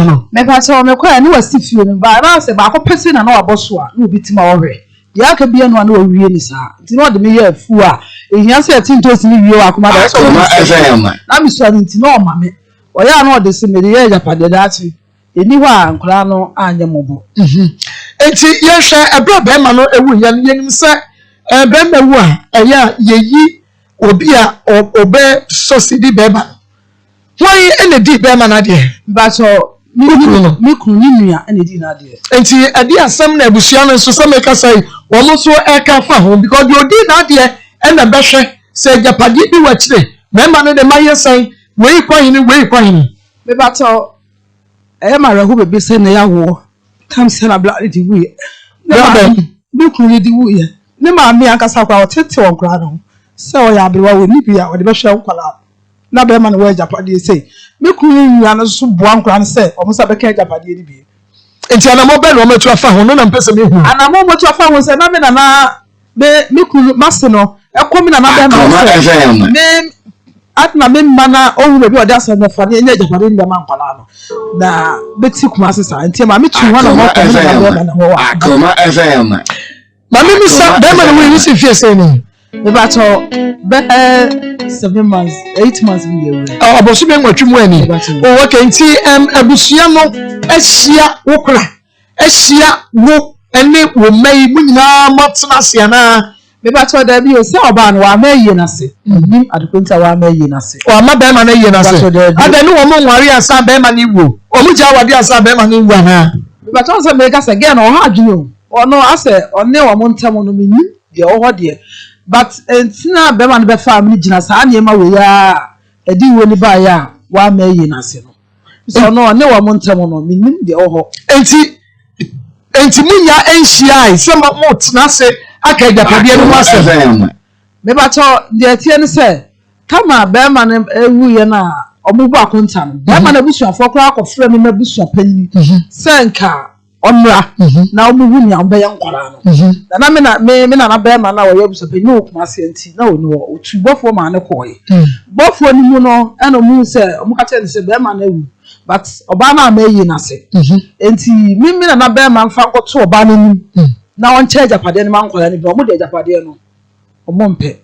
no me pa so me kwa ni wasi fie ni ba na se ba ko pese na na waboso a na obi tima ohwe ya ka bia no na owie ni sa nti no de me ye afu a ehia se tinto si ni wie wa Akoma da so na mi so nti no ma me oya na ode se me de ye japade dachi eni wa ankura no anye mobo enti ye hwe ebra be ma no ewu ye nim se be ma wu a eya yeyi obi a obe sosidi be ba why ene di be ma na de ba so mi kunu ni nua ene di na de enti ade asem na abusua no so se me ka sai wo mo so e ka fa ho because the odi na de ene be hwe se japade bi wa kire be ma no de maye sai wei kwahini me ba so ma rahu bebe se na ya wo kam se na bla di wu ye bi kunu di wu ye ne ma mi akasa kwa otete won kra no se o ya abrewa we ni bia o de be hwe nkwala na be ma no we japade se mi kunu nua no so boa nkra no se o mo sa be ka japade ni bi enti ana mo be no ma tu afa ho no na mpese me hu ana mo tu afa ho se na me na be mi kunu masse no ekomi na be ma se me atna me mana owu be odi asa na fa ne nya japade ni ma nkwala no na beti kuma sesa enti ma mi tu ho na mo ko na ho wa Akoma FM ma mi sa be ma we ni se fie se ni me ba to be 7 months 8 months we we abosu be nwatwi mu ani o okay enti abusua no ahia wokra ahia wo ene wo mai mu nyina matna se na me ba to da bi o se oba no wa maye na se adekunta wa maye na se wa ma be ma na ye na se ada ni wo mo nware asa be ma ni wo o mu ja wade asa be ma ni wo na me ba to se me ka se gen o ha adwene o no ase one wo mo ntam no me ni de o ho de but entina be ma no be fa me gina sa na ma we ya edi wo ni ba ya wa maye na se no so no ne wo mo ntam no me ni de o ho enti munya enhia se mo tna se aka japade no wase me ba to de tie ne se kama be ma no ewu ye na omubu akonta no be ma na busuafo kra akofra me mabusua panyi se nka onra na omubu nya be ye nkwara no na me na be ma na wo ye busua panyi okuma se enti na oni wo otubofo ma ne koye bofo ni mu no eno mu se omuka che ne se be ma na ewu but oba na amayi na se enti mimi na be ma mfa nkoto oba na ni na on che japade no man kwala ni bi omo de japade no omo mpe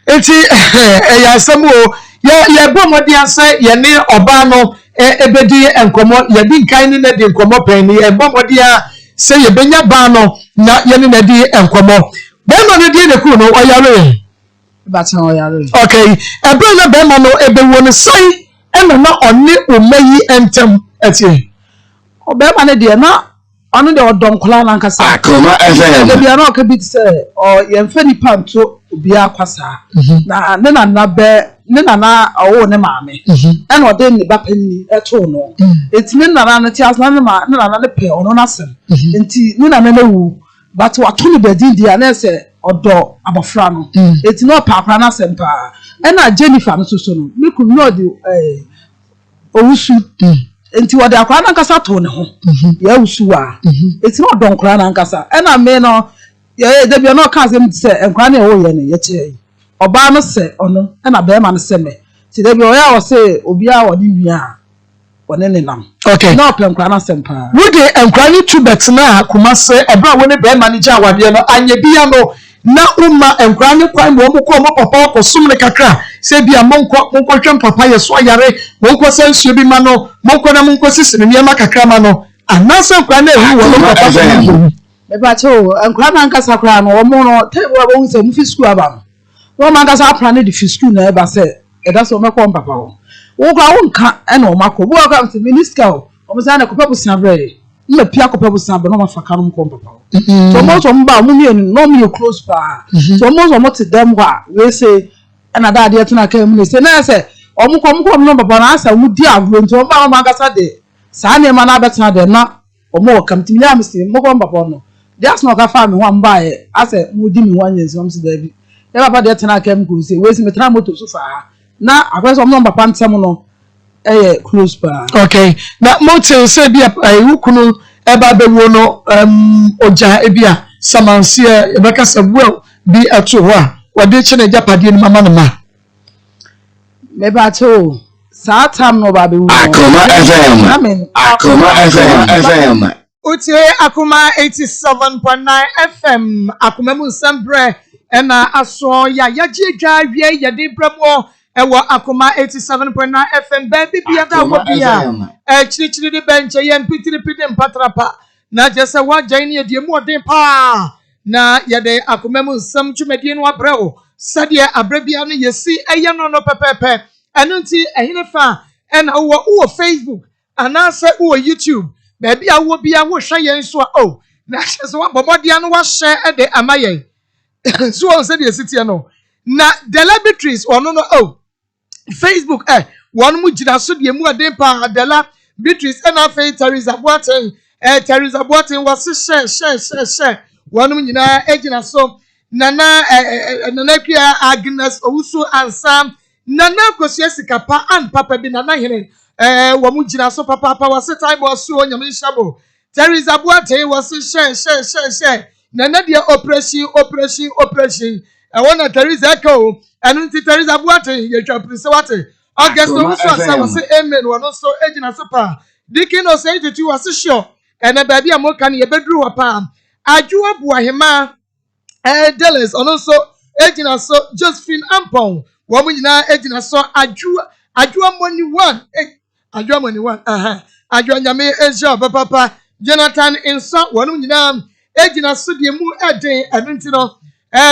enti ya asem o ye bomodi ase ye ne oba no ebedi enkomo ye di nkan ni na di enkomo pen ni e bomodi a se ye benya ba no na ye ne na di enkomo be no ne di ne ku no oyare ba tan oyare okay ebe na be ma no ebe wo ne sai ena na oni omayi entem etie obe ma ne de na onu de odonkola na nkasa Akoma FM de bia na o ka bit se o ye mfa ni panto obi akwasa na ne na owo ne maame ena o de ni ba panni eto no etime na na ti asna ne ma na ne pe ono na sem enti ne na wu but wato ni bedi dia na se odo abofra no eti no paapra na sem pa ena Jennifer no so no me ku no de owusu enti wode akwa na nkasa to ne ho ya wusu a eti no donkora na nkasa ena me no ye de bia no ka sem se enkwa na ewo ye ne ye che oba no se ono ena be ma no se me ti de bia o ya o se obi a wode nua wone ne nam okay no penkwa na sem pa wode enkwa ni tubet na akoma se ebra wone be ma ni ja wade no anye bia no na umma enkwa ni kwan mo ko mo papa ko sumne kakra se bia monko twem papa ye so yare monko sansuo bi ma no monko na monko sisine ne ma kakra ma no anasa enkwa na ehu wo papa me ba cho enkwa na nkasa kra no wo mo no table ba wo se mu fi school aba no wo man kasa apra ne di fi school na e ba se e da so me ko papa wo kwa wo nka e na o mako wo ka se minister o mo sa na ko papa busia bre me pia ko papa busia bre no ma fa ka no ko papa so mo so mba mo mi no mi close pa so mo te dem wa we say na da de tena ka mu ne se na se o mo ko no papa na asa mu di agro nti o ba ma gasa de sa ne ma na betena de na o mo kam ti mi am se mo ko papa no de as no ka fa me ho mba e asa mu di mi wanye so mo se da bi e papa de tena ka mu ko se we se me tena moto so fa na akweso mo papa ntem no close pa okay na motel se bia wukunu eba bewo no oja ebia samansia ebeka sabuel bi ato ho a wode chene japade ni mama no ma me ba to Satam no baby. Akoma FM. Akoma FM. Utie Akoma 87.9 FM. Akoma Musambre. Ena aso ya yaji jawie yadi bramo. Ewa Akoma 87.9 FM. Baby biada wabia. Chiri di benche yen pitiri mpatrapa. Na jesa wajaini ya diemu wadin pa. Na yade Akoma Musam chumedien wabreo. Sadia abrebia ni yesi no pepepe. Anunti ehinefa. Ena uwa Facebook. Anase uwa YouTube. Baby, I will be a wash yen so oh. Na so what bomodian was share at the amaye. So I said the city no. Na celebrities or no oh. Facebook one mujina so the mu ade pa Adela Beatrice and afa Teresa Boateng Teresa Boateng was share. One mujina ejina so nana kia Agnes Owusu ansam nana kosiesika pa and papa bi nana hene wamujina so papa was time was so nyame shabo Teresa Boateng was share nana dia operation I want to Teresa Echo and Teresa Boateng ye twa prise wate August no so was say amen one so ejina so pa dikin no say to was sure and na baby amoka ne ye bedru apa adwo aboahema Dallas and also ejina so Josephine Ampon wamujina ejina so adwo money one adwo nyame eja papa Jonathan Insa wamujina ejina so de mu eden anunti no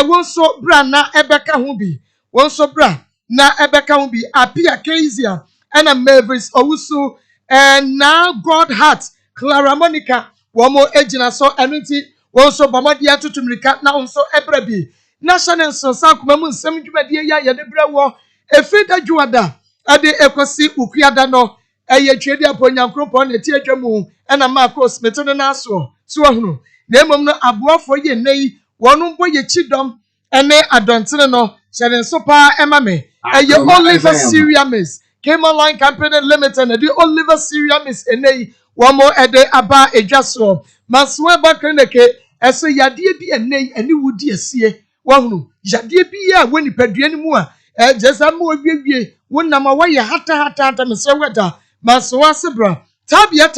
won so bra na ebeka ho bi won so bra na ebeka ho bi apia kezia na Mavis Owusu na God Heart Clara Monica womo ejina so anunti won so bamadia tutumrika na won so ebra bi national so sakuma mu nsem dwumadie ya ye de bra wo efida dwuada ade ekosi ukuada no eye twedi aponyankropon na ti adwamu na Maa Akos metone na aso so ahunu na emom no aboafo ye nei wonu mbo ye chidom ene adontene no sheren so pa emame eye Oliver Seriamis came online company limited na di Oliver Seriamis enei womo ede aba edwaso maswe bakreneke eso yade bi enei ene wudi asie wahunu yade bi ya woni padua ni mu a jesa ma owiwie wonam a waye hata meseweda maswa sebra tabia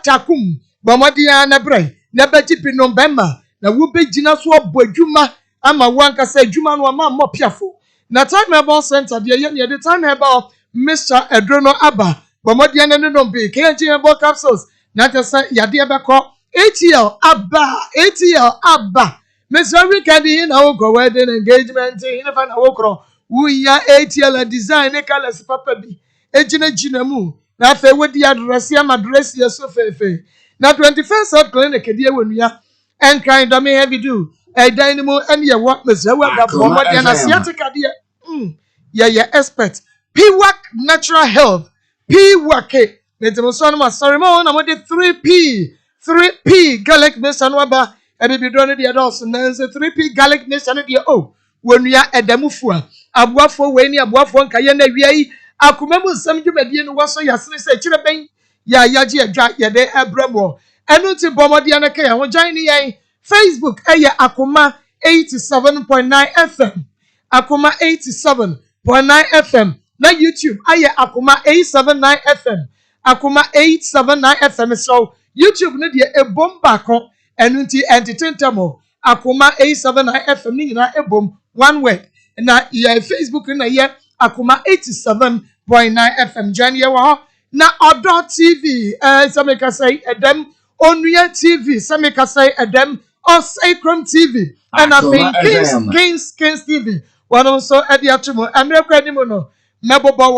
takum bomodia na brai na bajipi no bemma na wo begina so abodwuma ama wanka sa adwuma no ama mopiafo na time about center de ye the time about Mr. Edrono Aba bomodia na no be kenji about capsules na tesa yade ebeko ATL Aba Mr. Weekend na wo go wedding engagement in fa na wo kro wo ya ATL design e colors papa bi ejina mu na fe wodi address ya madress ya so fefe na 21st South Clinic die wonua en kind do me heavy do dynamo en ye what Mr. Wega bomodia na sciatica die ye expert P-Work Natural Health P-Work metemo so no sorry mo na mo de 3P garlic nation waba e bi do no de dos na 3P garlic nation de wonua edamufua aboafo we ni aboafo nkaye na wiai akoma mu nsam dwumadie no waso yasene se kire ben ya yaje adwa ye de abramo enu ti bomodia na kai ho jan ni yen Facebook eye Akoma 87.9 FM Akoma 87.9 FM na YouTube eye Akoma 879 FM Akoma 879 FM so YouTube ne de ebomba ko enu ti entertainment Akoma 879 FM ni na ebom one word na ye Facebook na ye Akoma 87.9 FM Jania wa na Odo TV sameka say edem Onua TV sameka say edem Osakrom TV and I think Kings TV one also edi atumo America ni mo no mebobo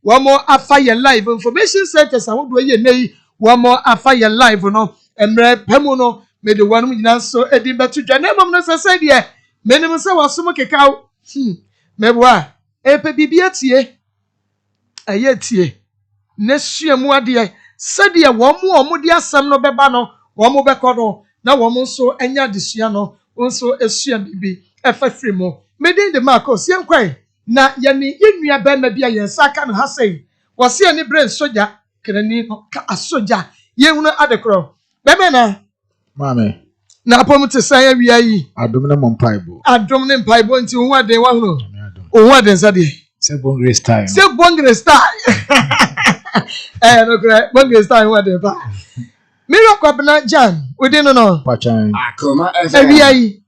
one mo afa ye live information centers awodo ye nei one mo afa ye live no emre pemu no me de one nyina so edi betu dwa na mom no say de menim say wasom kekaw meboa epe bibia tie aye tie na suamu ade sade wo de asam no beba no wo beko no na wo so anya desua no nso esua bibi efafiri mo mede de Maa Akos yenkwai na yani yenua ba ma bia yensaka no hasei wose ani brain soja krani no ka asoja yehunu adekro bebe na mame na apom te san awia yi adom ne mpaibo nti wo ade wa hunu wo ade sade Say bongre style. Say bongre style. No correct. Bongre style whatever. Mira kwabena Jan, we didn't know. Pachan. Akoma Every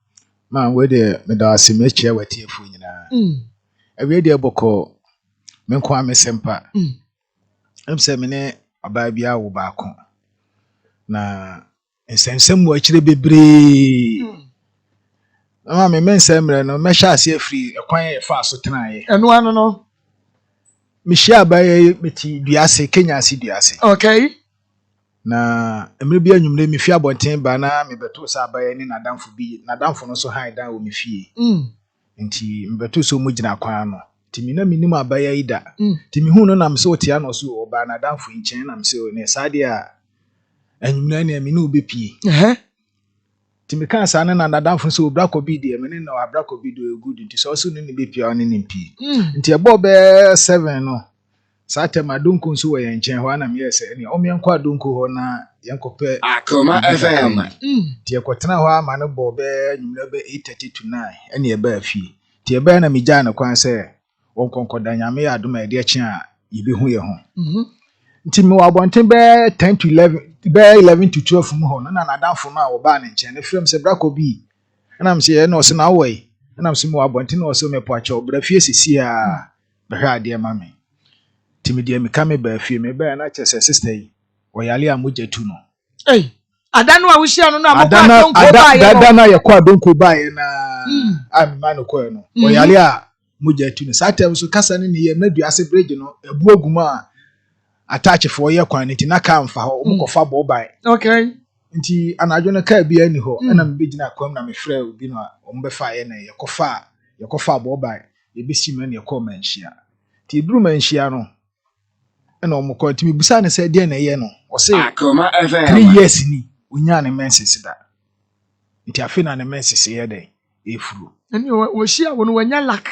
Man, where the medasi meche wati efu nyina. Every day boko men kwa me sempa. Se mene aba bia wo baako. Na ensensem wo akire bebre. Na me mensemre no me sha ase afri ekwan e fa so tenaye. eno ano no. Me hia abaye meti duase Kenya ase duase. Okay. Na emre bia nwumre me fi abonten ba na me beto sa abaye ni nadamfo bi nadamfo no so han dan wo me fie. Nti me beto so mu gina kwan no. Timi na minim abaye ida. Timi hu no nam se otia no so oba nadamfo nchen nam se ne sade a enwumre na me no obepie. Timi kan sa na nadamfo so obrako bi de me ne na obrako bi do good nti so so ne bepie on ne mpie. Nti ebo be 7 no. Sate madunku nso we nchen ho na me yese ne omenkwa adunku ho na yenkope Akoma FM. Ti ekotena ho ama ne bo be nwumre be 8:30 to 9 ene e ba afie. Ti e ba na me gya na kwan se wonkonkoda nyame ya adoma de eche a yibe hu ye ho. Nti me wabonten be 10 to 11 be 11 to 12 mu ho na nadamfo no a wo ba ne nchen ne frem se brako bi na me se ye no se na wo yi na me se me wabonten no se me po acha obra fie sisi a be hwa ade ma me. Timi de me kame ba fie me ba na chese sister yi oyale amugya tu no. Adanu a wuhia no na mo kwa donko ba ye. Adana ye kwa donko ba ye na amima no ko no. Oyale a mugya tu no. Satem so kasa ne ye na duase bridge no ebu oguma attach for ye kwan nti na ka mfa ho mo kofa bo ba. Okay. Nti anajo na ka bia ni ho na me begina kwam na me frɛ obi no o mbe fa ye na ye kofa bo ba. Ye besi me na ye ko manhia. Ti duru manhia no na o mo ko ti me busa ne se de na ye no o se Akoma FM. 3 years ni onya ne menses da. Nti afi na ne menses ye den efuru. Eni wo hia wo no wanya lak.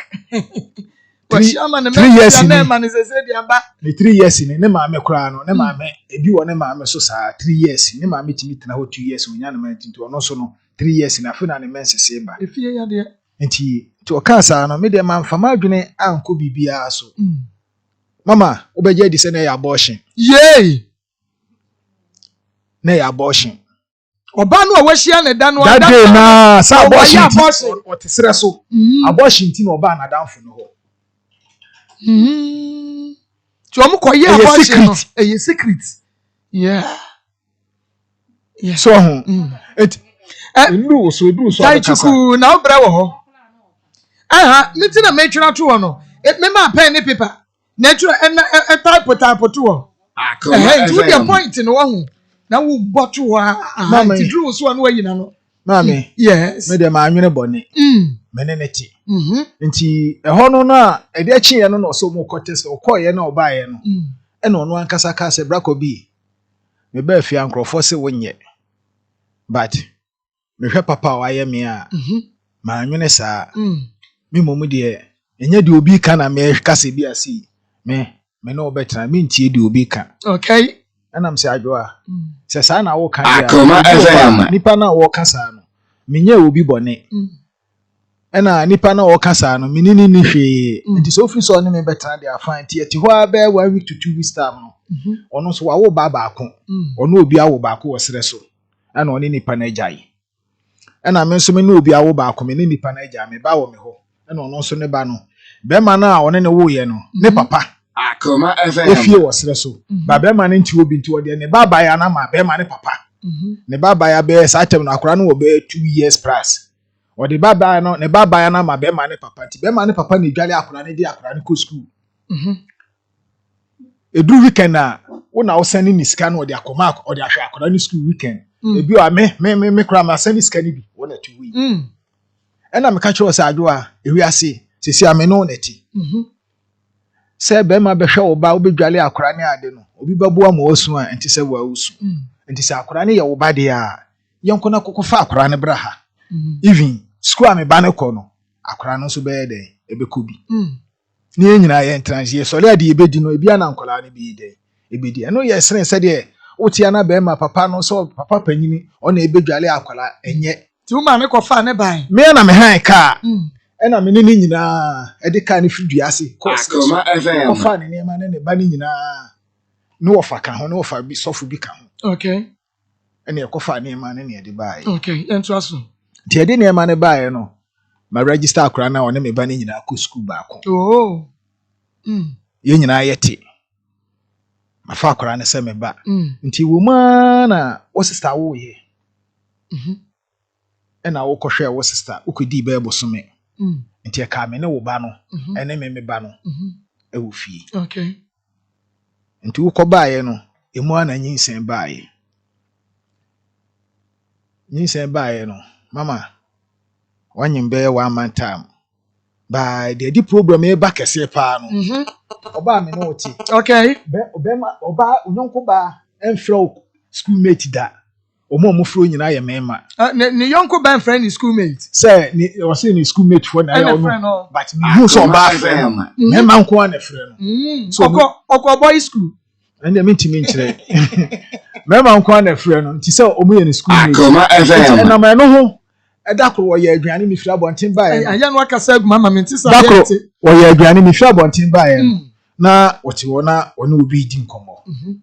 3 years na ma ne sese de aba. Ne 3 years ni ne maame kura no ne maame ebi wo ne maame so saa 3 years ne maame timi tena ho 2 years onya ne menses nti ono so no 3 years na afi na ne menses e ba. Efie ya de. Nti to ka saa no me de man fama adwene anko bibia so. Mama, obeje di se na ya abortion. Yay! Na ya abortion. Oba no a wahia ne da no That day na sa abortion. O te sere so. Abortion ti na oba na danfo no ho. So am ko ye abortion no. E secret. Yeah. So it ndu so tai chuku na obra wo ho. Nti na metwena to wo no. Me ma pen ne paper. Natural type to wo. To the point no wo. Na wo bottle ti drew so no ayi na no. Mami. Yes. Me de ma anwene bone. Me ne neti. Nti eho no na e de chi ye no no so mo contest o koye na oba ye no. E no no ankasa ka se brako bi. Me ba afia nkrofo se wonye. But me hwe papa wa ye me a. Ma anwene sa. Me momu de enye de obi ka na me kase bi asi. Me no obetra me ntie de obi ka. Okay. Anam se adwoa. Se sa na wo kan ya. Akoma FM. Nipa na wo kasa no. Menye obi bone. Ena nipa na wo kasa no menini ni hwe. Nti so free so ne me betra de afan tie ti ho aba 1 week to 2 weeks time no. Ono so wo ba baako. Ono obi awo baako wo sere so. Ana oni nipa na agyae. Ena me nso me ne obi awo baako me ne nipa na agyae me ba wo me ho. Ena ono nso ne ba no. Be ma na one ne wo ye no. Ne papa. Akoma FM. Efie wo sere so. Ba be ma ne nti obi nti wo de ne baba ya na ma be ma ne papa. Ne baba ya be sa tem na akora no wo be 2 years plus. O de baba ya no ne baba ya na ma be ma ne papa nti be ma ne papa ne dwale akora ne di akora ne ko school. Edu weekend na wo na wo send ni sika no o de akoma o de ahwe akora ne school weekend. Ebi o me kura ma send sika ni bi wo na 2 week. Ena me ka cho sa adwo ewi ase sisi ame no neti. Se be ma be hwe wo ba wo be dwale akora ne ade no obi babu ama osu a enti se wa usu. Enti se akora ne ye wo ba de a yenko na kokofa akora ne bra ha. Even school ame ba ne ko no akora no so be de ebeko bi. Ni nyina ye entransie so le ade ebedi no ebi ana nkola ne bi de ebedi. Eno ye sene se de wotia na be ma papa no so papa panyini o na ebedwale akola enye ti wo ma ne ko fa ne ban me na me han ka ɛna me ne nyinaa ɛde ka ne fidua ase Akoma FM. ɔfa ne nneɛma ne ne ba ne nyinaa ne wɔfa ka ho ne wɔfa bi sɔfo bi ka ho Okay. ɛna ɛkɔfa nneɛma ne ne ɛde baeɛ Okay. Ento aso. nti ɛde nneɛma ne baeɛ no ma register akora na ɔne me ba ne nyinaa kɔ school baako Oh. yɛn nyinaa yɛte mafa akora ne sɛ me ba nti wo ma na wo sister wo yɛ ɛna wo kɔhwɛ wo sister wokɔdi bɛɛ bosome nti ɛka me ne wo ba no ɛne me ba no ɛwɔ fie Okay. nti wokɔ baeɛ no emu ana nyinsɛn baeɛ no mama wanyem bɛyɛ 1 month time ba de di program e ba kɛse paa no ɔba me no wote Okay. ɔba onyonko ba ɛmfrɛ schoolmate da ɔmo fro nyinaa yɛ mema Ne yonko ban friend is schoolmate. sɛ ni ɔse ni schoolmate for na yɛ friend ɔno no. but me hu so ɔba frɛ no mema nko ana frɛ no So oko boy school. ɛnde mentimi nkyerɛ mema nko ana frɛ no nti sɛ ɔmo yɛ ni schoolmate Akoma FM. ɛna ma no ho ɛda koro wɔyɛ aduane mi fira bɔnten baeɛ no Aya no akasa gu mama me ntisa da koro yɛ. wɔyɛ aduane mi fira bɔnten baeɛ no na wɔte wɔ na ɔne obi di nkɔmmɔ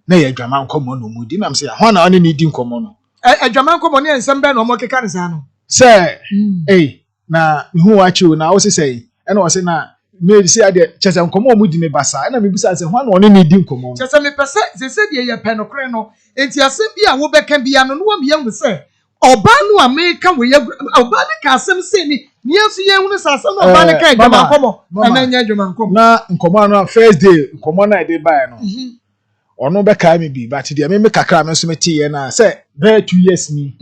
na yɛ adwama nkɔmmɔ no mu di nam sɛ hɔ na ɔne ne di nkɔmmɔ no Adwaman ko mo ne nsɛm bɛ na ɔmo keka ne saa no. sɛ na mehu wakyew na wo sɛ ɛna ɔsɛ na me sɛ ade kyɛsɛ nkɔmmɔ mu di ne basa ɛna me bisa sɛ hɔ na ɔne ne di nkɔmmɔ no Kyerɛ me pɛ sɛ deɛ yɛ pɛ no kore no enti asɛm bi a wo bɛka bia no wo me yɛhu sɛ ɔba no a meka wo yɛ ɔba ne ka asɛm sɛ ni nso yɛ hu sɛ asɛm na ɔba ne ka adwaman kɔmɔ ɛna nya adwaman kɔmɔ na nkɔmmɔ no first day nkɔmmɔ na ɛde baeɛ no ɔno bɛkaa me bi but deɛ me kakra me nso meteyɛ na sɛ bɛɛ 2 years ni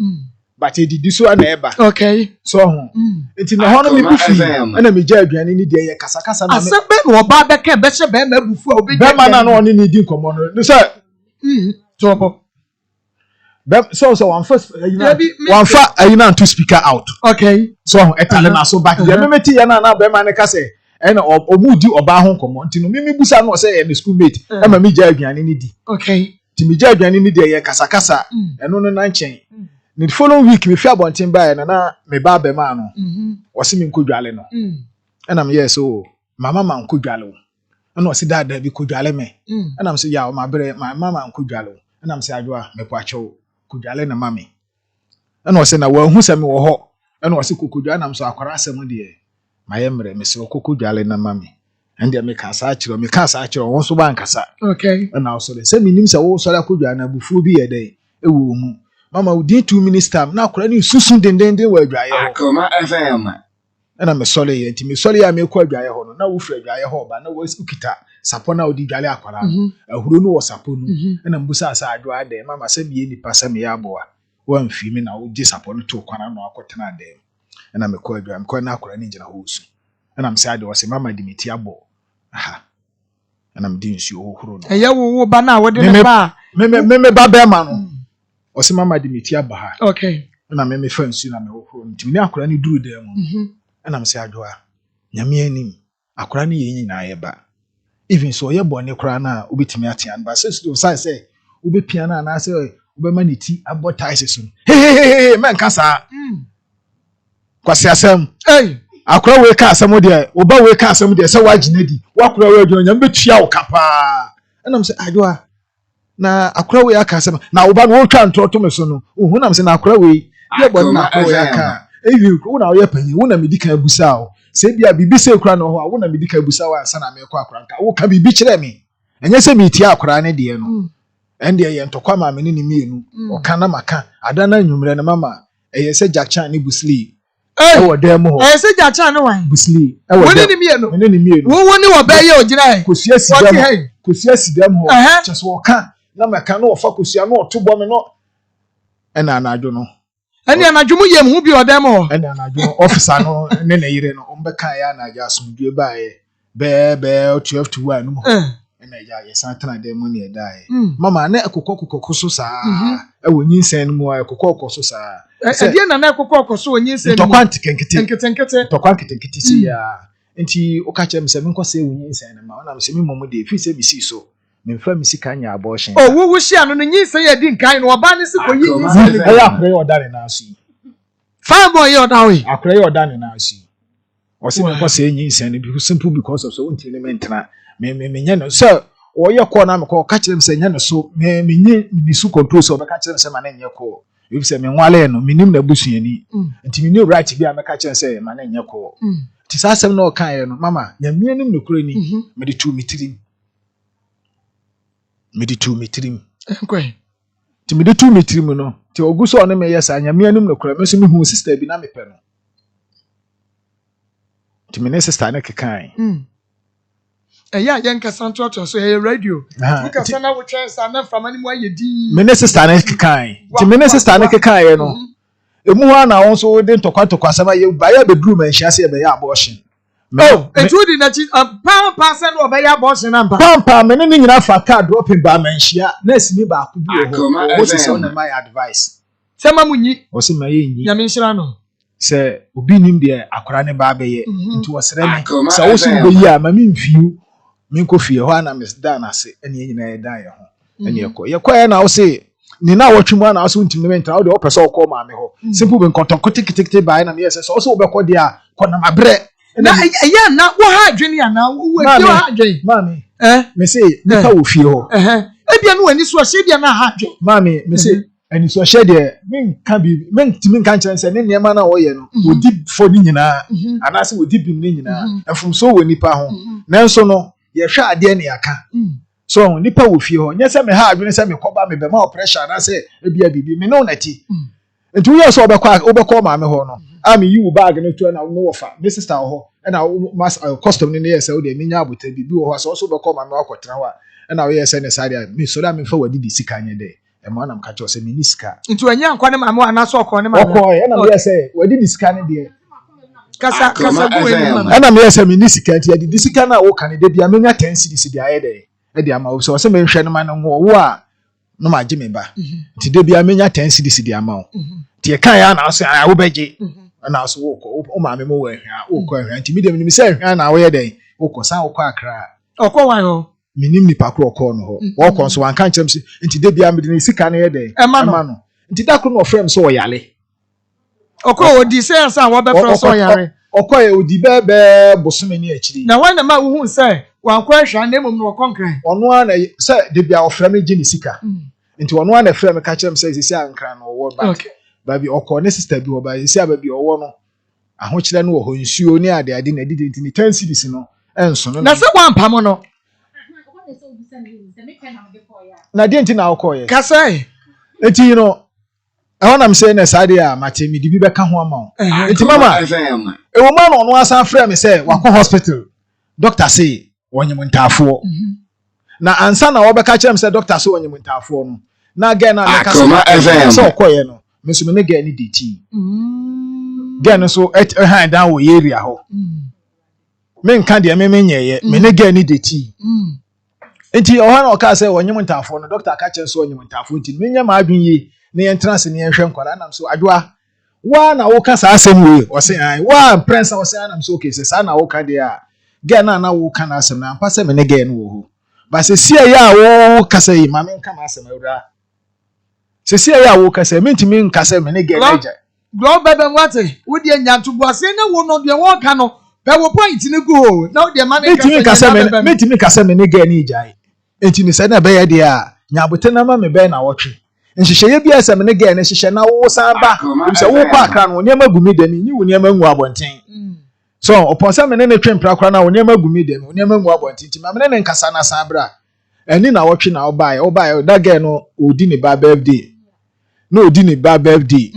but edidi so ana ɛba okay so ho enti na hɔ no me bu fi ɛna me gya aduane ni deɛ yɛ kasakasa na asɛm bɛ na ɔba bɛka bɛhyɛ bɛɛ ma bufu a obi bɛma na ɔne ne di nkɔmmɔ no sɛ tɔbɔ so one ayina to speaker out okay so etale na so back there me tie na bɛma ne ka sɛ ɛna ɔmu di ɔba ho nkɔmmɔ nti no me busa no sɛ yɛ ne schoolmate ɛma me gya aduane ni di okay ti me gya aduane ni deɛ yɛ kasakasa ɛno no na nkyɛn the following week me fi abɔnten bae na me ba bɛma no ɔse me nkodwale no ɛna me yɛ so mama ma nkodwale wo ɛna ɔse dada bi kodwale me ɛna me so ya o ma brɛ mama nkodwale wo ɛna me sɛ adwoa me kwakyɛw kodwale na mame ɛna ɔse na wahu sɛ me wɔ hɔ ɛna ɔse kokodwale na me so akwara asɛm deɛ ma yɛ mmerɛ me sɛ kokodwale na mame ɛnde me ka saa kyerɛ me ka saa kyerɛ wɔn so ba nkasa okay ɛna ɔso de sɛ menim sɛ wo sɔre akodwale na bufuo bi yɛ dɛ ɛwɔ mu mama within 2 minutes time na akwara ni susu dendenden wɔ adwaye hɔ Akoma FM ɛna me sɔre yɛ nti me sɔre yɛ me kɔ adwaye hɔ no na wo fira adwaye hɔ ba na wo ukita sapo na odi dwale akwara ahuro no wɔ sapo no ɛna mbusa asa adwa de mama sɛ me nipa sɛ me aboa wo amfi me na wo gye sapo no to kwana no akɔtena de ɛna me kɔ adwaye me kɔ na akwara ni gyina hɔ su ɛna me sɛ ade wɔ sɛ mama de me ti abɔ aha ɛna me di nsuo hohoro no ɛyɛ wo ba na wo de ne ba me ba bɛ ma no ɔsɛ mama de me ti aba ha okay ɛna me fa nsuo na me hohoro nti me akwara ni duru dan mu ɛna me sɛ adwa nyame anim akwara ni yɛ nyinaa yɛ ba even so ye bone kra na obetimi atia ba say obepia na na say obema ne ti abo ties so hey man kasa kwase asem akra we ka asem de oba we ka asem de say wagina di wakra we adwo nyam betua wo kapa enam say adwa na akra we aka asem na oba no twa ntoto me so no ohu nam say na akra we ye bone na akra we aka even wo na wo panyi wo na medika abusa o se bia bibi se kura no ho a wo na medika abusa wa ansa na me kɔ akora nka wo ka bibi kyerɛ me enye se me tie akora ne de no ende ye ntokwa ma me ne mienu o ka na maka ada na nwumre ne mama eye se Jackchan ne Busli wo dem ho eye se Jackchan ne wan Busli wo ne mienu me ne mienu wo ne wo ba ye ogyina he kosia sidam ho kyese wo ka na maka no wo fa kosia no to bɔ me no ɛna anadwo no ɛne anadwo yem hu bi odem ho ɛna anadwo officer no ne na yire no ombɛka ya na agya asomdwe bae be 12 to 1 no ɛna ya yesantana dem mu ne dae mama na ekokɔ so saa ɛwɔ nyinsan no mu a ekokɔ so saa ɛdeɛ na ekokɔ so nyinsan no tokwa nketenkete si ya nti okacha me sɛ me nkɔ sɛ ɛwɔ nyinsan no ma ona me sɛ me mom de fi sɛ me si so memfa me sika nya abortion wo hia no nyinsan yɛ di nkan no oba ne se kɔ yi nyinsan ɛyɛ akora yɛ ɔda ne na so fine boy yɛ ɔda we akora yɛ ɔda ne na so Ɔsi me kɔ sɛ enyi nsɛn no simple because of so wonti ne mentena me nya no so ɔyɛ kɔ na me kɔ ka kyerɛ me sɛ nya no so me nye ni su control so ɔbɛka kyerɛ me sɛ ma na nyɛ kɔ ebi sɛ me nwale no menim na busuani nti me new right bi a mɛka kyerɛ sɛ ma na nyɛ kɔ nti saa asɛm na ɔka yɛ no mama nyamia nim no kuro ni me de tu mitirim Nkwe. Ti me de tu mitirim no ti ogu so ɔne me yɛ saa nyamia nim no kuro me so me hu sister bi na me pɛ no ti me ne sister na kekan Eya yen kasa ntoto so e radio. Tu kasa na wo twensa na fama ni mu ayedi. Me ne sister na kekan. Ti me ne sister na kekan ye no. Emu ha na won so de ntokwa sama ye ba ya bedru man hia se ye ba ya abortion. Oh, etu di na chi pam se no ba ya abortion na mpa. Pam me ne nyina fa card dropping ba man hia. Na asimi ba ku bi ho. Wo se so na my advice. Se ma munyi. Wo se ma ye nyi. Ya me nhira no. Se obi nim de akora ne ba be ye. Nti wo sere me. Se wo so be yi a ma me mfiu. Minko fie ho ana mesda na se ene nyina ye dan ye ho ene ye kwa na wo se ni na wotwemu ana wo se untim ne ntra wo de wo pese okọ ma me ho simple be nkoton kotikiti ba na me yes so wo se wo be kọ de a kọ na mabre na ya na wo ha adwene ya na wo ti ha adwene mami me se ni pa wo fie ho ebia no ani so hye bia na ha adwene mami me se ani so hye de min ka bi min timi kan kyerɛ sɛ ne nneɛma na wo ye no odi fo ni nyina ana se odi bim ni nyina afum so wo nipa ho nanso no ye hwa ade ne aka so nipa wo fie ho nye se me ha adwene se me koba me be ma pressure na se ebia bibi me no nati enti wo so obekọ ma me ho no ami yi wo bag no to na no wo fa me sister ho na mas custom ni ye se wo de me nya abota bibi wo ho so obekọ ma me akotena ho na wo ye se ne sade me so da me fa wadi di sika nye de e ma na mka cho se me ni sika enti anya nkwa ne ma me ana so okọ ne ma okọ e na me ye se wadi di sika ne de kasa bu ana me yesa me ni sika ntia di sika na wo kan de bia menya 10 cedis de aye de e de ama wo so se me hwe no ma no wo a no ma gye me ba nti de bia menya 10 cedis de ama wo ti e kan ya na so a wo beje na so wo ko o ma me mo wo hwa wo ko hwa nti me dem ni se hwa na wo ye de wo ko san wo ko akra okọ wan ho minim ni pakro okọ no ho wo ko so wan kan kyem si nti de bia me de ni sika na ye de ema no nti da ko no frame so wo yale okọ odi sense an wo be from so yare okọ e odi bebe bosome ni akiri na wan na ma wo hu se wan kwa hwa na emom no konkran ono ana se de bia ofra me gini sika nti ono ana frame ka kyerem se sisi ankran no wo ba ba bi okọ ne sister bi wo ba sisi aba bi owo no aho kyere no wo ho nsuo ni ade na didi nti ni 10 cedis no enso no na se wan pam no na de nti na okọ ye ka se enti no I want say na sade a mate mi di bi beka ho ama o enti mama e wo ma no ono asa frɛ me sɛ wakɔ hospital doctor say wonyem ntafo na ansa na wo beka kyerɛ me sɛ doctor say wonyem ntafo no na again na meka sɛ okɔye no me so me ne ga ni deti gen so hand down wo area ho me nka de me nyeye me ne ga ni deti enti o ha na o ka sɛ wonyem ntafo no doctor ka kyerɛ sɛ wonyem ntafo enti me nya ma adwen yi ne entrance ne enhwe nkwara nam so adwa wa na wo ka sa asem we o se ai wa prince o se nam so okay se sa na wo ka de a ge na wo ka na asem na ampa se me ne ge no wo ho ba se sia ya wo ka se yi ma me nka ma asem awura se sia ya wo ka se me ntimi nka se me ne ge na ja glo bebe nwate wo de nyanto bo ase na wo no de wo ka no be wo point ne go na wo de ma ne ka se me ntimi ka se me ne ge ni jai enti ni se na be ye de a nyabote na ma me be na wotwe nhihye bia asem ne ga ne hihye na wo san ba se wo kwa akra no niam agumi de ni wo niam angu abonten so upon se me ne twempra kra na wo niam agumi de ni niam angu abonten ti ma me ne nkasa na san bra ani na wotwe na obae da ga no odi ne ba birthday na odi ne ba birthday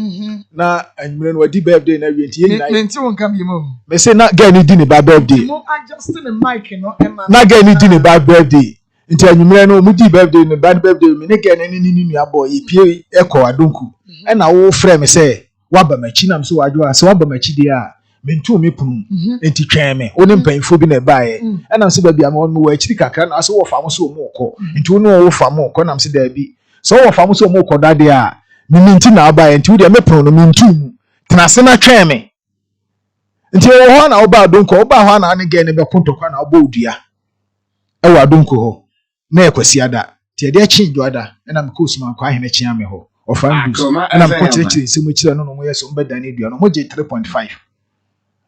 na anwure no odi birthday na wie nti ye nyina nti won kam yimo me se na ga ni di ne ba birthday mo adjust the mic no ema na ga ni di ne ba birthday nti anwumre no mu di birthday no bad birthday me ne ga ni nua boy e pie ekọ adonku e na wo frɛ me sɛ waba machi nam so wadwo ase waba machi de a mentu me punu enti twɛn me oni mpanfo bi na baaye e nam se ba bia mo wo akiri kakra na so wo fa mo so mo kɔ enti wo no wo fa mo kɔ nam se da bi so wo fa mo so mo kɔ da de a me minti na baaye enti wo de me punu no mentu mu tena se na twɛn me nti wo ho na wo ba adonku wo ba ho na ne ga ne be kontokwa na wo ba odua e wa adonku ho na ekwasi ada ti de chinjo ada na me ko suma kwa ahene chia me ho ofa ndus na me ko chire semu chire no mo yeso mbeda ne dua no mo je 3.5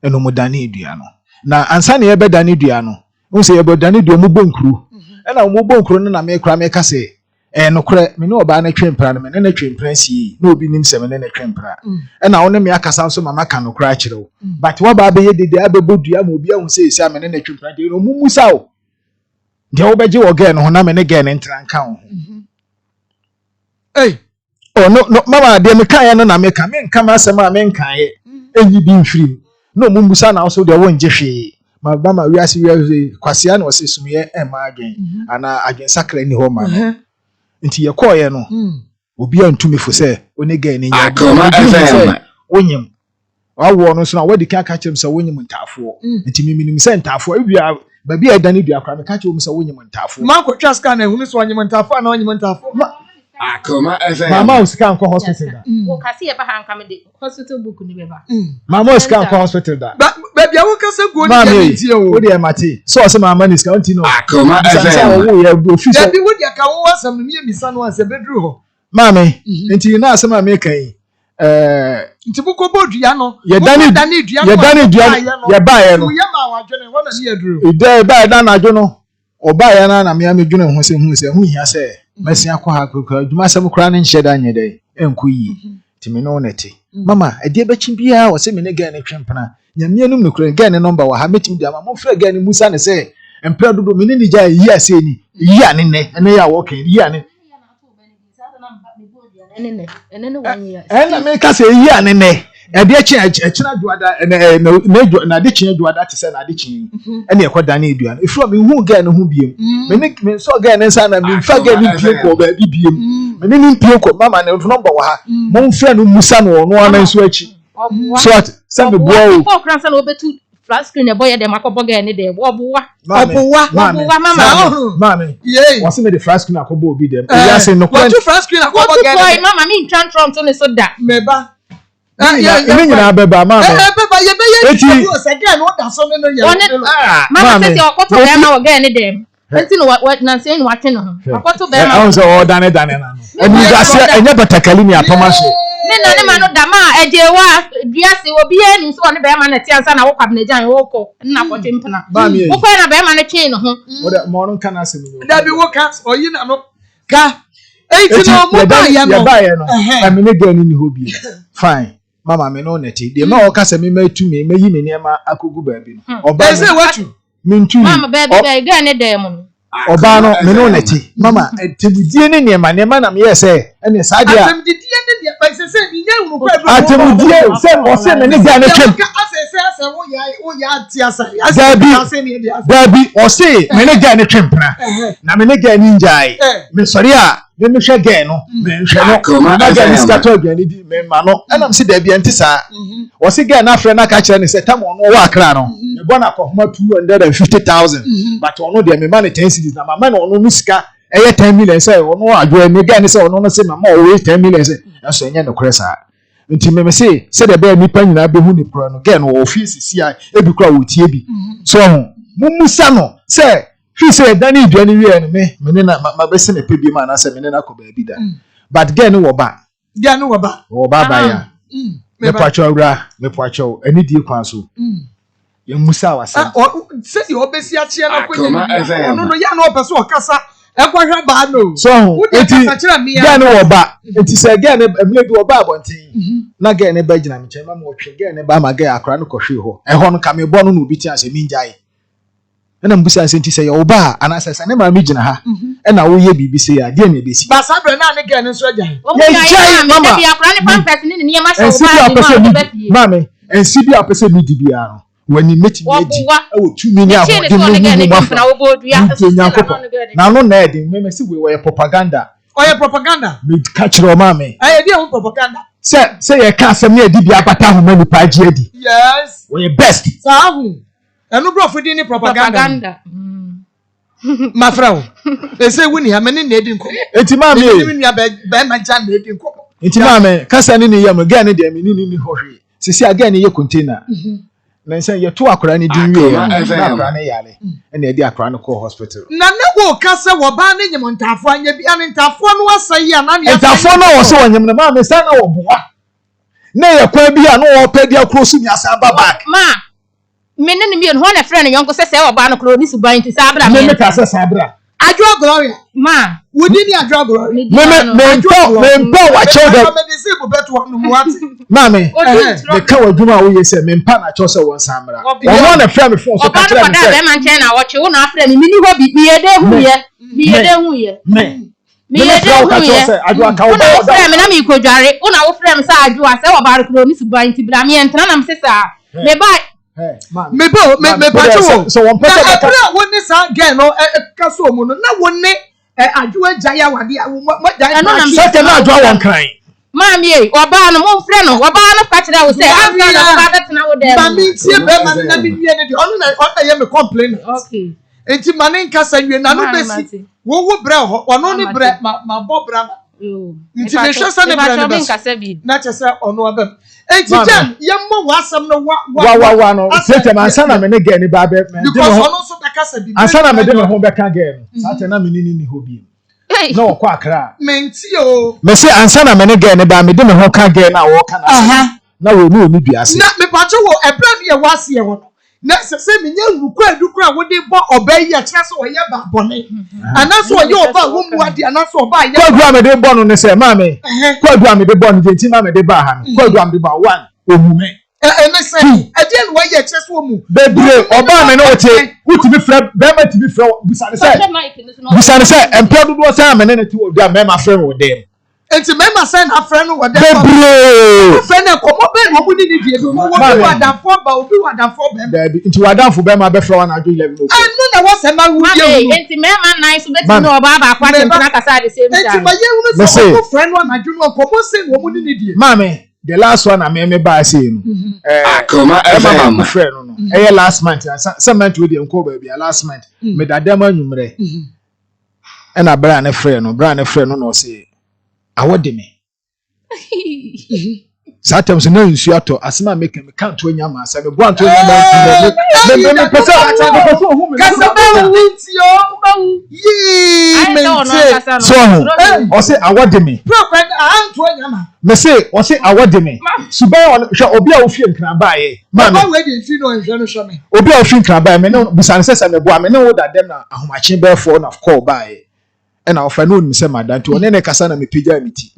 eno mo dane dua no na ansa na ye be dane dua no wo se ye be dane dua mo bonkuru na mo bonkuru no na me kra me ka se no kra me no oba na twempra no me na twempra sie na obi nim se me na twempra na wo ne me akasa so mama ka no kra kire wo but wo ba be ye dede abebo dua ma obi ahu se esi ame na twempra de no mumusa wo de wo beje wo ge no ho na me ne ge ne ntran ka wo oh no mama de me kan ye no na me ka me nka ma asem a me nkan ye enyi bi mfiri no mumusa na wo so de wo nje hwe mama wi ase kwasia na wo se sumye ma adwen ana adwen sakra ni ho ma nti ye koye no obi antumi fo se onega ni nya Akoma FM wonyem awo no so na wadi ka kachem se wonyem ntafo nti miminim se ntafo ebia ba bia edani bia kwa me kachem se wonyem ntafo ma ko twa ska na ehunu so wonyem ntafo na wonyem ntafo Akoma FM mama usika nko hospital da wo kasi e ba han ka me de hospital book ni be ba mama usika nko hospital da ba bia wo kasa go ni mama tie o wo de mate so se mama ni ska onti no Akoma sa FM wo ye office da bi wo de ka wo wasam no mi misa no ase bedru ho mama nti na asem ma me kan nti buko bodua no ye dani dua ye ba ye no ye ma wadwene wona ni aduru ide ba da na adwo no oba ye na me amedwene ho se hu hia se mesia kwa ha kokra dwuma sem kra ne nhye da nye dai enku yi timi no neti mama ade bechi bia wo se me ne ga ne twempena nyame anum ne kra ga ne number wa ha metim dia ma mo fra ga ne musa ne se empra dodo me ne ni ja yi ase ni yi ane ne ene ya wo kan yi ane ena me ka se yi ane ne ade echina duada na de china duada te se na de chin ene ekoda na edua no ifro me hu ga ne hu biem me so ga ne nsa na me fa ga ne pie ko ba bi biem me ne ni pie ko mama ne number wa ha mo mfra no musa no no anan so achi so what send the boy ko kran sa no betu flat screen e boy dem akobo ga ne de obuwa mama ye what's me the flat screen akobo obi dem ya say no what you flat screen akobo ga boy mama me tran tron to ne so da meba emi nyina beba mama beba ye be ye o se ga no da so me no ye mama say okoto be ma wo ga ne dem enti no what na say no watwe no okoto be ma on so o dane na no eni ga se enye betakali ni atoma so me na ne ma no da ma eje wa duase obi eni so ne be ma na ti ansa na wo kwabna jan wo ko na kwete mpena wo ko na be ma na twen no ho o da mo no kana se mi da bi wo ka oyi na no ka enti no mo ba ye no ame ne ga ni ho bi fine mama me no neti de ma o ka se me matumi me yi me niam akogu ba bi no oba say what you mintu mama be be ga ne dem no oba no me no neti mama temudie ne niam na me yese ene sadia temudie ne niam ba se bi nya unu kwa temudie se o se me ne ga ne twem ase wo ya ti asa dabi o se me ne ga ne twempra na me ne ga ni njai me sori a me hwe ga no me hwe no na ga ni skato ga ni di me ma no ana me se dabi enti sa o se ga na afre na ka kire ne se tam ono wa akra no me bona ko homa 250,000 but ono de me ma ne 10 cities na mama no ono musika eye 10 million say ono adwo me ga ni se ono no se mama o we 10 million say so enye no kure sa nti me say se de be nipa nyina be hu ni pro no ga no office si a ebi kura wo tie bi so mumusa no say fi say dani duani wi no me ne na ma be se me pe bi ma na se me ne na ko ba bi da but ga no wo ba ba ya me pacho ani di kwan so ye musa wa se se di obesi a chie na kwenya no ya no opeso okasa ekwahwa ba no so enti ga no wo ba enti se ga ne emle bi wo ba abonten na ga ne ba gina me che ma mo hwe ga ne ba ma ga akra no kohwe ho e ho no ka me bo no obi ti ase mi njai na mbusa ase enti se ye wo ba ana se ne ma mi gina ha e na wo ye bibi se ya de na ebesi ba sabre na ne ga ne so ajai ye jai mama bi akra ne pampers ni ne ma so ba ni mama ensi bi apese mi di bia no wani meti meji e wo 2 million ho de mu na wo bodua na no na edi me se we propaganda me catch ro mama aye dia propaganda se ye ka asem na edi bia bata ho mani pa agi edi yes we best sahu enu bro fudi ni propaganda ma frau e se wuni ha meni na edi nko enti mama e ni ya be ma jan na edi nko enti mama kasa ni ni yam ga ni de me ni ho hwe sisi aga ni ye container na nse ye to akora ni di wie na akora ne yale na e di akora no call hospital na wo kasa wo ba ne nyem ntafo anya bi an ntafo no wasai ya na ne ntafo no wo so wonyem na ma me sa na wo boa na ye kwa bi a no wo pa di akoro su mi asa ba back ma Mene ni ho na friend yonko se oba no kro ni suban ti sabra me ka se sabra Adwo Gloria ma wodi ni Adwo Gloria me wa children mame me ka wadwuma wo ye se me mpa na cho se won samra wo na frɛ me phone so ka kyerɛ me se be man chen na wo che wo na frɛ me mini ho bi yede hu ye me yede hu ye me yede hu ye adwo ka wo frɛ me na me kodware wo na wo frɛ me sa adwo se wo ba kro ni suban ti bra me entana na me se sa me ba me pacho so one person na abra woni sa girl no ka so mu no na woni adwo agya wade mo gya no na so na adwo won kan mami oba no mo frɛ no oba no ka kyerɛ wo se after na oba betena wo dem mami tie be man na bi wie ne de ono na ye me complain okay enti mane nka sa wie na no besi wo bre ho ono ne bre ma bo bra nti me hwɛ sa ne bre ne besi na kyerɛ sɛ ono abam enti jam yemmo wasam no wa no sete man sana me ne ge ni ba be because ono so be kasa bi ansana me de me ho be ka ge no sate na me ni ho bi na wo kwa akra menti o me say ansana me ne ge ni ba me de me ho ka ge na wo ka na wo ni duase na me pacho wo ebra ne ye wase ye wo na se me nya nukura wo de bo oba yi a kyerɛ so wo ye ba bone anaso wo ye oba wo mu ade anaso oba ye kwadu am de bo no ne se ma me kwadu am de bo no je nti ma me de ba ha no kwadu am de ba one omume me say ade no wo ye kyerɛ so wo mu bebre oba me no wote wutimi frɛ be ma timi frɛ busane se employ do say am ne ti wo do am ma frɛ wo dem enti mema say na frɛ no wo dem bebre frɛ na komo be no mu ni die bi wo wadanfo ba obi wadanfo be baby nti wadanfo be ma be frɛ wana do 11 o'clock anu na wo say ma wu die enti mema nine so beti no oba ba kwa tena kasa de same time enti ma ye wu so ko frɛ no na do no komo say wo mu ni die mame the last one I me buy say no Akoma mama friend no last month some month we dey nko ba bia last month me dadam anwumre e na bra ne friend no no say awode me Satem so na nsu ato asema make me kan to nya ma say me bo anto nya ma me pesa hu me kasa ba wuti yo yi me so o say awode me prophet anto nya ma me say o say awode me suban on hwe obi a ofie nkran baaye ma me we dey fi no nhwe no hwe me obi a ofie nkran baaye me no busan se me bo me no da dem na ahomache be for na call baaye e na ofa no nim se madanto one ne kasa na me pija mi ti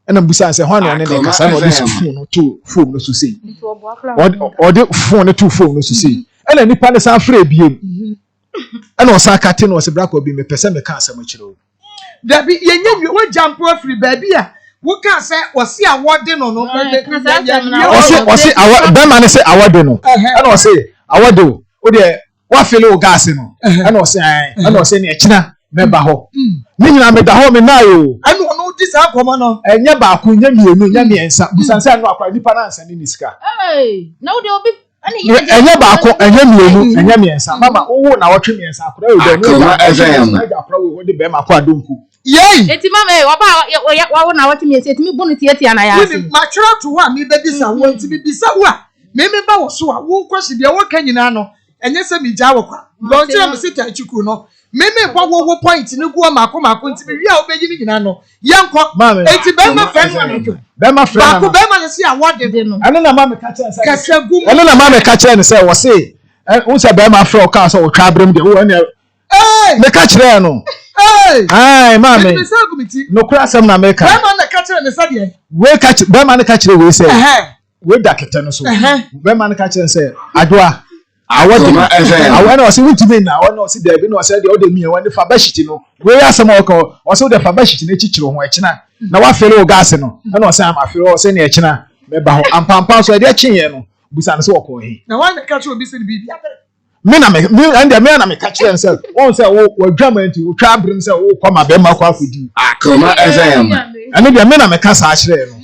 ena mbusa se hwan ne ne kasa no dis phone no to phone no so sei o de phone no to phone no so sei ena nipa ne san fra biem ena o san kate no o se brako bi me pese me ka asem kire o da bi yenye wo jump free baby a wo ka se o se awode no no o se awode man se awode no ena o se awode o de wa fele o gas no ena o se ne kina me ba ho ni nyina me da ho me na yo anu no di sa akoma no enye ba ku nya mienu nya miensa busanse anu akwa nipa na ansa ni sika na wo de obi enye ba ku enye mienu enye miensa mama wo na wotwe miensa akora yo de Akoma FM akora wo de be ma kwa donku yei eti mama wa wo na wotwe miensa eti mi bonu tie na ya ase ma kyerɛ to wa mi be bisa wo enti bi bisa wo a me ba wo so a wo kwashi de wo ka nyina no enye se mi gya wo kwa don tire me sita chiku no meme kwa wo point ni guo mako nti bi wi a obeyi ni nyina no yenko enti be ma friend no no be ma friend ba ko be ma ne se award de no eno na ma me ka kyerɛ say kasa gum eno na ma me ka kyerɛ ne say wo say wo say be ma friend o ka say o twa abrem de wo ne me ka kyerɛ no ai ma me no kura asem na me ka be ma na ka kyerɛ ne say de we ka be ma ne ka kyerɛ we say we da kete no so be ma ne ka kyerɛ say adwa awode awona o se wutime na awona o se da bi na o se de o de mi e woni fa bashiti no we asem o ko o se de fa bashiti na chichiro ho ekina na wa fere o gas no na o se am afere o se na ekina me ba ho ampampa so e de chenye no busa na se wo ko he na wa na ka kyerɛ obi se bi me na me ka kyerɛ se won se wo dwama nti wo twa abrim se wo koma be ma kwa afodi Akoma FM ane de me na me ka sa kyerɛ no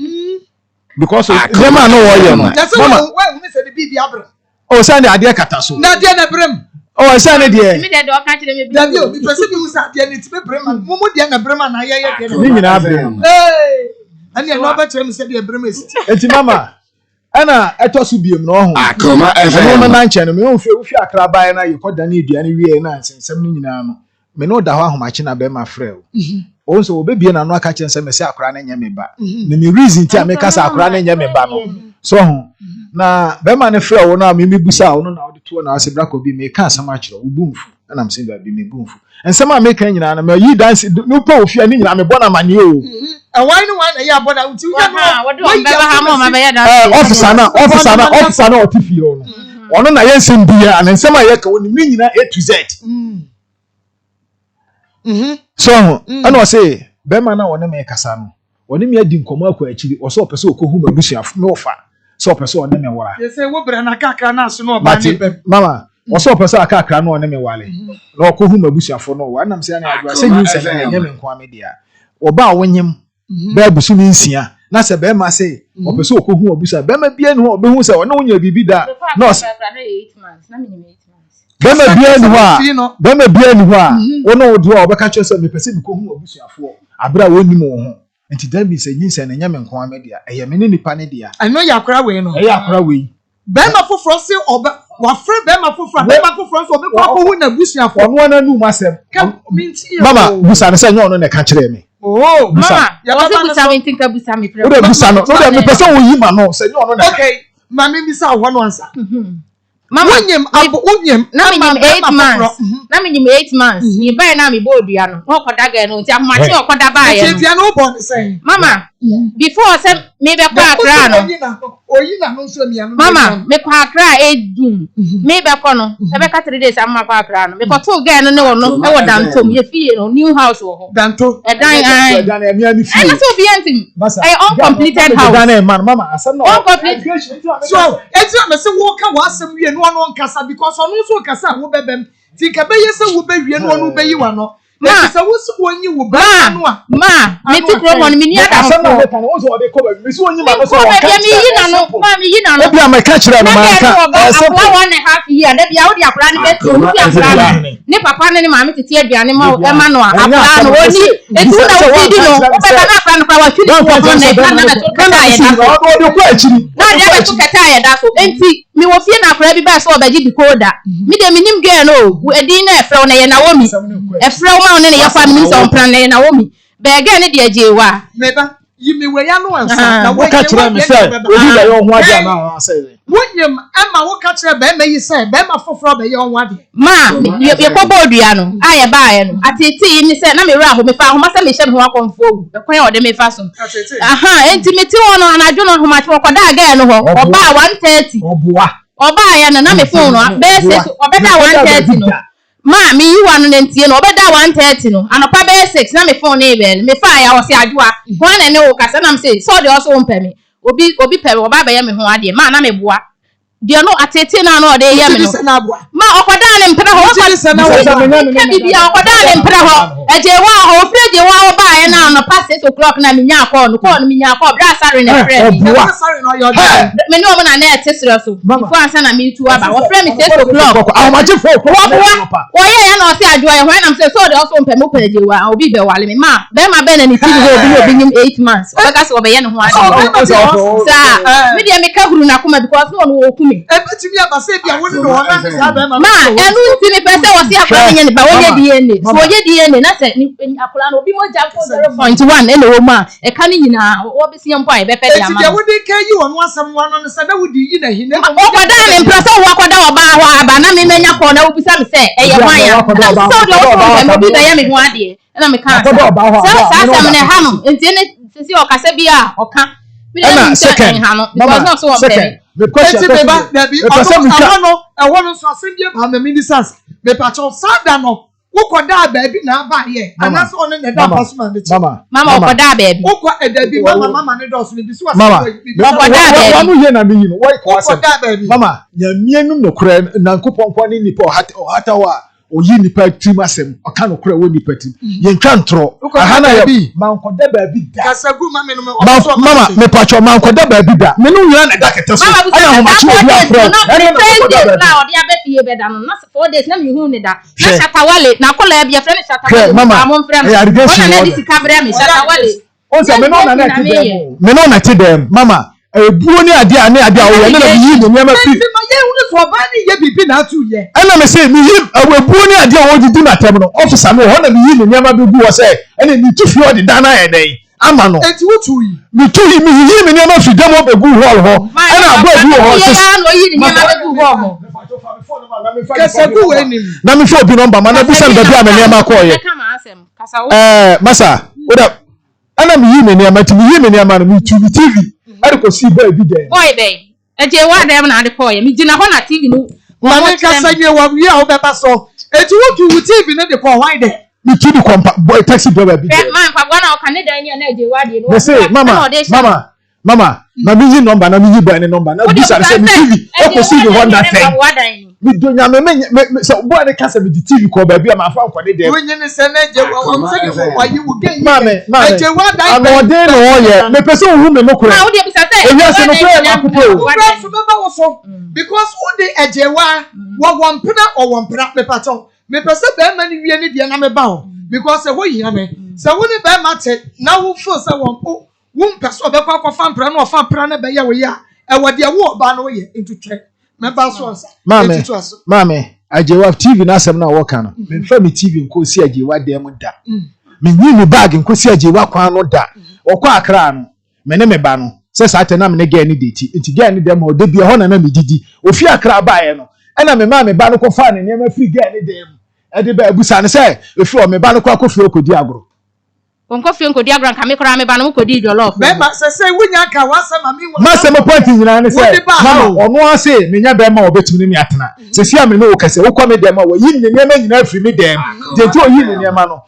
because dem ma no wo ye no mama we se bi abrim o sane ade kata so na de na brem o sane de mi de do ka kire me bi da bi o mi pese bi usa de ni ti be brem mo de na brem na ye de ni nyina brem ani e no ba kire me se de brem esi enti mama ana eto so biem no ho Akoma FM no na nche no me o fi akra bae na yekoda na eduane wie na nsensem ni nyina no me no da ho ahomache na be ma frɛ o so obebie na no aka kyerɛ sɛ me se akra na nya me ba na me reason ti a me kasa akra na nya me ba no so ho na be ma ne frɛ wo na me busa wo no na wo de to na ase brako bi me ka asɛm akyerɛ wo bumfu na am say bi me bumfu ensɛm a me kan nyina na me yi dance no pa ofia ni nyina me bɔ na mane o why no one ya bɔ na uti officer na otifi o no ono na yensem bia na ensɛm a ye ka wo ni nyina A to Z so ana o say be ma na wona me kasa no wona me adi nkomo akwa akiri o so opese okohu mabusuafo me ofa so opese wona me wara ye say wo bra na kakra na so no ba ni mama o so opese akakra no wona me wale na okohu mabusuafo no wa nam say na adwa say nyi say na nyame nko amedia oba wonyem ba busu ni nsia na se be ma say opese okohu mabusa be ma bia no obehu say wona wonya bibi da no 8 months na minimum 8 months Bema bia ni ho a wono wo do obeka kyo se me pese me ko hu obusuafo abra woni mo ho enti da bi se nyinse na nyame nko amedia eye me ne nipa ne dia I know yakra we no yakra we bema foforo se oba wa frɛ bema foforo so obekwa ko hu na busuafo ono na nu masem mama busa ne se nyo ono ne ka kire me oh mama ya busa we think busa me frɛ o de busa no o de me pese wo yi ma no se nyo ono ne okay mama mi sa ho no ansa Mama, unyem na me 8 months. Na me 8 months. Ni buy na me bodua no. Ho kodaga no, ti akoma ti okoda ba ye no. Ti no born say. Mama, before say me be kwa akra no. Oyi na no so me no. Mama, me kwa akra edum. Me be kwa no. E be ka 3 days am kwa akra no. Me ko to girl no ne wo no. E wo dantom ye fie no, new house wo ho. Danto. E dan ai. E mi ani fie. E na so bi antim. E uncompleted house. Dan e man mama asem no. Uncompleted. So, eti am say wo ka wa asem wie no ono nkasa because ono so kasa wo bebem. Ti ka be yese wo be wie no ono be yi wa no. Ma, say wo so wonyi wo ba no a. Ma, me ti kro mo mi ni adam asem no ka no wo so wo de ko ba mi so wonyi ma no so wo ka. Mi yi na no, ma mi yi na no. Obi am ka kire no man ka. Akwa 1.5 year da bia wo di akra ni be tu ti akra ni papa ne ma me tete aduane ma e ma no akra no oni etu na wo di no wo be na akra no kwa wa twidi wo no na ka na to ka ya da so wo de ko akiri na dia be to ka ya da so enti mi wo fie na akra bi ba so obaji decoder mi de minim girl no edin na efre na ye na wo mi efre ma ne ye fa mi so mpran na ye na wo mi be girl ne de ajewa Meba yimi we ya no ansa na wo ka kire me say obi da yo ho ade na say wonyem ama wo ka kire be ma yi say be ma foforo be yo ho ade ma ye ko bodua no aye ba ye no atete ni say na me wura ho me fa ho ma say me hye me ho akonfo e kwan o de me fa so aha enti me ti wono anadwo no ho ma che ko da ga no ho oba 130 oba ya na me phone no be say obeda 130 no ma mi yi wanu nentie no obeda 130 no anopa be 6 na me phone e be me fa ya wo se adwoa ho na ne wo kasa na me say so de also mpa me obi pe oba be ya me ho ade ma na me boa de no atete na no de ye me no ma okoda ne mpra ho ka bibia okoda ne mpra ho eje wa ho freje wa oba ya na no past 6 o'clock na me nya call no me nya call bra sare na frɛ me no mo na na etesere so before ansa na me tu aba wo frɛ me 6 o'clock amagefo wo ye ya na o se adwoa ye ho na me say so de also mpa me peje wa obi be wale me ma be ma be na ni ti ho obi nyim 8 months obeka se obe ye ne ho ade sa me de me ka huru na koma because no wo kumi ebetimi abase bia wo no na sa be ma enu nti me pese wo se akora nye ne ba wo ye DNA so wo ye DNA na se ni akora no obi mo jam 0.1 ene wo ma e ka ni nyina wo be se mpo ai be pe dia ma eti wo de ka yi wo no asem wo no se da wo di yi na hi na wo kwada ne mprese wo kwada wo ba ho aba na me menya ko na wo bisa me se e ye hwan ya so de wo be be ye me ho ade na me ka sa sa me ne ha no enti ne sisi o kasa bia o ka me le second ha no because not so one the question beba baby no so asem bia ma me ministers me pacho sada no ukoda baby na ba ye anaso on ne da pasuma de mama ukoda baby ukwa baby mama ne do so bi so mama ukoda baby wanu ye na me yi no why ko asem mama nya mienum no kura nankopon kwa ni nipa hata wa oyi nipa tim asem aka no kura wo nipa tim ye ntwa ntro aha na ye mankoda baby da kasagu mama no mama me pacho mankoda baby da me no nyina na da kete so ana ho machi obi afro na odi abefie be da no na 4 days na me hu ne da na shatawale na kola bia frɛ ne shatawale mama mo frɛ me na di sika brɛ me shatawale on se me no na na ti dem me no na ti dem mama ebuo ni ade ane ade a wo ye na yi no nyama fi ma ye hu ne so ba ni ye bibi na atu ye ana me say me yi ebuo ni ade a wo didi na tem no officer no ho na me yi no nyama bi gu wo say ene ni tu fi o de dana ye dai amano eti wotu yi me tu yi me yi me ne ma fi demo be gu hall ho ana abo bi ho so ya no yi ni ma be gu ho kasa gu enim na me fo obi number ma na busa be bia me ne ma ko ye masa oda ana me yi me ne ma ti me yi me ne ma no me tu TV ari ko si ba bi den boy dey eje wa dem na ade ko ye me gina ho na TV no mama kasa nye wa wi a obeba so eti wotu TV ne de ko why de me tu di kompa boy taxi driver bi den man pa gwana o kan ne dan ni na eje wa de no say mama na me yi number na me yi ba ne number na busa say me TV e ko si the one that thing me do nya me so boy ne kasa me di TV ko ba bi ma fa ko de dem wonye ne se na je wa say ko wa yi wo gen mame eje wa dan ano de no ye me pese hu me no kura na wo de bisa say ewi ase no kura na kupo kura so beba wo so because who de eje wa wompena o wompena me pato me pese be ma ni wie ne de na me ba ho because ho yi ame se wo ne be ma te na wo feel say won person be kwa fan pra na o fan pra na be ye we ya e wo de wo ba no ye into check me ba so ansa mame ajewa TV na asem na wo kan no me fa me TV nko si ajewa dem da me nyi me bag nko si ajewa kwan no da okwa akra no me ne me ba no se sa te na me ne ge ni deti nti ge ni dem o de bia ho na me didi ofi akra ba ye no e na me ma me ba no ko fa ne ne ma free ge ni dem e de ba abusa ne se efi o me ba no ko akofie okodi agro onko fie nkodi agro nka me kora me ba no kodi jollof be ma se wunya ka wa se ma mi wo ma se mo point nyina ne se mama ono ase me nya be ma obetumi ne atena se sia me no wo kase wo kwa me dem ma wo yi ne ma nyina afiri me dem denti o yi ne ma no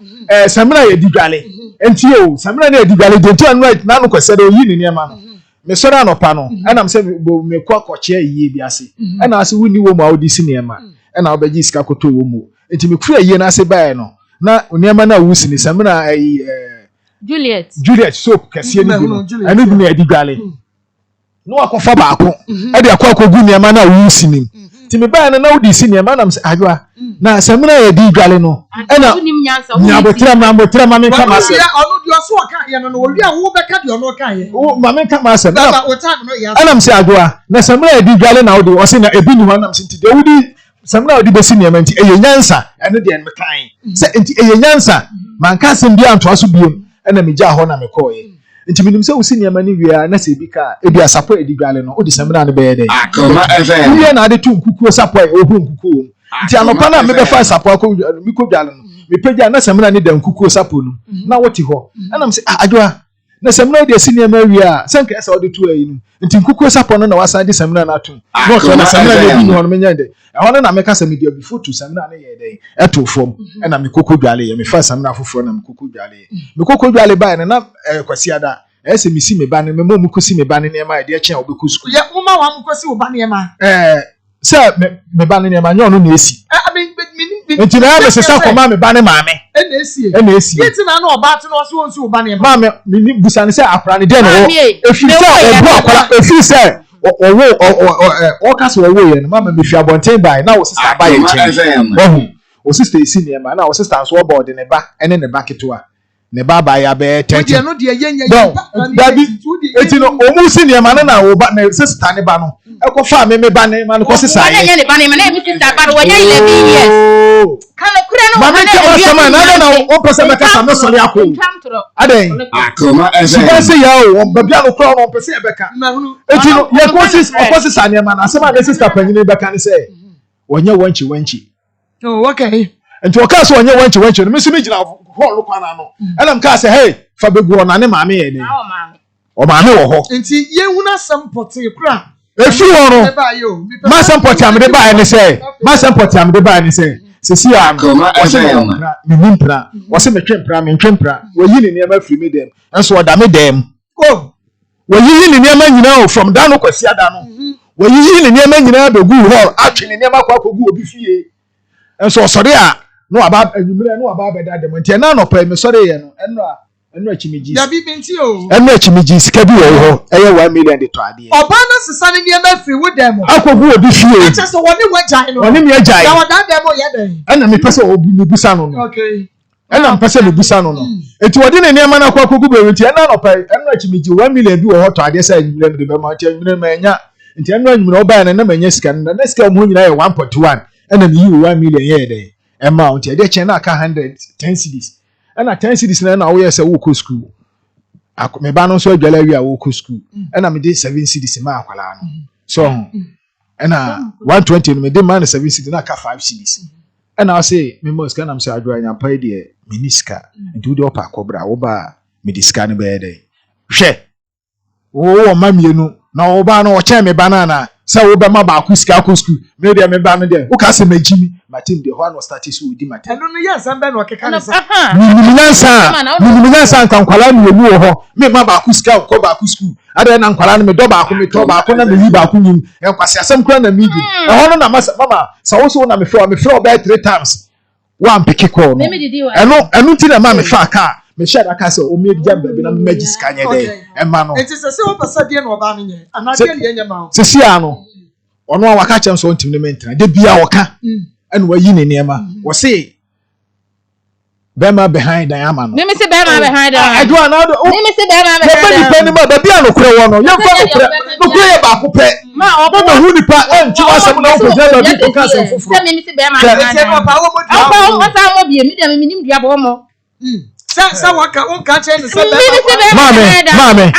samina ye digale enti o samina ne digale denti anu na no kwese de o yi ne ma no me sora no pa no ana me se me kwa koche yiye bi ase ana ase wuni wo ma odi si ne ma ana obeji sika koto wo mu enti me kura yiye na ase bae no na oniema na wusi ni samina Juliet soap kase ni bi no ani bi na digale no akofa baako e de akwa gu niema na wusi ni ti me bae na odi si niema na me adwa na samina ye digale no na nyabotra ma me kama se onu di oso ka ye no ori a wo beka di onu ka ye wo ma me kama se na o time no ya ana me se adwa na samina ye digale na odi o se na ebi ni ho na me se ti odi samina odi besi niema nti eye nyansa ene de en me kan se nti eye nyansa man ka sem bia nto aso biem ena me gya ho na me koye nti minim se usi niema ni wia na se bi ka ebi asapo edigale no odi samina ne be ye de Akoma FM wia na ade tu nkukuo sapo e ohu nkukuo nti anopa na me be fa sapo akọ mi ko dwale no me pagya na samina ni da nkukuo sapo no na woti ho ena me se adwa na samina de si niema wia senka esa odi tu ayi no nti nkukuo sapo no na wasa de samina na atum no to na samina de bi no no menya de ehona na me ka sami de before to samina na ye de eto fom ena me koko dwale ye me fa samina foforo na me koko dwale ye me koko dwale ba na kwasi ada ese mi si me ba ne me mo mu kosi me ba ne niema de eche obeku school ye uma wa mu kosi wo ba niema se me ba ne niema nyo no na esi nti na me se sa koma me ba ne maame na esi yeti na na oba ati no so won si wo ba niema maame mi busa ne se akra ne de no efi se obu akwala efi se o kase wo ye no mama me fi abonten bai na wo sister ba ye nche o sister esi niema na wo sister so board ne ba ene ne ba ketewa ne ba ba ya be tete no de yenya dabi eti no o mu si niema na wo ba ne sister ne ba no e ko fa me ba ne ma no ko sister ye ne ba ne ma na mi sister ba wo ya 11 years kana kure no mama ke wa sama na o pese be kasa no so le akọ aden Akoma si ba FM se ya o ba bia no kro no pese e be ka eti no ye ko sister niema na asema ne sister panyine be ka ne se wonye wanchi oh okay nti o ka so onye wanchi no me so me gina hall kwana no ela m ka se hey fa begu ona ne maame ye ni o maame wo ho nti ye huna sampote kura efi wo no ma sampote am de ba ni se ma sampote am de ba ni se sisi am Akoma FM me nimpra wo se me twempra wo yi ni niema free me dem enso o da me dem oh wo yi ni niema nyina o from da no kwasi ada no wo yi ni niema nyina begu hall atwe ni niema kwa kogu obi fie enso sori a no aba anyumire no aba beda dem nti na no pa me sori ye no eno achimiji da bi binti o eno achimiji sika bi wo ho eye 1 million de to ade oba na sesa ne niema free wo dem akogu obi fie eche so woni wajan no woni me ajai da wada dem o ye den ena me pese obu me busa no okay ena me pese me busa no enti wodi ne niema na akogu be nti ena no pa eno achimiji 1 million bi wo ho to ade sa anyumire de be ma ti anyumire ma nya nti eno anyumire oba na ma nya sika na sika mo nyina ye 1.1 ena me yi 1 million ye den amount e de chen na aka 110 cedis ana 10 cedis na wo ye se wo ko school me ba no so adwala wi a wo ko school na me dey 7 cedis ma akwala no so na 120 no me dey man 7 cedis na ka 5 cedis na I say me mo ska na me say adwa nya pa de miniska nti wo de opa akobra wo ba me diska ne be dey hwe wo ma mienu na wo ba no wo che me banana say wo be ma ba akuska ko school me dey me ba no dey wo ka say magimi matim dey ho no start so di matim eno no yes am be no keka ne sa minansa kan kwala no wu ho me ma ba akuska ko ba aku school ada na nkwala no me do ba ako me to ba ako na me wi ba ako nyim e kwase asem kra na midi e ho no na mama sa wo so na me fro by 3 times one pick call no eno ti na ma me fa ka me share aka say o me gya ba bi na me magis ka nye dey e ma no enti se wo pesa die no ba no nye ana die nye ma se sia no ono wa ka chem so ntim ne mentra de bia wo ka eno wa yi ne niema wo say Bema behind the Amano. Let me see Bema behind the I do another. Let me see Bema behind the Biano Crono. Young Father, no play about Coupe. Ma, or who the part and 2 hours of the castle. Let me see Bema. What's our medium diabomo? Sawaka won't catch any.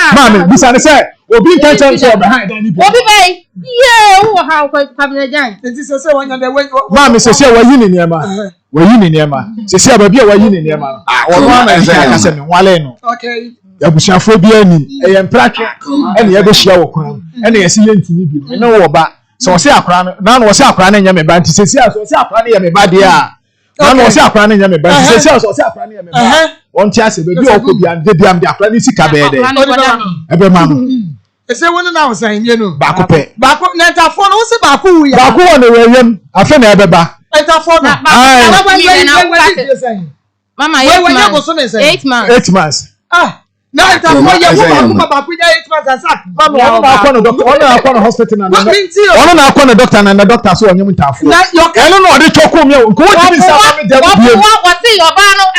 Mammy, this I said, will be catching behind any. Yeah, how quite having a giant. This is so one the way. Mammy says, you're in near ma. We're in near ma. Says, you're in near ma. Okay. Yabushafobia ni empratwe ene ye be hia wo kwan ene ye se ye ntimi bi ene wo ba so wo se akra na wo se akra na nya me ba nti sesi so se akra na ye me ba de a na wo se akra na nya me ba nti sesi so se akra na ye me ba won ti ase be bi okobia de biam de akra ni sika be de ebe ma no ese wonu na wo san ye no ba ko pe ba ko na tafo no wo se ba ko wu ya ba ko won we yem afa na ebe ba tafo no mama 8 months na tafo ye wo ba ko ya 8 months asak mama won na akọ no doctor won na akọ no hospital na won na akọ no doctor na doctor so onyem tafo eno no ode choko mi ko wo ti sa ma me de bi wo ti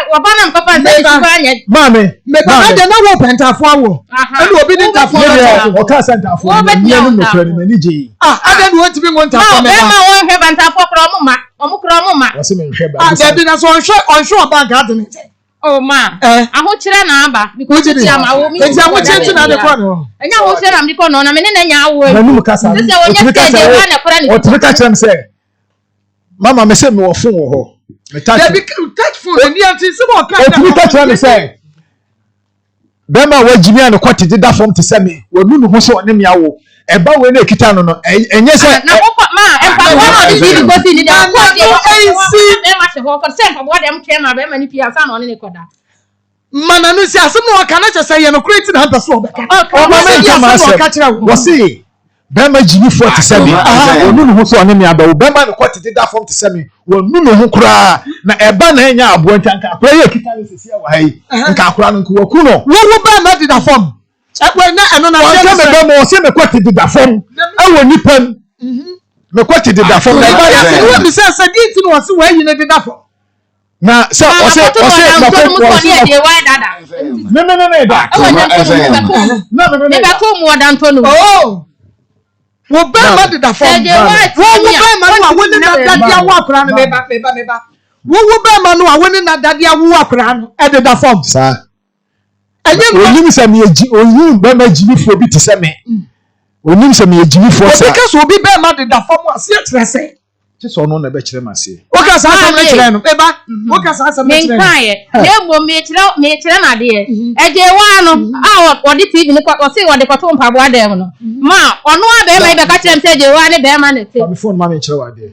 oba na papa say sugar anya mama me ba de na wo pentafo awo eno obi ni tafo o ka sa tafo ni enu me kra ni mani je ada no ti bi ngon tafo me ba wo hwe bantafo kra mo ma wo se me hwe ba de bi na so on bank adene oh ma aho kire na aba because ti ama wo mi ti awo chentu na de kwa no enya ho kire na mi ko no na me ne nya awo na nu kasa se wo nya ke de wa na kora ni o ti ka kire me say mama me say me wo fun wo ho me touch de bi touch phone ni anti se mo ka o ti ka kire me say bema wa jimi an ko ti da form ti say me wo nu ho so ne me awo eba we na ekita no no enye say na ko ma empa wo no di go si ni da ko di e ma se ho ko se empa wo dem twe ma be ma ni pia sa no ne ko da mana no si asem no ka na che say ye no create na hamba so obeka o ma me ka ma se wo si bema jimi 47 wo nu ho so ne me aba wo bema no ko ti da form ti say me wo nu ho kura na eba na enya abo ntanka akura ye ekita no sisi wa hai nka akura no ko ku no wo ba ma di da form ekwe na eno na se me be mo se me kwati di da form e wo nipam me kwati di da form na ba ya se wo mi se di no wase wa yi na di da form na se o se na ko ni e de wa dada no da no ba ko mo da ntonu oh wo ba ma di da form wo ba ma no awoni na dadi awo akra no me ba wo ba ma no awoni na dadi awo akra no e di da form sa onim se me eji oyun be ma jimi fo bi ti se me onim se me ejimi fo sa because obi be ma de da form ase kire se ti so no na be kire ma se o ka sa asem na kire no e ba o ka sa asem na kire me nkae na mo me kire na de eje wa no a o de tv ni o se o de kwato mpabo adem no ma ono a be ma be ka kire se eje wa ne be ma ne te my phone ma me kire wa de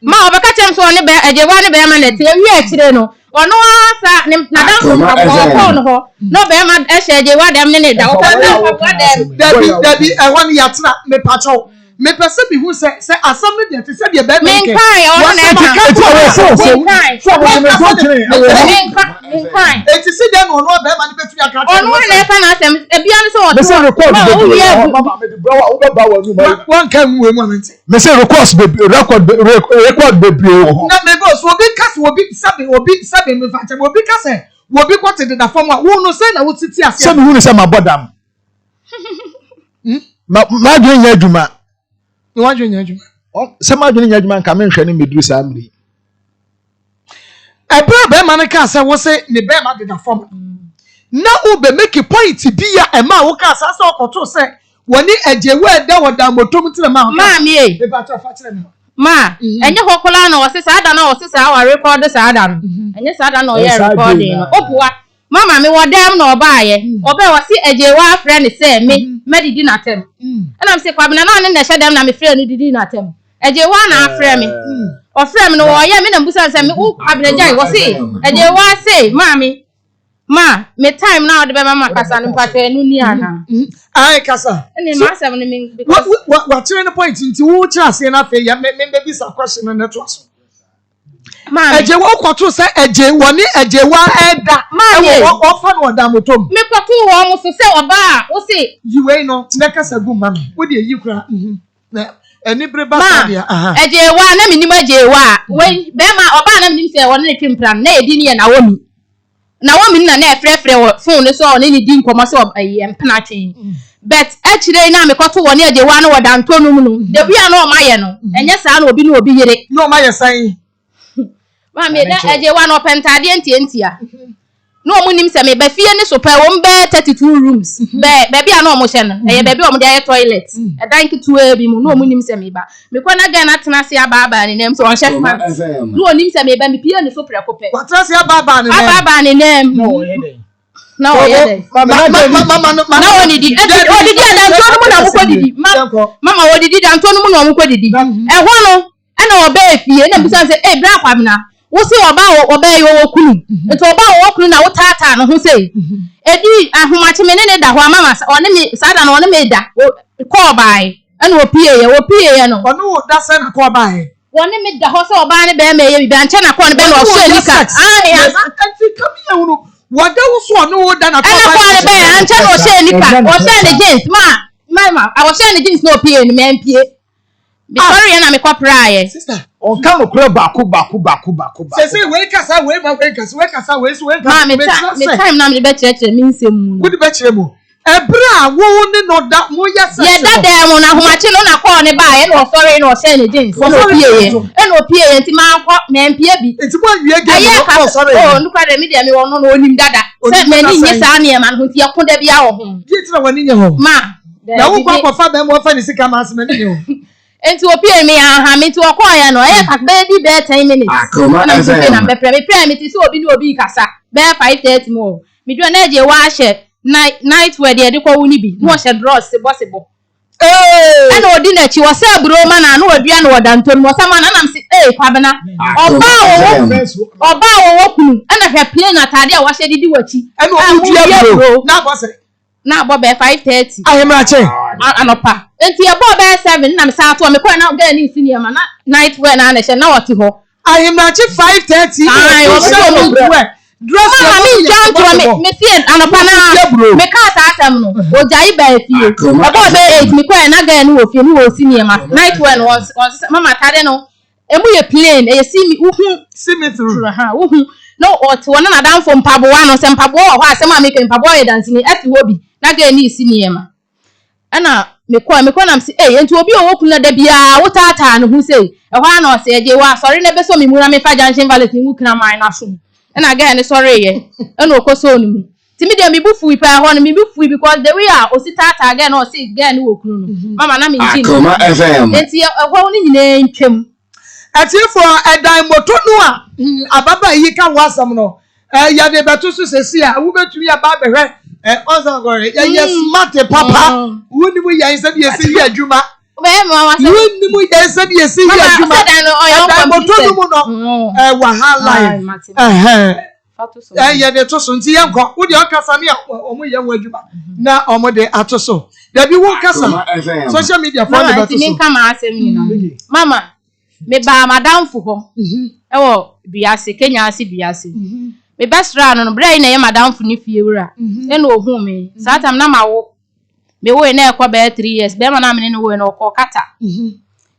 ma o be ka kire so ne be eje wa ne be ma ne te wi akire no ono asa na dan ko no ho no be ma eje wa dem ne da o ka dem dabi e won yatra me pacho me pese bi hu se asam ne de se de be me nkai ono na e ti se dem ono be ma ne betu aka ono na fa na asem e bia ne se o me say record mama me de brawa o be ba wa nu ma won kan mu e mu amenti me say record be wo na me go so obi kase obi sabe me fa che obi kase obi kwete de da form wa wo no say na wo titi ase se me hu ne se ma bodam ma dwe nya adwuma ni wa dwe nya adwuma se ma dwe nya adwuma nka me nhwe ne meduru sa amri e bra be ma ne ka se wo se ne be ma de da form na ube make a point bia e ma wo ka asase okoto se woni ejewe da woda motom tire ma mi e ba to fa tire me ma enye hokola na wose sa ada na wose sa wa record sa ada no enye sa ada na o ye recording no opua mama me wodam na obaaye obe wose ejewa friend say me medidi na tem na me say kwabena na ne hyedam na me friend ni didi na tem ejewa na afre me o friend me no wo ye me na mbusa say me kwabena jai wose ejewa say mami ma me time now de be mama kasa no patwe enu ni ana ai kasa ene ma say me me because what turn the point nti wo kira say na fe ya me be sa question na to aso ma eje wo kwoto say eje woni eje wa eda wo fa no da motom me kwoto wo mo so say oba wo say yiwe no na kasa gu mama wo de yi kura na eni breba sadia eje wa na minim eje wa we be ma oba na minim say wo ne twimpran na edi ne na wo mi na wo min na na efrefre wo phone so oni ni di nkomo so empena twen but actually na me kwato wo ne eje wa no wo da ntonu mu no de bia na o maye no enye saa na obi na obi yire no maye san ma me na eje wa no pentade entia no mu nim se me ba fie ni so pa wo mbe 32 rooms be bia na o mo hye no eye be bia o mo de toilet e dan kitu e bi mu no mu nim se me ba me kwa na ga na tena se ababa ni nem so on chef man no nim se me ba me pie ni so prekope kwatra se ababa ni nem no ye dey mama na woni di odidi dan to no na mo ko didi mama odidi dan to no na mo ko didi e ho no e na oba fie na bisa se e bra kwamna wo se oba yo wo kunu nti oba wo kunu na wo tata no ho sei edi ahomache me ne da ho mama one me sada na one me da ko bai ana wo pie ye no ono wo da se na ko bai one me da ho se oba ne be me ye bi anche na ko ne be no so nika ya anti kami ya uno wada wo so ono wo da na ko bai ana ko ne be anche no so nika o se ne jeans mama I was saying the jeans no pie ni me pie Victoria na me kopra sister on kan okura baako say we kasa we kasa we so we ma me time na me be church me nsem mu wo di be kire mu ebra wo ni no da mo ya se ye da da mu na homache no na call ne ba ye no sorry no say ne jeans no pie ye nti ma akọ me pie bi nti mo wie ge no sorry nukwa de me de me wono no onim dada se me ni nye sa ne ma no nti yakoda bia wo ho di tira wani nye ho ma na wo kwa fa be mo fa ni sika ma aseme ni ho enti opie me aha me ti okọ ya no e ka be di be 10 minutes Akoma na FM me pre me ti so obi ni obi kasa be 5:30 mo me do na je wa hye night wear de kwa wuni bi no hye dross sebo ana odi na chi wasa bro ma na odua na wodanton mo sama na nam si kwabena oba wo kunu ana hwe plane atade a wa hye didi wachi ana odua bro na bo se na bo be 5:30 ahemra che anopa enti e bo be 7 na me sa to me kwa na ga ni senior ma na night wear na hye na woti ho ahemra che 5:30 ai wo so dress me jam to me see anopa na me ka sa asem no o jai ba fie e bo be 8 me kwa na ga ni wo fie ni wo senior ma night wear no mama tade no emu ye plain e see me through uhu no oti wona na dan fo mpabo wa no se mpabo ho asem a me ke mpabo ye dance ni ati hobi na ga ni senior ma ana me kwa na msi enti obi o woku na da bia wo tata no hu sei e ho na o se je wa sorry na be so me mu na me fa junction valet ni wukna man na so na ga ni sorry ye na okoso onu mu ti me dem ibufu ipa ho no me ibufu because the way o si tata ga na o si ga ni wokunu no mama na me nji Akoma FM enti e ho ni nyina ntwem ati for edan moto no a ababa yi ka wasam no ya de beto so sesi a wo betumi ya ba behwe onza gore ya smart papa woni mu ya nsa bi esi yi adwuma be mama say woni mu ya nsa bi esi yi adwuma edan moto no mu no wahala ya de to so nti yanko wo de okasa ne omo ya nwa adwuma na omo de atoso da bi wo kasa social media for the beto so me kama asem ni no mama me ba madam fu ho ewo biase Kenya asi biase me best run no brai na ye madam fu ni fie wura e na ohu me satam na mawo me wo na ekwa be 3 years be ma na me no wo na okọ kata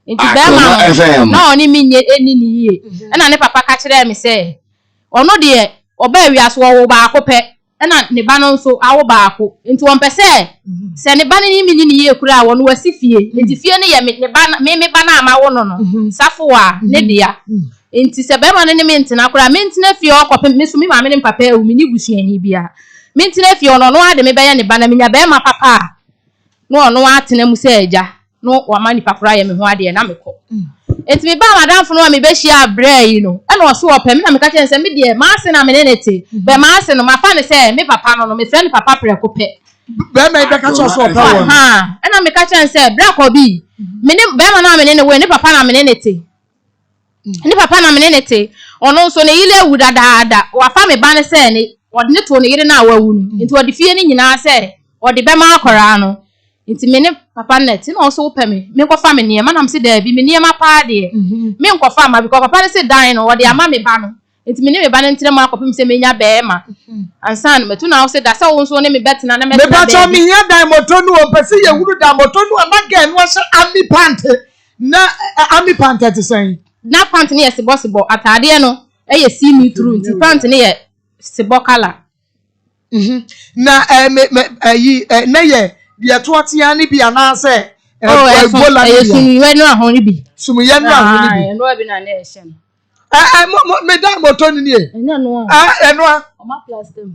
enti be ma na oni mi nye eni ni ye e na ne papa ka kire me se ono de oba wiase wo ba akopẹ na ne ba no nso awo ba ako enti won pese se ne ba ni mi ni ye kura wo no wasi fie enti fie ne ye me ba me ba na ama wo no safo wa ne dia enti se be ma ne me ntina kura me ntina fie okopẹ me so me ma me ne papa e mi ni busuani bia mintina fi ono no ade me be ye ne ba na menya be ma papa no ono atena mu se eja no wa mani pakura ye me ho ade na mekọ enti me ba madam fo no me be hia abra yi no e no so opa me na me ka chen se me de ma ase na me ne nete be ma ase no ma fa ne se me papa no me friend papa preko pe be me be ka cho so opa won ha e na me ka chen se bra ko bi me ne be ma na me ne we ne papa na me ne nete ni papa na me ne nete ono so ne yile wu dadaada wa fa me ba ne se ne odi ne to ne yire na wa wu ni enti odi fie ni nyina se odi be ma akora no enti me ne papa net na also pe me ko fa me ne ma na me se da bi me ne ma pa de me ko fa ma because papa ne se dan no odi ama me ba no enti me ne me ba ne ntire ma akopim se me nya be ma ansan me tu na also da se wo so ne me betena na me me ba cho me hia dan moto no o pese ye huru dan moto no na ga no se ami pant na ami pant te sen na pant ne ye sebo atade no e ye see me through nti pant ne ye sebo color na me yi na ye de to atia ne bi ana se ebola ye sunu we no ahon ni bi sumu ye no ahon ni bi no bi na na e hye me dan moto ni e enya no eno o ma plastic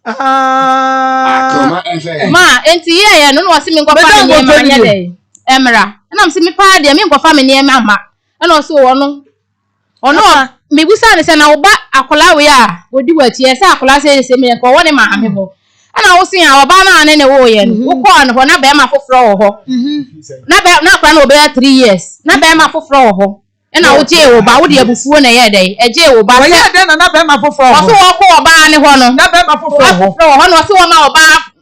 Akoma FM. ma enti ye no wase me nkwafa ne ma anya de emra na me se me pa de me nkwafa me ne ma ma na so ono me busa ne se na oba akola we a odi wachi e se akola se me ko woni ma ame bo ana wo sin a oba na ne wo ye no wo ko no ho na be ma foforo wo ho na be na akwa na oba 3 years na be ma foforo wo ho na wo je wo ba wo de abufuo na ye de e je wo ba wo ye de na be ma foforo wo so wo ko oba ne ho no na be ma foforo ho no so wo ma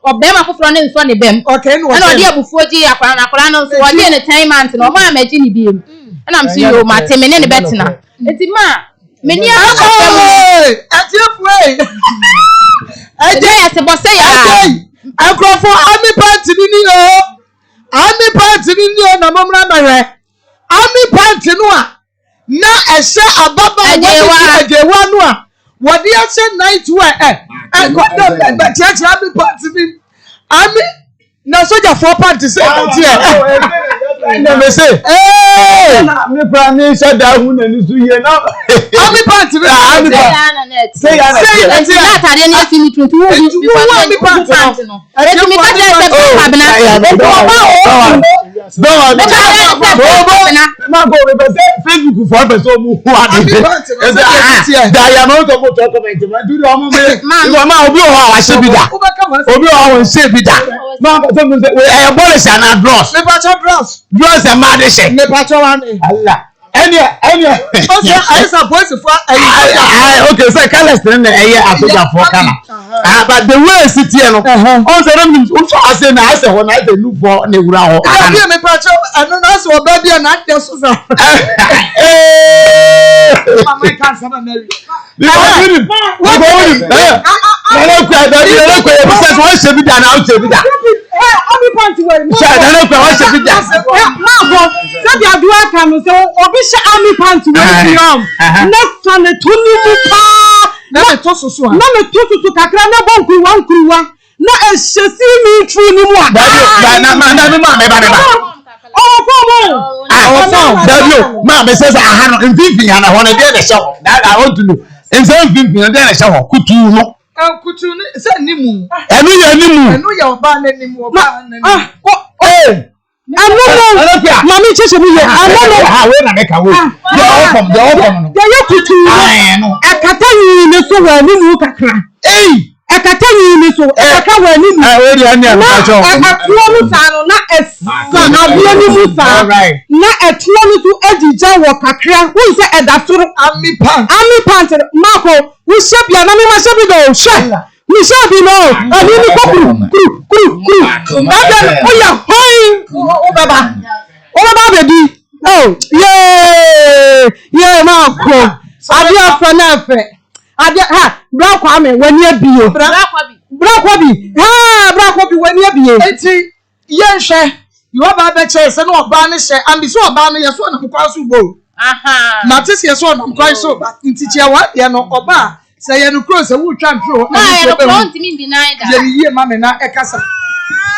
oba ma foforo ne nso ne bem okay no na odi abufuo ji akwa na akwa no so wo je ne time month no ma ma ji ni biem na am si yo ma te me ne betina enti ma meni ati afue eje ya se bo se ya akrofo ami party ni o ami party ni o na momra mahwe ami party no a na ehye ababa ajewa no a wodi ehye night we kodo church ami party ni ami na soja for party say na me say Na me plan ni se da hu na ni su ye na. Ami party be ami party. Say ya na tare ni asi ni tuntu wo ami party no. Eti mi ka je se pa bina. Ma go be say Facebook for be so mu hu ade. Da ya no to mo to comment ma du do mo me. Ma obi o wa se bi da. Obi o wa se bi da. Ma so mo say e polish and dross. Me pa cho dross. Dross e ma de se. Me pa cho wan. Allah. Any okay I suppose for okay say colors na eye asoja for kana but the way sit here no on say no so ase na ase ho na dey look for na ewura ho abi me pa cho anu na so oba bia na de so sa mama kan sama mary na so se bi da na o se bi da Obi panti we na no kwa wa se bi da ma go se bi adua kan so obi she army panti we yom next one tuni mu pa na me to so so na me to kakra na bonku wan kuruwa na ehesi mi tru ni mu ada na ma me ba oh come Davio ma me say aha no mfimfin ya na ho na dey na she ho na I want to know mfimfin na dey na she ho kutu no kutu ni se ni mu enu ya oba na ni mu oba na ni mami cheche mi ye we na make away the open no ya kutu no akata yi ni so wa ni mu kakra akata yi ni so akata wa ni mu we dey anya na cho atuo mu sa no na esa na bia ni mu sa na atuo mu so agija wo kakra wo se edasoro ami pant mako wo shebia na me ma shebi do she mi shebi no ani ni kuru ada oya hoi o baba baby oh yeah mako abia fa na fe abia ha bra kwa me wani abio bra kwa bi wani abio enti ye hwe yo ba be che se no oba ne hye ambi so oba no ye so na mkwa so bo na tisi ye so na mkwa so nti che wa ye no oba se ye no cross e wu twa ntro na ye no front me deny that ye ye ma me na ekasa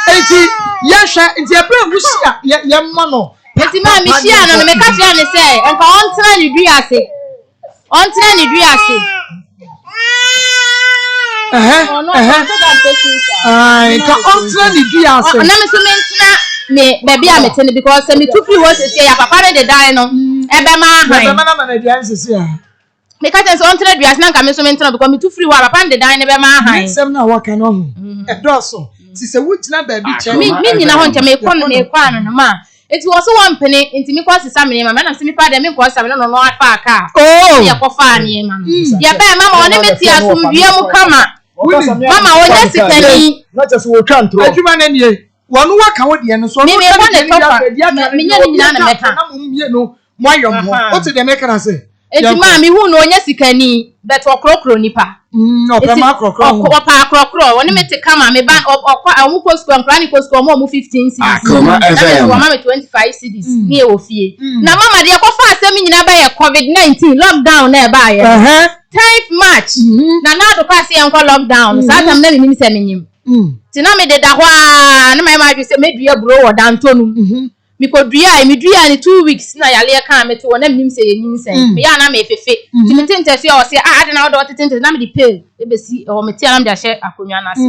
enti ye hwe nti e bra mu hia ye ma no enti ma mi hia no me ka hia ne se enka on tena ni dua ase no that person ai ka ontra ni dua ase na me so mentina me baby a metene because me too free what say ya papa ne de dan no ebe ma han ebe na na dua nsisi a me ka tell say ontra dua ase na ka me so mentina because me too free wa papa ne de dan ne be ma han sem na waka no ho edoso ti se wugyina baabi che me nyina ho nche me kwa no ma enti wo so one penny enti me kwa sisa me ma na se me pa de me kwa sisa me no no afa aka ya kwa fa ni ma ya ba mama one me ti asumdue mu kama mama wonya sikani na just wo twa ntro adwuma na nie wonu waka wo de no so me kwa ne topa me nya ni nyina na meka na mo mie no mo ayom o ti de meka na se enti ma me hu no wonya sikani bet okrokro nipa opema krokro opa krokro woni me te kama me ban omu ko school nkrani ko school mo 15 cedis Akoma FM mama me 25 cedis ni e ofie na mama de ko fa asem nyina ba ye covid-19 lockdown na e ba ye 10th March na do pass ye nko lockdown sa tam na ni se menyim ti na me de da hwa na my ma se me dua bro wo dantonu mi ko dua mi dua ni 2 weeks na yale ka me to na menim se ye nyinsen me ya na me fefe ti me tinte so o se ade na do tinte na me di pay e be si o me ti na me da hye akonwa na se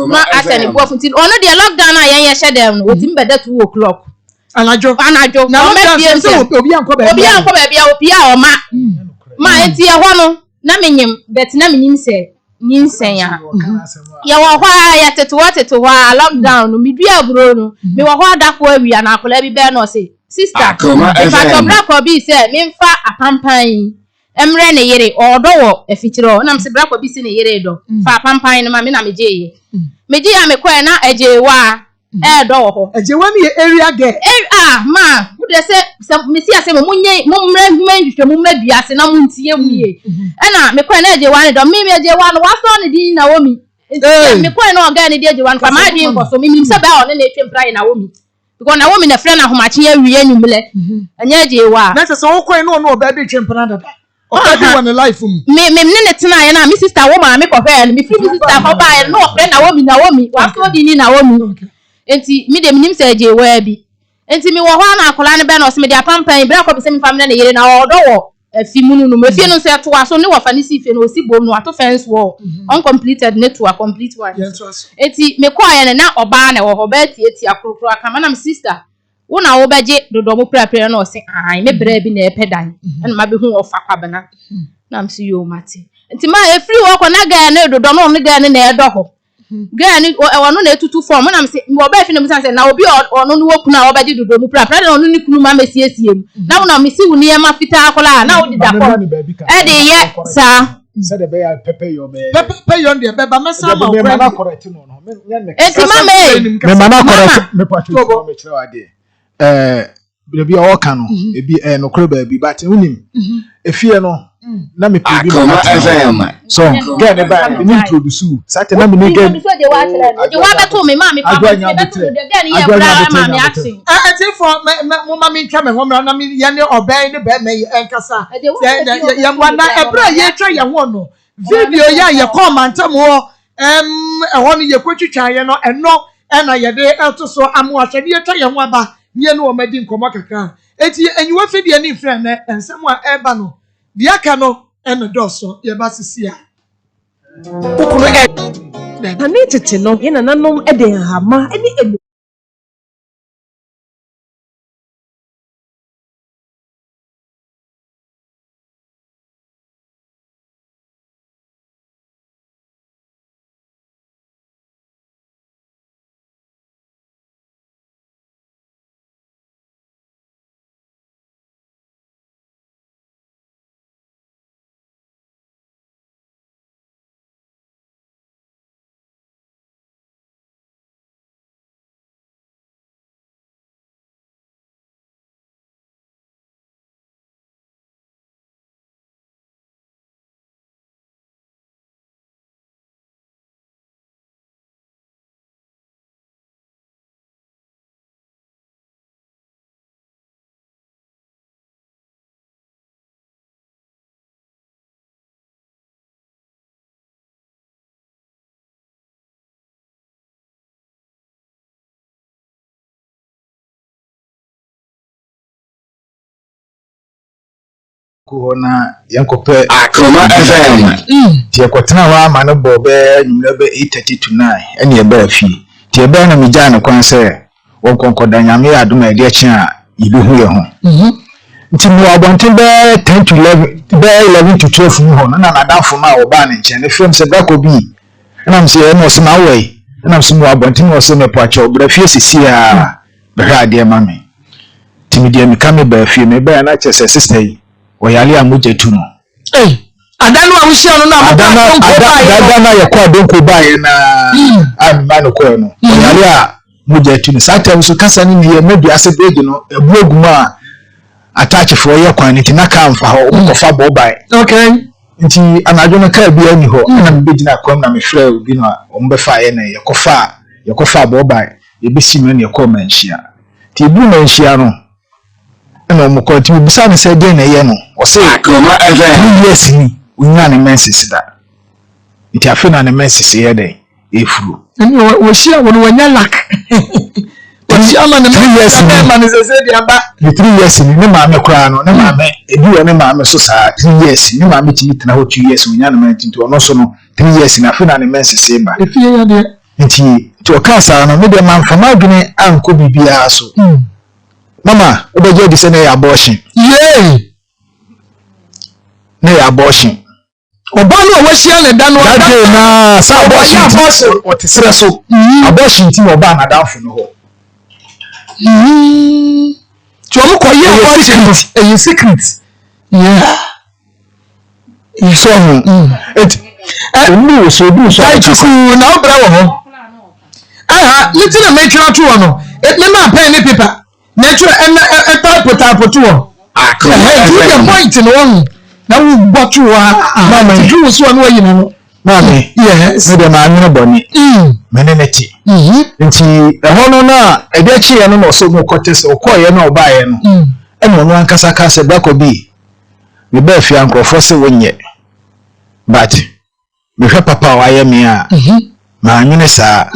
ma ase ni bo funti ono de lockdown na yen ye hye dem no wetim be da 2 o'clock anajo na me bia se obi anko ba obi a o ma enti ye ho no na menyim bet na menyim se nyinsen ya wo hwa ya tetewa lockdown no midua bro no me wo hwa dako awia na akola bi be no se sister if I come back obi se me mfa apampan emre ne yere odo wo efikiro na mse brako bi se ne yere do fa apampan no ma me na meje ya me kwa na ejewa do wo ho ejewa ni area girl ma wo de se me si ase mo mre nhwehwe mo madua se na mo ntie mu ye na me kwa na ejewa ne do me ejewa no waso ne din na womi me kwa na oga ne di ejewa no fa ma di nko so me nim se ba o ne na etwe na womi because na womi na friend na homache awie anumle anya ejewa na se wo kwa no ba bi twempra dada o ka di one life me ne tena ye na me sister wo ma me kohwe me free sister ko ba ye no friend na womi waso di ni na womi enti mi de minim se ejewa bi enti mi wo ho na akola ne be na o se me de apampan bra ko be se mi family na yere na odo wo afimunu no mafie no se to aso ne wo fa ne si fie no o si bom no ato fence wall uncompleted ne to a complete one enti me kwa ye na oba na wo ho ba tie akrokro aka ma na me sister wo na wo beje dodo mo prapre na o se me bra bi na epedan na ma be hu ofa kwabena na am si yo mate enti ma e free wo ko na ga na dodo no ne ga na edo ho ga ni wono na etutu form na me se wo ba fi na me say na obi ono no wo kuna wo beje dodo mo prapre na ono ni kunu ma mesiesie mu na wo na me si wo ne ma fita akola na wo di dakọ e de ye sa said the bear pepper your bear pepper yon de be ba mesa ma na correct no no me mama correct me patcho me chere ade bi o ka no ebi no kro ba bi but unim efie no na me pe bi Akoma so get the ba ni introduce sat na me ni get de wa beto me ma me pa de de ye bra ma me action ati for mo ma mi twa me ho na mi ye ne oban ne ba me enkasa ye wana ebra ye twa ye ho no video ya ye comment mo ho ni ye kwatwitwa ye no eno na ye de eto so amo ahwede ye twa ye ho aba nie no o madi nkomo kakra eti enyiwa fedie ni friend na ensem a eba no dia ka no eno doso ye ba sisi a ukunu Hani tete no ye nananom ede hama ene Kuona yankope Akoma FM. Ti ekotena wa ma no bo be nyumre be 8:30 to 9 ene e ba fi. Ti e ba na mi ja na kwan se won konkoda nyame ya adoma e de chi a ilu hu ye ho. Nti mo abonten be 10 to 11 be 11 to 12 mu ho na na danfo ma wo ba ne nche ne film se bako bi. Na m se e no se ma we. Na m se mo abonten wo se me po acho bra fie sisi a be ha de ma me. Ti mi de mi ka me ba fie me ba na che se sister yi oyale amuje tu no adanu awusia no na adana ye kwa donko bae na amma no ko no oyale a muje tu no satem so kasa ni ye meduase beji no ebu oguma attach for ye kwan ni na ka mfa ho ko fa bo bae okay nti anajo no ka bia ni ho na me beji na kwam na me frɛ obi no ombe fa ye na ye ko fa bo bae ye besi me ne ye ko manhia ti ebu manhia no na mo ko ti bisa ne se de na ye no o se Akoma FM. yes ni unya ne menses da nti afi na ne menses ye de efuru ani wo hia wo no wanya lak wo hia ma ne yes na ma ne se de aba ni 3 years ni ne ma me kra no ne ma me ebi wo ne ma me so sa 3 years ni ma me ti tena ho 2 years unya ne mentis nti ono so no 3 years na afi na ne menses e ba efie ya de nti to kansa no me de man fama adwene anko bibia so mama obeje di se na ya abortion na ya abortion obano wo hia ne da no dade na sa abortion o ti sere so abortion ti oba na danfo no ho ti o mo ko ye abortion e secret so et onu so du so ku na obra wo ho aha litina me twa to wo no me ma pen ni paper natural and type to wo the point no one na wo gbotu wa mama ju so no yin no mama yes me de ma anwo boni meneneti nti eho no na e de chi ye no no so mo kotese o koye na oba ye no e no no ankasa ka se bako bi me ba fi ankrofo se wonye but me hwe papa wa ye me a ma anwene sa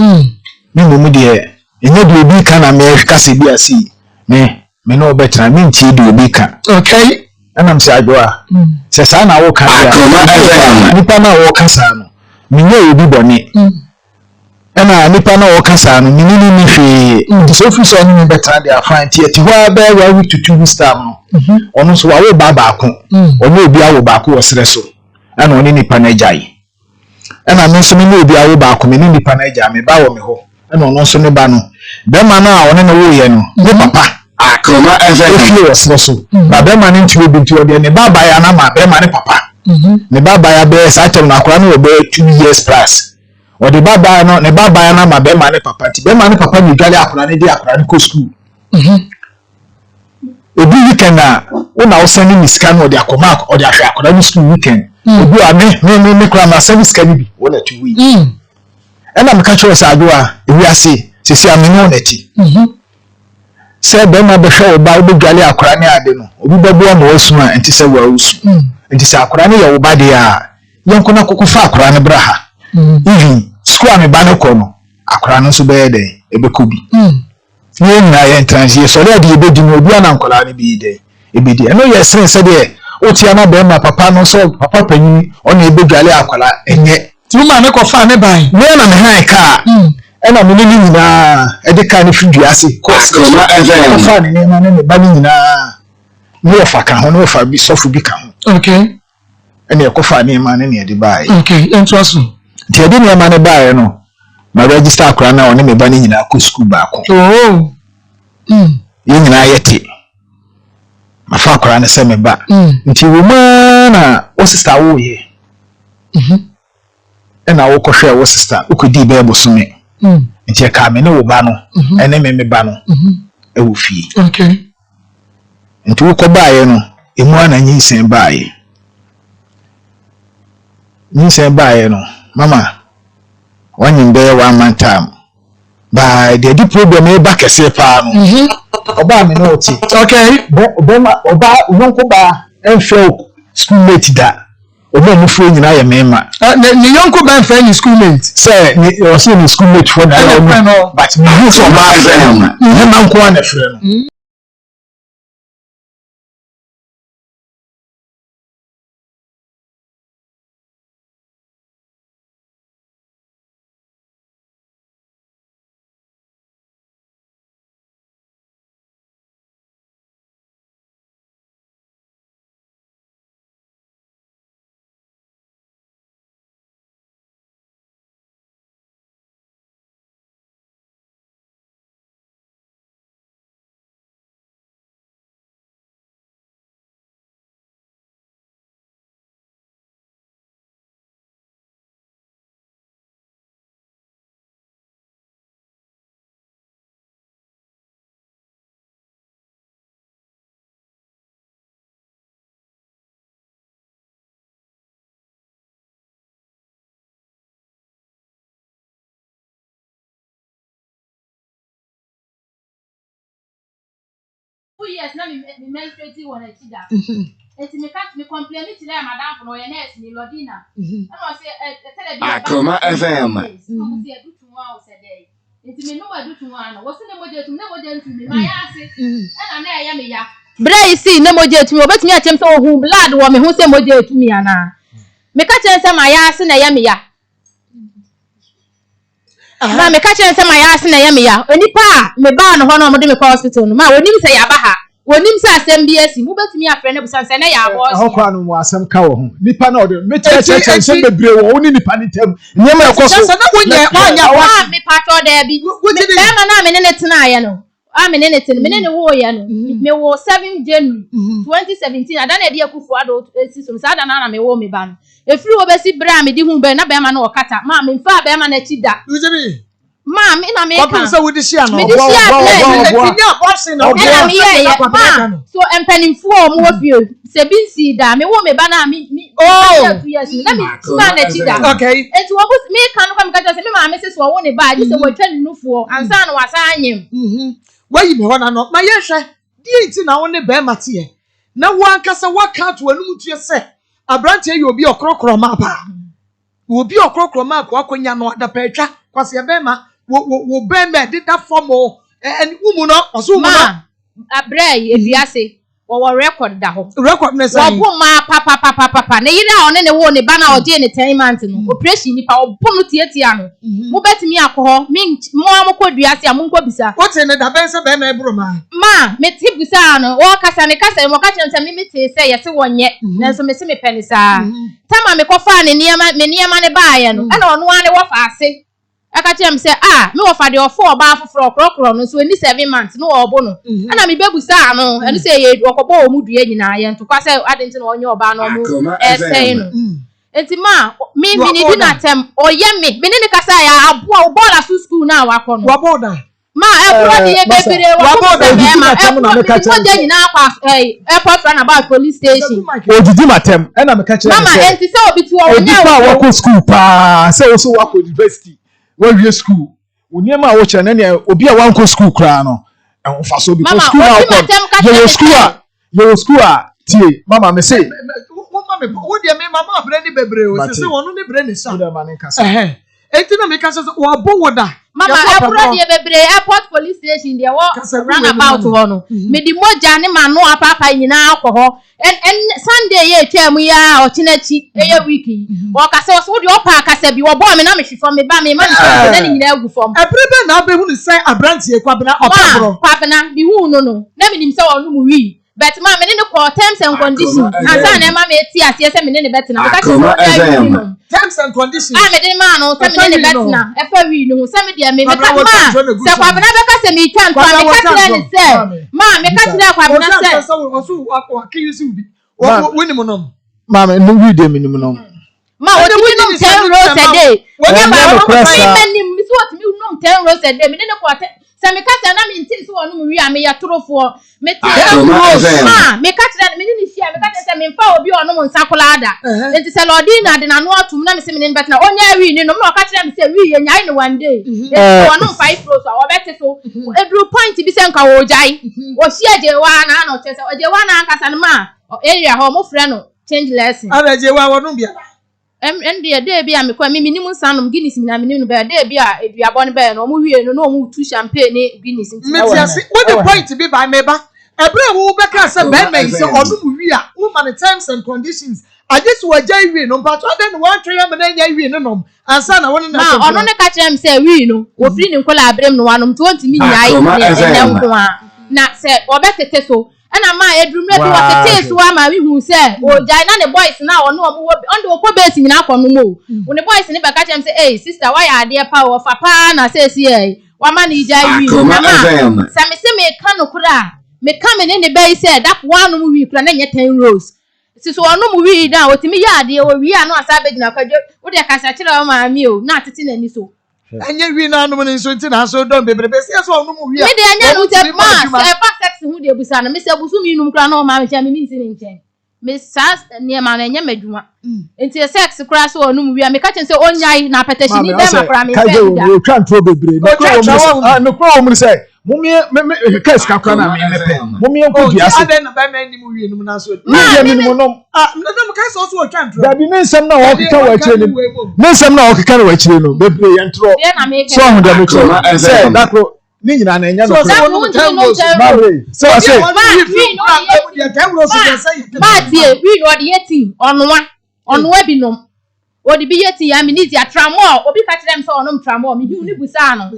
me mo de enye de obi ka na me ka se bi asi me no betra me nti de obi ka okay anam se adwoa se sa na wo ka ya nipa na wo ka sa no minye obi boni ana nipa na wo ka sa no minini ni hwe nti so fi so ni betra de afan ti ati ho ba 1 week to 2 weeks time no ono so wa wo ba ko ono obi awo ba ko wo sere so ana oni nipa na jai ana me so me obi awo ba ko me ni nipa na jai me ba wo me ho ana ono so ne ba no be ma na ono na wo ye no ne papa Akoma FM. So ba be man nti obi nti ode ne baba ya na ma be man ne papa ne baba ya be sa tem na akora no be 2 years plus ode baba no ne baba ya na ma be man ne papa ti be man ne papa ni dwale akora ne di akora ne ko school obi weekend na una osani ni scan ode akoma ode ahwe akora ne school weekend obi a me kora na service kan bi wona 2 week ena me ka cho sa adwoa ewi ase sisi ameno na ti se be ma be hwe oba obi dwale akora ne ade no obi bebu ma osuma enti se wa usu enti se akora ne ye oba de a yenko na kokofa akora ne braha even school me ba ne ko no akora no so be de ebekobi ye na ye transie so le de ebedi no obi ana akora ne bi de ebedi eno ye sen se de otia na be ma papa no so papa panyi ona ebedwale akora enye ti ma ne ko fa ne ban ne na me han ka ena me ni nyina e de ka ne fidua ase ko fa ne na ne ba ni nyina ne fa ka ho ne fa bi sofu bi ka ho okay ena e ko fa ne ma ne ne de bae okay entoaso ti e de ne ma ne bae no ma register akora na one me ba ni nyina ko school ba ko ye nyina yete ma fa akora ne se me ba nti wo ma na o sister wo ye ena wo ko hwe wo sister ukodi ba bosome nti ka me ne wo ba no ene me ba no e wo fie okay nti wo ko baaye no emu ana nyinsen baaye no mama wanyim be 1 month time ba the problem e ba kese pa no oba me no oti okay oba unko ba enfel schoolmate da oba mu fo nyina ye mema ni yonko ba enfel ni schoolmate say ni o say ni schoolmate for that but me use oba enfel ni man ko na frɛ no years na me menstruate won a chida. Enti me can't me complain to them madam for no your nurse ni Lodina. And I say tell them Akoma FM. No say do to one say dey. Enti me no do to one. Wo se ne moje to me my ase. And na ya me ya. Bra isi ne moje to me obetumi atem say ohun blood wo me hu say moje to me ana. Me ka chen say my ase na ya me ya. Na me ka chen say my ase na ya me ya. Onipa me ba no ho no mo de me hospital no ma onim say ya ba ha. Wonim sa asem bi asi mu betumi afre ne busan se na ya abo ho kwa no asem ka wo ho nipa na ode me cheche se bebre wo oni nipa ni tem nyema ekoso so na wonya wa me patro da bi me ma na me ne tena ye no me ne tena me ne wo ye no me wo 7 January 2017 ada na de akufu ado esi so sa ada na me wo me ba no efiri wo besi bra me di hu be na be ma na okata ma me mfa be ma na chida ma me na me ka so we dis year no so empanimfo mo wofie se bi nsi da me wo me ba na me let me stand na chida okay enti wo me kan no ka se me ma me se so wo ne ba ji se wo twa ne nufuo ansa na wasa anyem wayi me ho na no ma ye hwe di enti na wo ne be mate ye na wo ankasa waka to anum tue se abrante ye obi okrokro ma ba obi okrokro ma ko akonya no adapatwa kwase ye be ma wo be me did that form and umu no oso umu no abrai ebiase wo record da ho record na say wo ma papa na yira one ne wo ne ba na oje ne 10 months no operation nipa obo no tietia no mo betimi akọ mo amokoduase amonko bisa what ne da ben se be na ebro ma me ti bisa no wo kasa me mo ka chem me te se yese wonye na so me se me penisa tama me kofa ne niema ne baaye no na ono ane wo fa ase aka chem say me wo fa de ofo oba afoforo okrokro no so ni 7 months no obo no ana me bebusa no eno say ye okobo omudue nyina ye ntokwa say adenti no onye oba no mu say no enti ma me ni di na tem oye me ni kasa ya aboa obola school na wakọ no waboda ma ebro de ye bebere waboda be ma ebro de nyina akwa airport run about police station odidi matem na me ka kire mama enti say obi tu o nya wako school pa say also wako university we school uniema wo kire na ne obi a wanko school kra no enfa so because school na yo school a tie mama me say mama me wo de me mama abre ni bebre o se wonu ni bre ni sa enti na me ka so wo abowoda mama ebro de bebre airport police station there wo run about ho no me di moja ne ma no apapa nyina akọ en Sunday ye twam ya o chinachi eye week wo ka se wo de opa akasa bi wo bo me na me hwefo me ba me ma na ni nyina agu fom ebrebe na abehu ni sai abrantie kwabena opabro kwabena bi hu no na me nim se wo no mu wi but ma me ne ko terms and conditions asa na ma me ti ase se me ne bet na ka se terms and conditions me de ma no se me ne bet na e fa wi no se me de me ka ma se kwabena be ka se me twa ntwa me ka tire ni se ma me ka tire kwabena se osu akiyusu bi woni mo no ma me no wi de me nim no ma o ti no 10 rows a day woni ba me nim mi so o ti mi no 10 rows a day me ne ko se me ka se na me ntin so wonu mu wi a me ya torofo me ti me ka tire me ni hia me ka se me mfa obi onu mu nsakola ada enti se Lodina de na no atum na me se me ne bet na onya wi ni no me ka tire me se wi ye nyai ni one day wonu 5 rows a obete so edru point bi se nka wo jai wo hia je wa na no che se oje wa na ankasa no ma area ho mo frɛ no change lesson ara je wa wonu bia de de bia me kwa me minimum sanum Guinness na minimum be de bia eduabɔ ne be no mo wie no no mo tu champagne ne Guinness nti me ti ase what the point be by me ba ebre wo be ka se be me se odum wie a wo man terms and conditions I just wajai wie no but then one try me na nya wie no ansa na woni na ono ne ka kyerem se wie no wo free ne nkola abrem no wanom to ntimi nyai ne nko a na se obetete so ana ma edrumre bi watete so ama wi hu se o jai na ne boys na ono omo wo on de okọ base nyina akọ no mo wo ne boys ne be ka kyerem se sister why are there power fa pa na se si wa ma ni jai wi na ma se me ka no kura me ka me ne be se that one no wi kura na nye 10 rows si so ono mu wi da otimi ya ade o wi ano asa be gina kwadwo wo de ka sa kire o ma mi o na tete na ni so enye wi na anum ni so nti na so don bebrebe se so onu mu wi a me de anya no te ma se fa sex hu de busa na me se busu mi num kra na o ma me cha me nsi ni nchen me sa ne ma na nya madwuma enti sex kra so onu mu wi a me ka chen se onyai na petition ni dem akra me fe da wo twa ntro bebre no kro mo se Mummy case kakra na me mepe. Mummy enko di ase. Ade na ba ma anim wie num na so. Me minimum no. No ka so so twantro. Da bi ne nsem na wo keka wa chire ni. Ne nsem na wo keka na wa chire no. Bebre ye ntro. So hu da me chire. Say that ko ni nyina na enya no. So say Matie we no de yeti onwa binom odi bi yeti ya miniti atramol obi ka kire m se onom tramol mi hu ni busa no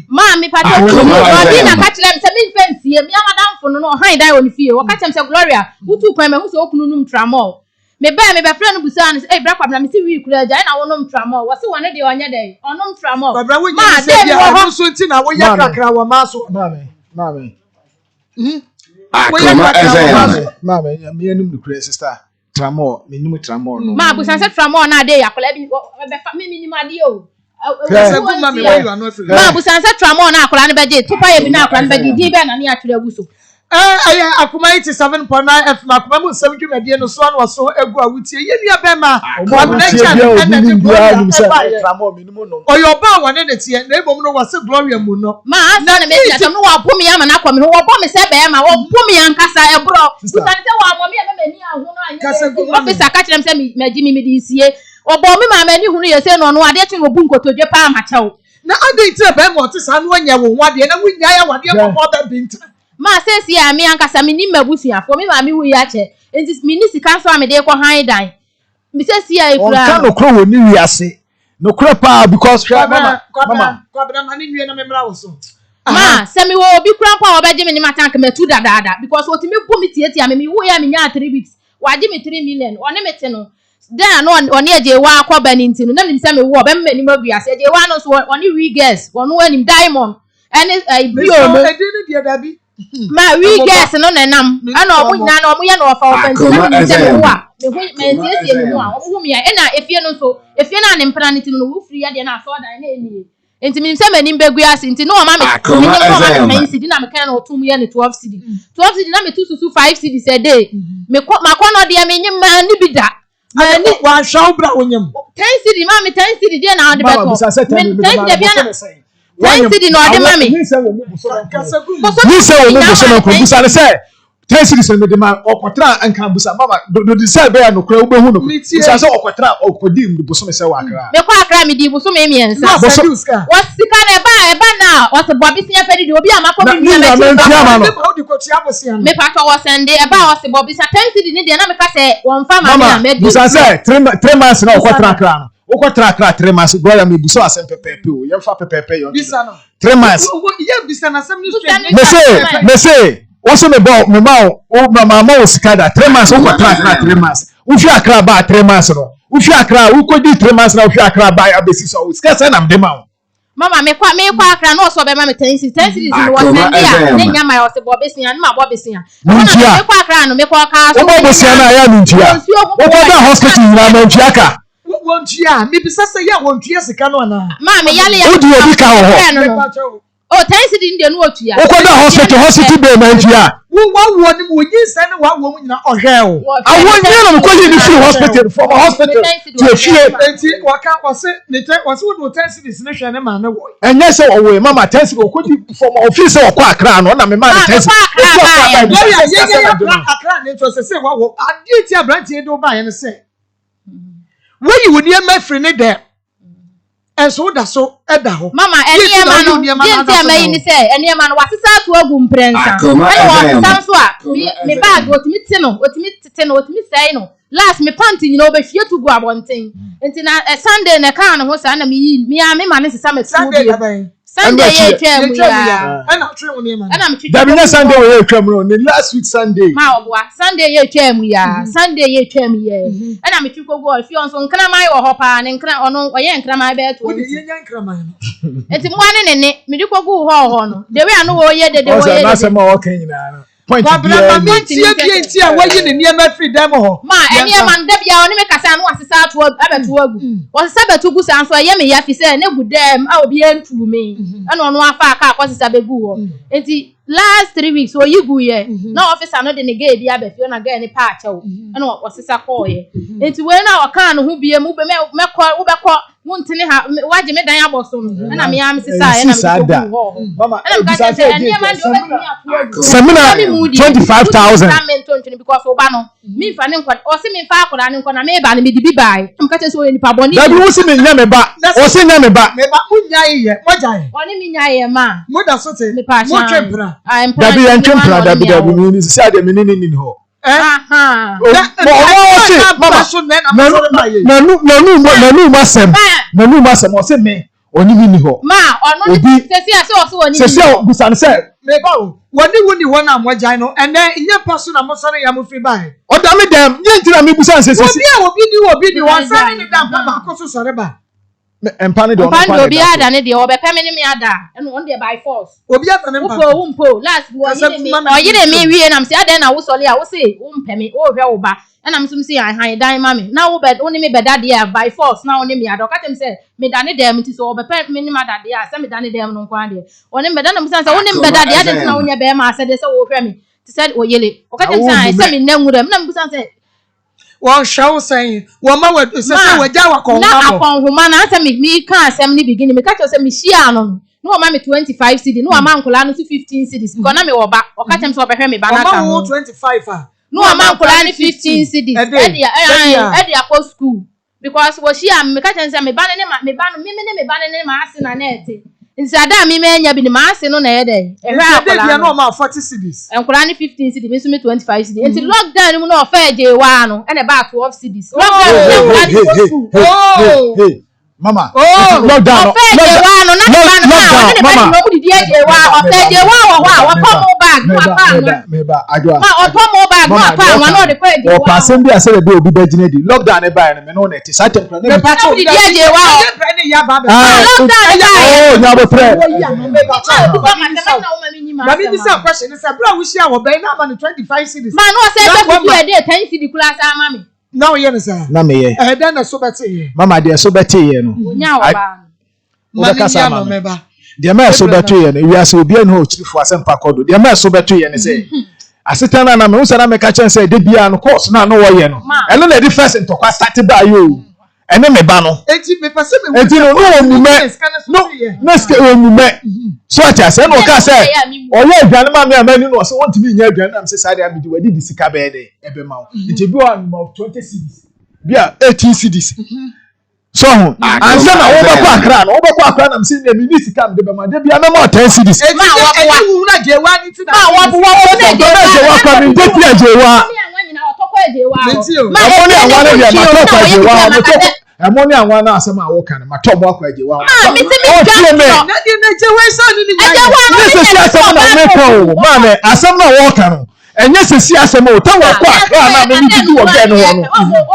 ma mi pa to obi na ka kire m se mi fancy mi amadamfo no han dai oni fie wo ka kire m se Gloria utu kwan me hu se okunu num tramol me ba friend no busa no e bra kwabna mi si wi kura ja na wonom tramol wo se wone de onye de onom tramol ma de wo so nti na wo ya kakra wa ma so mame Akoma eze mame me anim no kura sister tramol me nim tramol no ma busa se tramol na de yakola bi be fa me nim ade o ma busa se tramol na akola ne beje tupa ye bi na akola ne beje din be na ne atwere aguso Akoma 87.9 FM Akoma mu 7 dwumade no so na so egu awutie ye nua be ma tramol me nim no oyo ba wone ne tie na ebom no wase Gloria mu no ma asa na me tia no wa bomi ama na kwame ho wo bomi se be ma wo bomi ankasa ebro usane se wa momi ama mani ahu no anya officer ka kirem se maji mi di sie obo mi ma mani hu no ye se no no ade twen obu nkotodwe pa ma chew na ade tie be ma otisa no anya wo wade na wunya ya wade ko da binta ma se si ami ankasa mi ni mabusuafo mi ma mi hu ya che enti mi ni sika so amede ko han dan mi se si ai fura on kan okro woni wiase no kra pa because mama kwabra mani nwie na memra wo so ma se mi wo obi kra pa obeje mi ni matank metu dada because otimi bo mi tie mi wo ya mi nya 3 weeks waje mi 3 million one me te no then no one eje wa akoba ni ntinu na mi se mi wo be me ni mabuase eje wa no so one we guess one wani diamond any bio no edini dia dabi ma we guess no nenam ana omu nyina na omu ya na ofa ofa ntinu mi se mi wo a me ntiesie mi ho a omu mi ya na efie no so efie na ne mpra ne tinu no wo free ya de na so dan na eni enti mi se mani mbegu ase enti no ma me ni no ma cedi na me kan na otum ye ne 12 cedi na me tususu 5 cedi a day me makono de me nyim ma ni bida ma ni wa shaw bra wonyam 10 cedi ma me 10 cedi de na ade beto me 10 cedi bia na 10 cedi no ade ma me ni se wo mu buso no ko busa le se 10 cedi me de ma okotra anka busa mama do di se be ya no kra ubehu no busa se okotra okodi mu buso me se wa akra me kwa akra me di buso me miensa wasika na eba na wase bobi sia pedi di obi amako mi mi me pa to wasende eba wase bobi sia 10 cedi ni de na me ka se won fa ma na me di busa se 3 months na okotra akra no okotra akra 3 months Gloria me buso asem pepepe o ye fa pepepe yo bisa no 3 months ye bisa na sem ni me say also me ba me ma o mama o sikada 3 months o kotra akra 3 months u fi akra ba 3 months no u fi akra u ko di 3 months na u fi akra ba abesi so sika say na me ma mama me kwa akra no so be ma me 10 cedi no wasende ya ne nyama ya wase bobi sia na ma bobi sia me kwa akra no me kwa ka so bobi sia na ya ntia o ko da hospital na ma ntia ka wontua me bisa say ya wontua sika no na ma me yale ya o di obi ka ho o 10 cedi nde no otua o ko da hospital be na ntia wo ni wo yin se ne wa wo mu nyina ohwe o awon ni no ko yi ni free hospital from hospital to fie enti waka wose ne te wose wo 10 cedis ne hwe ne ma na wo enye se wo mama 10 cedis ko di from office o ko akra no na me ma 10 cedis akra ne to se wa wo adi ti abrantie do ba ye ne se wo yi wo nie ma free ne de enso da so eda ho mama eniema no dinti amayi ni se eniema no wasisa to agu mprensa ani wasanso a me bag otimi tete no otimi sai no last me panty nyina obehwie to gu abonten enti na Sunday na kan no ho sa na me ma ne sesa metu bi Sunday ye twam ya ana twe wo ne ma ana me da bi na Sunday ye twam no ni last week Sunday ma obwa Sunday ye twam ya Sunday ye twam ye ana me twiko go fi on so nkra mai wo ho pa ne nkra ono oye nkra mai be to wo de ye nya nkra mai no enti mo ane ne me diko go ho no de we anu wo ye de wo ye na se ma wo kan nyina no point bi tie a wayi ne niam free dem ho ma eniema nda bia oni me kasa anu asesa ato abeto agu wasesa beto gu sanso ye me ya fi se ne gu dem a obi entu me ana ono afa aka akwasesa begu ho enti last 3 weeks so you go here no officer no dey negate bi abefi na ga ni pa acha wo na osisa call ye enti we na waka no ho bie mu be me call wo be call wontini ha waje me dan aboso no na me am sisa ye na me go mama na me ka nia man do be Semina 25,000 because oba no me fa ne nkwa o se me fa akora ne nkwa na me ba ne me di bi bai me ka so ni pa boni da bi wo se me nya me ba o se nya me ba munya ye mojaye oni mi nya ye ma mo da so te me pa mo twempra da bi en twempra da bi ni se ade me ni ho aha nanu masem o se me oni mi ni ho ma ono ni sesi ase o so oni sesi o busan se me ba o woni woni wona mojaye no ene nye paso na mo sore ya mo fi bai o da me dem nye ntira mi busan se sesi obi ni wan sare ni dam pa ko so sore ba empane de ono obi ada ne de o be peme ni me ada eno on de by force obi ada ne mpa umpo last wo yire me wie na me se ada na wo sole a wo se wo mpeme wo hwe wo ba na me sum se han dan ma me na wo be oni me beda de by force na oni me ada o ka tem se me da ne dem ti so o be peme me ni ma da de a se me da ne dem no kwa de oni me da na me se oni me beda de a de na wo nya be ma se de se wo hwe me ti said o yele o ka tem se me na nwura me na me se won show saying won ma we se waja wa kon na akon homa na asa me kan asem ni begin me ka cho se me shia no no ma me 25 cedi no ma nkola no 15 cedis because na me wo ba o ka tem se obehwe me ba na ka no 25 ah no ma nkola ni 15 cedis e dia ko school because wo shia me ka tem se me ba ne ma ase na net insada mi me nya bi ni ma ase no na ye dey ehwe akola no ma 40 cedis enkola ni 15 cedis me so me 25 cedis enti lockdown mu no ofa je wa no e na ba 12 cedis hey mama lockdown mama no di je wa ofa je wa wa pom bag no apa me ba adwa ma pom bag no apa wa no de kwa je wa o pasen bi ase be obi bagine di lockdown e ba me no na ti sa tempra me pa cho di je wa ni ya ba be oh nya bo pre na me bi say question is bra wo share wo be na ma 25 cedis ma no say be dey 10 cedis kula sa ma me na we yen say na me ye then na so bete ye mama de so bete ye no nya wo ba ma ka sa ma me ba de ma so bete ye no wi ase obi an ho chirifo asempa kodo de ma so bete ye no say asetana na me usana me ka chen say de bia no course na no wo ye no eno na di first ntokwa start ba yo ene me ba no enti me pese me enti no omume no next omume so ati say no ka say oye adwane ma me amani no so won timi nya adwane na me say sade amidi wadi di sika be de ebe ma enti bi wa no 20 cedis bia 18 cedis so ho anse na wo be kwa akra na me say me ni sika me de be ma de bia me ma 10 cedis ma wo na je wa ni ti na ma wo na je wa kwa me de pia je wa amoni anwa na bia ma to kwa je wa mo to amoni anwa na asema awo kan ma to mo akwa je wa mi ti mi na je we so ni ni se si asema na me ko ma me asema na wo kan enye se si asema o tan wa kwa akra na me ni du wo ge no no ta mo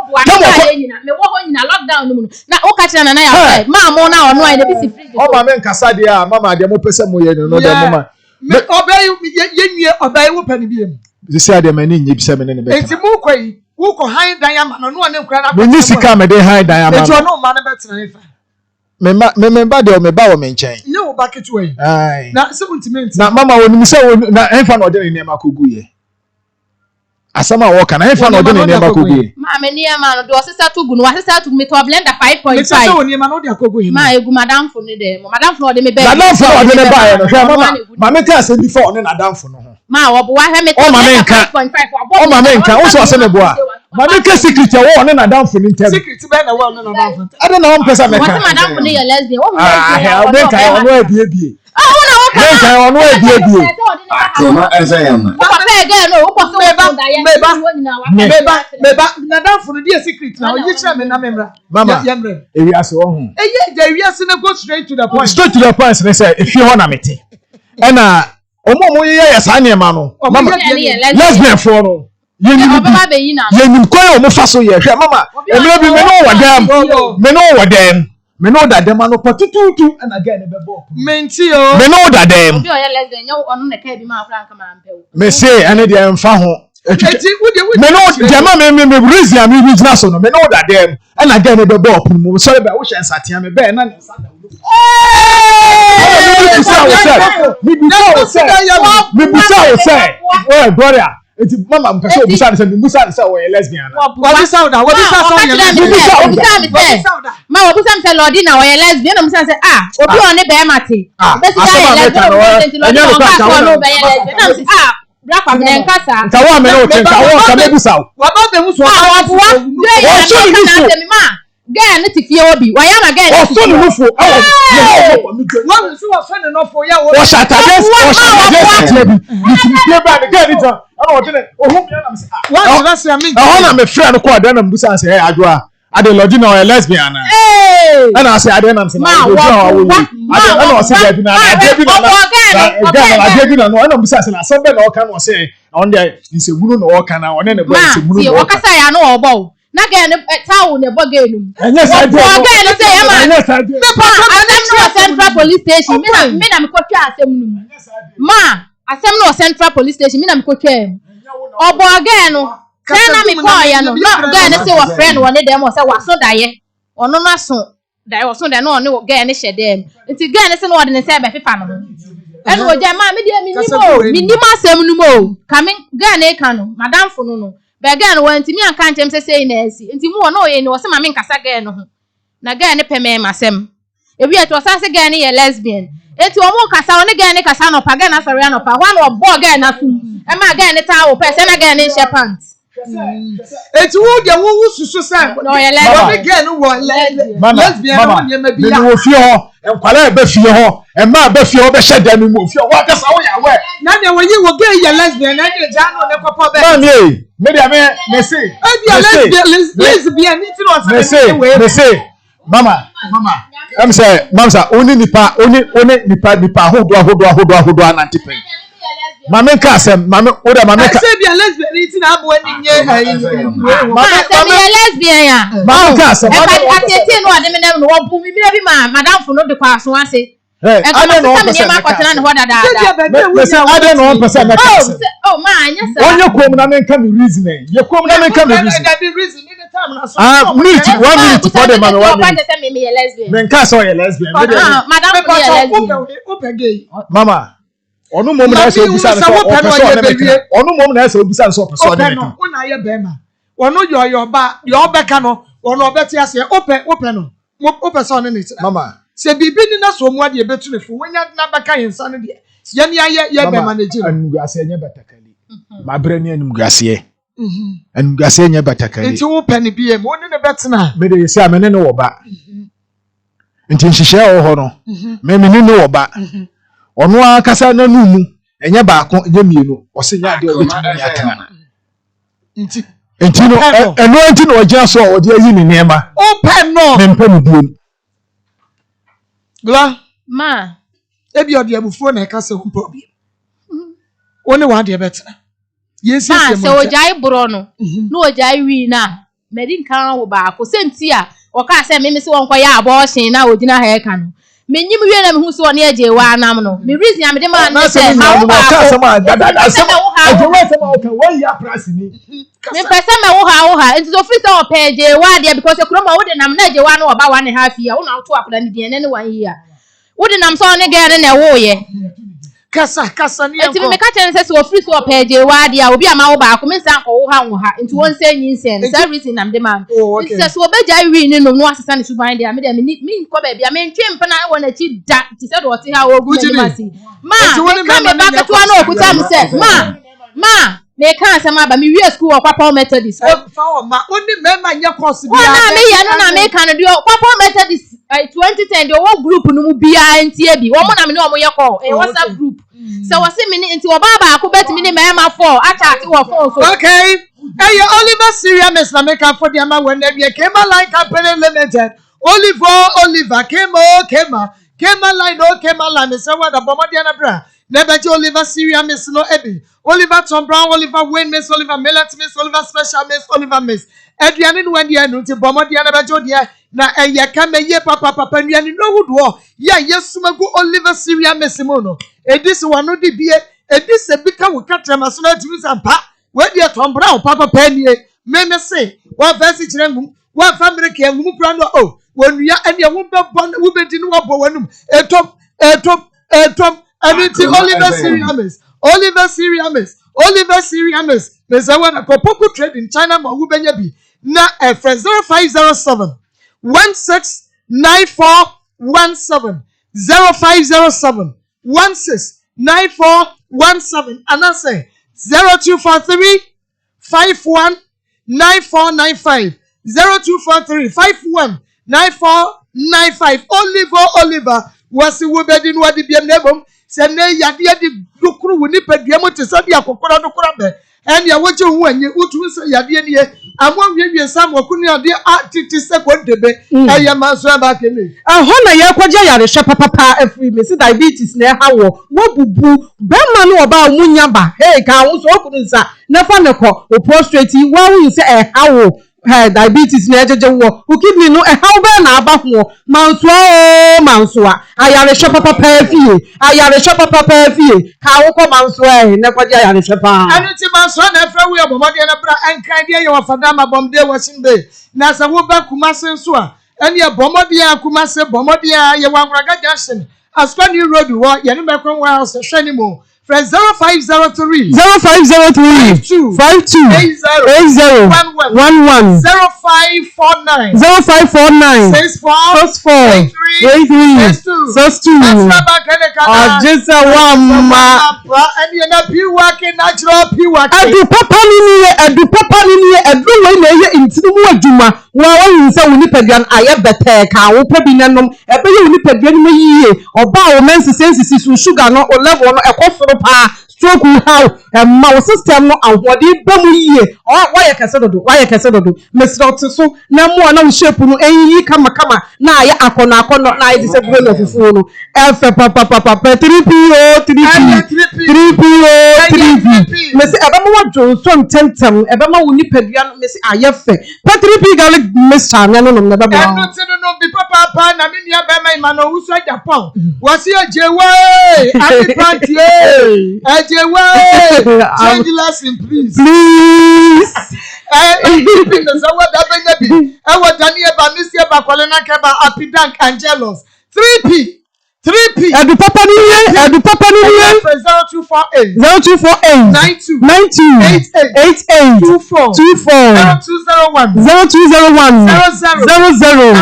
nyina me wo ho nyina lockdown no na o ka kira na ya ma mo na ono ai de bi si free o ma me nkasa de a mama de mo pese mo ye no de mama me obey ye nwie obey wo pani bi em si ade mani nyi bisa me ne be enti mu kwai wo ko han dan ya ma no ne nkura na me ni sika me de han dan ya ma enti ono ma ne betra ifa me ba de o me ba wo me nchen nye wo bucket way ai na 70 na mama woni mi se na enfa na ode ne ma kogu ye asama wo kana enfa na ode ne ma kogu ye ma me ni ma no do sisa to gu no sisa to me to blender 5.5 me se woni ma no de akogu ye ma egu madam fo ne de madam fo no de me be madam fo ode ne ba ye no mama me ka se before ode na madam fo no ho ma wo bo wa he me to 5.5 o ma me nka o so se me bo a ma me ka secret wo ode na madam fo ni ntem secret be na wo ode na madam fo ade na wo pesa me ka madam fo ne ye lesbian wo ah me ka ono ebie wona wo ka me ka ono ebie Akoma ezayama. wo pa again no wo ko so meba madam fo dey secret na o yi kire me na memra mama ewi ase wo hu eye the wi ase na go straight to the point ne say if you wanna mete ena omo ye sa ne ma no mama lesbian for no yenim koyo mo fa so ye hwe mama emre bi me no wadam me no dadam no patututu ena ga ne bebo menti o me no dadam obi o ye lesbian nyo onu ne ka bi ma frank ma ampe me say ene de emfa ho Me no jama me reason am business no me no that them and again e be ball pum sorry be wo hye satia me be na nsa da wo me bisa wo say oh Gloria eti mama mpese obusa say me busa say wo lesbian na Wabisa uda ma wabusa mse lodi na wo lesbian na mse say obi on ne be mate besi ya lesbian no be lesbian na black woman nkasa nka wo me no tenka wo ka me busa wa ba be muso wa so ni muso girl ne ti fie obi wa ya ma girl o so ni muso wa so ni no fo ya wo shata des bi ni ti fie ba de girl ni ta ana wo tene o hu bia na me say wa na say me na me friend ko ada na mbusa say adwoa ade lodi na o lesbian na ana say ade na me say na o ana o say ade na ade bi na no ana mbusa say na sombe na o kan o say on there nsegunu na o kan na one ne bo nsegunu o kasa ya no obo na ga ne tawo ne bo ga enum enye say ade o ga ne say ma enye say ade no central police station me na me ko twa asem num ma asem no central police station me na me ko twa obo ga no Kana mi call ya no ga ne say wa friend won dem o say wa so daye ono na so daye o so daye no ne ga ne hyedem nti ga ne say no de ne say be fefa no ene o ja ma me de mi nimo asem nu mo ka me ga ne ka no madam fo no be ga no wanti mi anka ntem say na asi nti mu no ye ni o say ma me nkasa ga ne ho na ga ne peme masem ebi eto sa say ga ne ye lesbian eti o mu kasa o ne ga ne kasa no pa ga na sare no pa ho na obo ga na fu e ma ga ne ta wo pe say na ga ne she pants eti wo de wo susu say no ye lesbian again wo lesbian no nye ma bi ya wo fie ho enkwala be fie ho e ma be fie ho be hyeda no mu fie ho akasa wo ya we na de wo yi wo ge ye lesbian na de ja no ne popo be ma me dia me say lesbian ni ti no say me say mama am say mamsa oni nipa hodo anantipen mama nka asem mama oda mama ka say be lesbian ni ti na abo ani nye mama lesbian ya mama nka asem atete no ade me na no wo bu mi bi ma madam fo no de kwa so ase ade no person ma kwatena ne hoda da me say ade no person na ka oh ma anya sa onye kom na me nka me reason ye kom na me nka me reason minute 1 minute for them mama 1 minute me nka so ye lesbian madam fo ye lesbian mama onu mom na so obusa so onu mom na so obusa so person de no una ye be ma onu yo ba yo beka no onu obeti ase ope no ope so ne ni mama se bibi ni na so mu ade e betu ne fu wonya na beka yensa ne de ye ni ye be ma na ji anugase enye batakali ma bra ni anugase anugase enye batakali nti wo pe ne bi e mo ne betena me de se amene ne wo ba nti nhihye wo ho no me ni ne wo ba ono akasa na numu enye baako enye mienu o se nya de o betumi atena nti no eno nti no ogya so o de ayi ni nema open no me mpa mu buom gla ma ebi odi abufuo na ka se humpa obi one wa de betena yesi se mo se ojai bro no no ojai wi na medi nkan wo baako senti a o ka se me se won ko ya abortion na ogina ha eka no menyim wie na me hu so ne aje wa anam no me reason am de ma na se ma wo baako me pese me wo ha nti so free say o pe je wa de because e kuro ma wo de nam na aje wa na oba 1.5 year wo na to akoda ne de ne 1 year wo de nam so ne ga ne na wo ye kasa ni enko nti me ka tell say so free so o pe je wa de a obi ama wo baako me san ko wo ha nti won say nyin sen say reason am de ma nti say so obeja wi ni no asesa ne suban de am de me ko ba bia me ntwe mpa na wo na chi da ti say do o ti ha wo gu ni masi ma me ba ka to na okuta me say ma me kan asema ba me wi school kwapa methodist fa o ma oni me ma nya course bia na me ye no na me kan do kwapa methodist 2010 the whole group no mu bia ntie bi wo mo na me no mo ye call WhatsApp group so wase me nti wo baba ko bet me ni me ma 4 attack wo phone so okay hey Oliver Syria Miss na make for the ama when they came line company limited Oliver came line no came line me say what the bomb dia na bra never Oliver Syria Miss no ebi Oliver Tom Brown Oliver Wayne Miss Oliver Millet Miss Oliver Special Miss Oliver Miss Adrian no when dia no ti bomb dia na ba jo dia na eye ka me ye papa nuani no wodo ya yesuma go Oliver Syria Miss mo no edis wano di bie edis e bika wo katrama so na tumi sampa we dey tombra o papa panie me say one verse chirengum one family ke ngum kura no o wonua ene wo be bon wo be di no wo wanum etop aniti Oliver Siriames me say when akopoku trade in China ma wo benya bi na 0507 169417 0507 169417 and I say 0243 519495 0243 519495 Oliver wasi wo be di no ade biem nebom se ne yade di dukuru woni paduam te so dia kokora dukura be en ya woje hu anye utu se yade ni amon wiwie sam okunu ade atiti sekondebe eye maso ba kele ho na ye kwaje yare hwe papa afri me si diabetes na ha wo bubu be ma no oba munya ba ka wo so okunu nsa na fa ne ko o prostrate wa wu se ha wo diabetes na ejeje wo o kidney no how be na aba ho mansoa ayare hwe papa fie ka wo ko mansoa na kwaje ayare hwe pa anti mansoa na afra wo abomode na bra enkan de ye wafada ma bomde wasimbe na sa wo ba kumase nso a ene abomode akumase bomode ye wanwraga junction Ascani road wo ye ne be kron wa house hwe ni mo Friend 0503 52 80 11 0549 64 62 just wamma and you na piwa ke natural piwa adu papa ni edu we na ye intinu adwuma wa yin se woni paduan aye bete ka wo pabi nanom ebe ye woni paduan no yiye oba wo mensisi su sugar no o level no ekoforo pa stroke how ma wo system no ahode ba mu yiye wa ye kese dodo mesro so na mu na wo shape no enyi kama na aye akono na aye dise brain of fufu no efe papa 3PO mesi eba mo wadwo so tentem eba ma wo ni paduan mesi aye fe 3P garlic mixture na no no be ba no bi papa na me nia be mai ma no wuso Japan wasi ajewe happy party ajewe change lesson please so what that be e what Daniel ba misi ba kolena ke ba happy dank angelos 3P edu papa ni 0248 92 88 24 0201 00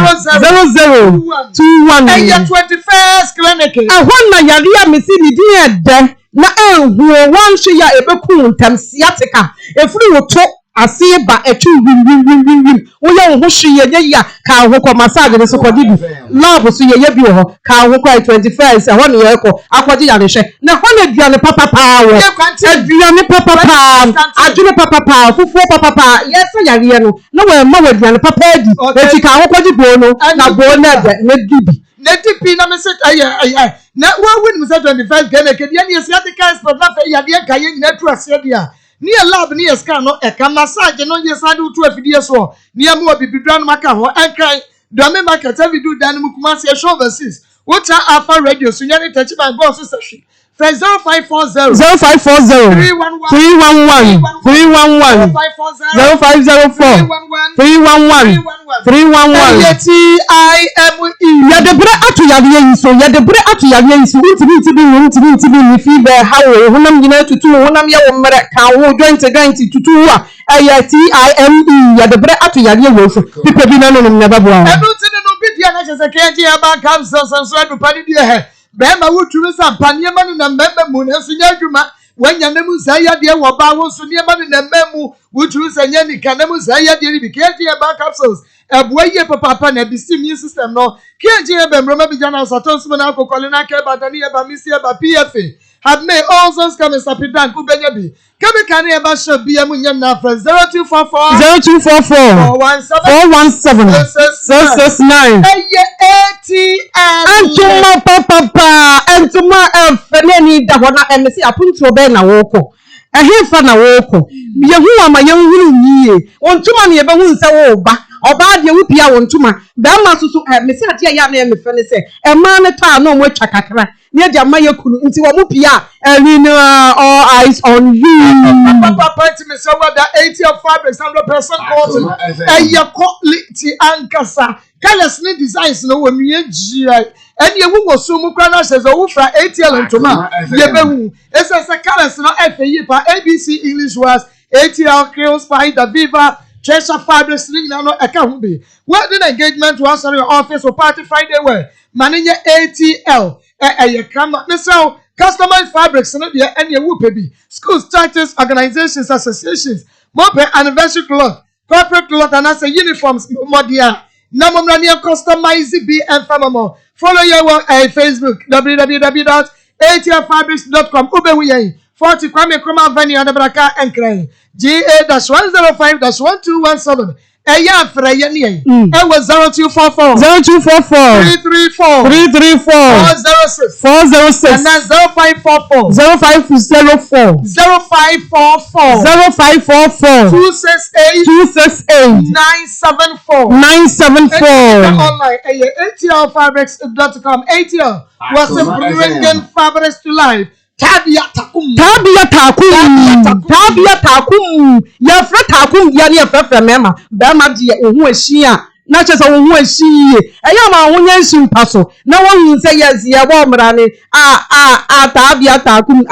21 21st clinic ahonna yare ya mesi ni din ede na ehwo wan hwe ya ebeku ntam sciatica efuri woto asiba etu wim wo ya wo hwe ya ka ho ko massage ne so ko dibi love so ye bi ho ka ho ko 21st ho ne ye ko akwaje ya ne hwe na ho na duane papa wo aduane papa adwene papa fufu papa yes yare no na we ma we duane papa edi eti ka ho kwaje bo no na bo na de na dibi Netipi na me set aye na wa win me set 25 gene ke dia ne sciatica expert na fe ya de ka ye nyina tu ase dia ni lab ni scan no e ka massage no ye sade tu afidie so ni am wa bibidwan maka ho enkan do me market video dan mu kuma se show overseas what alpha radio so nyane touch by go so seshi 0540 311 0504 311 ya de bre atu ya de yiso ntimi ni fever hawo honam nyina tutu honam ye wo mere ka wo joint tutu a TIME ya de bre atu ya de wo so pipe bi na no na babwa enu tini no bi dia na chese kenji ya ba kam so adu pani dia he be ma wo turu sa panie ma na mbembe mu na so nya adwuma wanya na mu sa ya de wo ba wo so ne ma na mbemu wo turu sa nya ni kana mu sa ya de bi kenji ya ba capsules ebuwa ye papa na bisi immune system no kenji ya be mroma bi jana so ton so na akokole na ke ba dani ya ba misi ya ba PFA have made all those come sapidan ku benya bi kemi kan ya ba show bi amu nyam na friend 0244 417 669 ATM antuma papa antuma feneni da hona emisi apuntu obe na woko ehefa na woko ye hu ama ye hu yiye ontuma ne ye be hu nse wo ba oba de wo pia won tuma be ma so so me se ade ya na me fe ne se e ma ne ta na mo atwa kakra ne de ma ye kunu nti wo mo pia all eyes on you papa party me say what that 80 of fabrics 100% cotton e quality ankasa colors ne designs no wo nue gia and ye wo so mu kra na says wo fra ATL ntoma ye behu esa sa colors no efe yi pa ABC English was ATL Creole Spider Viva Treasure Fabrics na no eka hu be wedding engagement was on your office or party Friday where manage ATL ye kama me say customized fabrics no dey any wo pe schools churches organizations associations mope anniversary cloth corporate cloth and as uniforms modia na momrania customize BM famamo follow your Facebook www.atlfabrics.com ubewu yen 40 Kwame Nkrumah Avenue Adabraka Enkran GA-105-1217 Eya fra ye ne e was 0244 334 406 and that's 0544 0504 268 974 online atlfabrics.com ATL was bringing fabrics to life. Tabia takum ya fra takum ya ne fa mema ba ma de ohu ahia na chese ohu ahie eya ma ho nya nsi mpaso na won se yes ye bo mrane tabia takum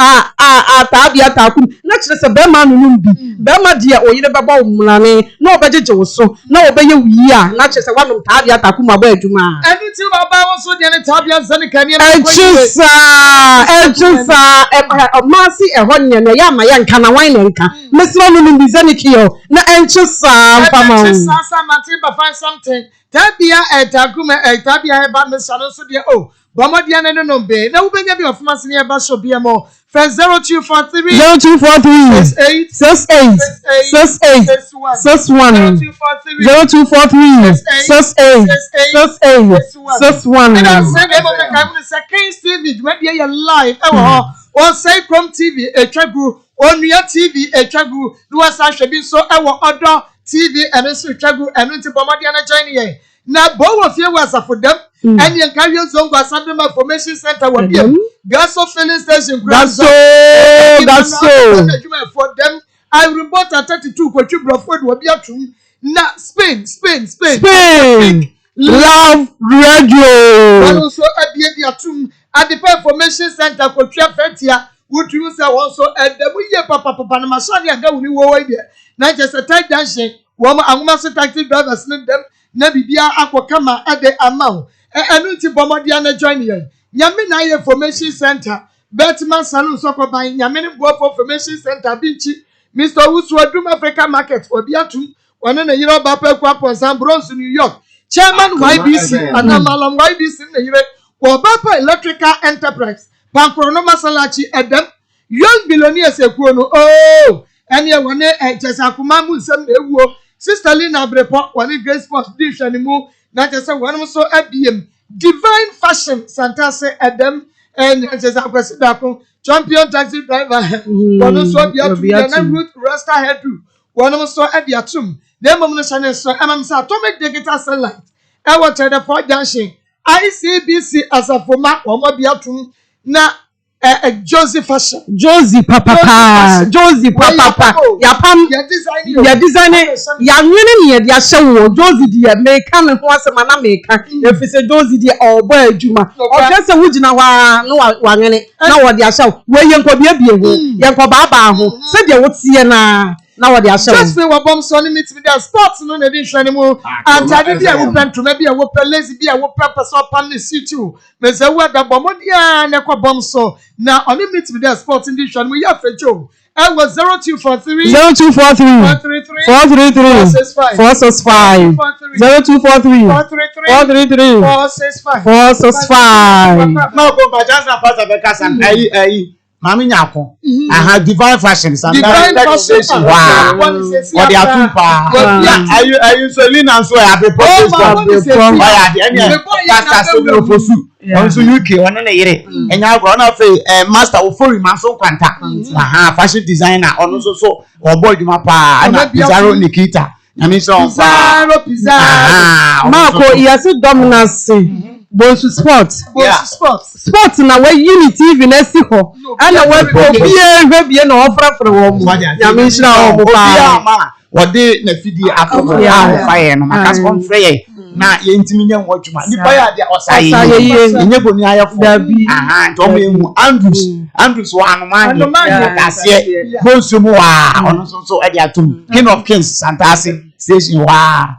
tabia takum na chese ba ma nunu bi ba ma de oyire beba mrane na obejeje wo so na obeye wi a na chese wanom tabia takum aba adwuma anything baba wo so de ne tabia zani kan ye ejisa masi ehonye no ya ma ya nka na wan nka mesiro no mbizani kiyo na enchisa mfama sasa matimba find something tabia tabia eba mesano so de bomodia ne no be na ubenya bi of masini eba so bia mo first 0243 68 live on say Chrome TV etwagu onua TV etwagu no wasa hwebi so ewo odo TV and so etwagu and nti bomodia na join ye na bowo fie wasa for them and yen carry zongo asandema formation center wa bia gaso filling station that's so for them I report at 32 kwatwi broford wa bia tum na Spain love radio also abia bia tum at the information center kwatwi afetia wotu say also edemu ye papa na masani aga woni wo we bia na just a tight dancing wo ma anwuma so taxi drivers ne dem na bibia akokama ade amount enu ti bomodia na join ye nyame na ye information center Betman Salon Sokoban nyame ne bo information center binchi Mr. Wusu Adum Africa Market obiatum wana na yiro ba pa kwa Ponsan Bronx New York chairman YBC anamalam YBC na yire wo ba pa electrical enterprise Pankrono Masalachi Edem young billionaires ekuo no ene wone Chesa Akoma mu nsem na ewuo Sister Lina Brepo wone Grace Sports division mu na Chesa wone so abiem Divine Fashion Santase Edem and Chesa Akwasidako champion taxi driver wone so biatu na root rasta headu wone so abiatum dem mo no channel so amam sa atomic digital satellite e water the for junction ICBC asafoma wo biatum na Josie Fashion Josie papa ya pam ya design ya nwene ne ya dia hyewo Josie dia meka me ho asema na meka efise Josie dia obo adwuma odese wugina wa no wa nwene na wo dia hyewo we yenko bia ho yenko baba ho se dia wotie na wo dia hyewo just me wa bom so ni meet me there sports no na di hwani mu antade bia wo pentro bia wo pelezi bia wo purpose upon the city me se wo da bom dia na kwa bom so na on meet me there sports in di hwani mu ya fejo I was 0243 433 465 0243 465 no go ba just na pass be kasa ayi Mami nyako aha divine fashion divine fashion wow what they atumpa ayu so lina so ya be post from ya de anya pastor so no fosu onso UK wona na yire enya agro na fe master of foreign man so kwanta aha fashion designer ono so obo djuma pa ana Bizarro Nikita I mean so pizza. Marco, yes, dominance. Bonsu sports. Sports na we unity even esi ho. Ana we obi na offer for wo. Ya me shira wo pa. Wode na fidi akoko ya fire no makas kon frey na ye ntimi nya nwodwuma nipa ya de osaye nye boni ayefo to me mu Andrews wa no man kase bonsu mu wa ono so e de atum King of Kings Santasi station wa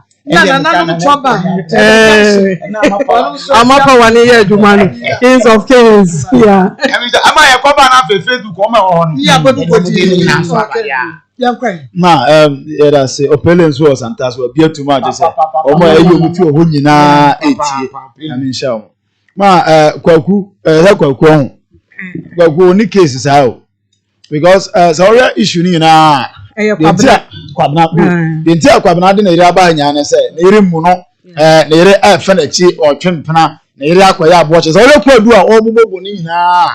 Amapa one year Jumano, Kings of Kings. Yeah. Ama ya koba na Facebook o ma on. Yeah, say opelens was Santas were beer too much. Oh, my, you with your honey, I mean, show. Kwaku, Kwaku, only cases out because our issue in the entire Quabana in a rabbi and said, Nere Muno, Nere Fenechi or Trimpana, Nere Aqua watches all your do all Bonina.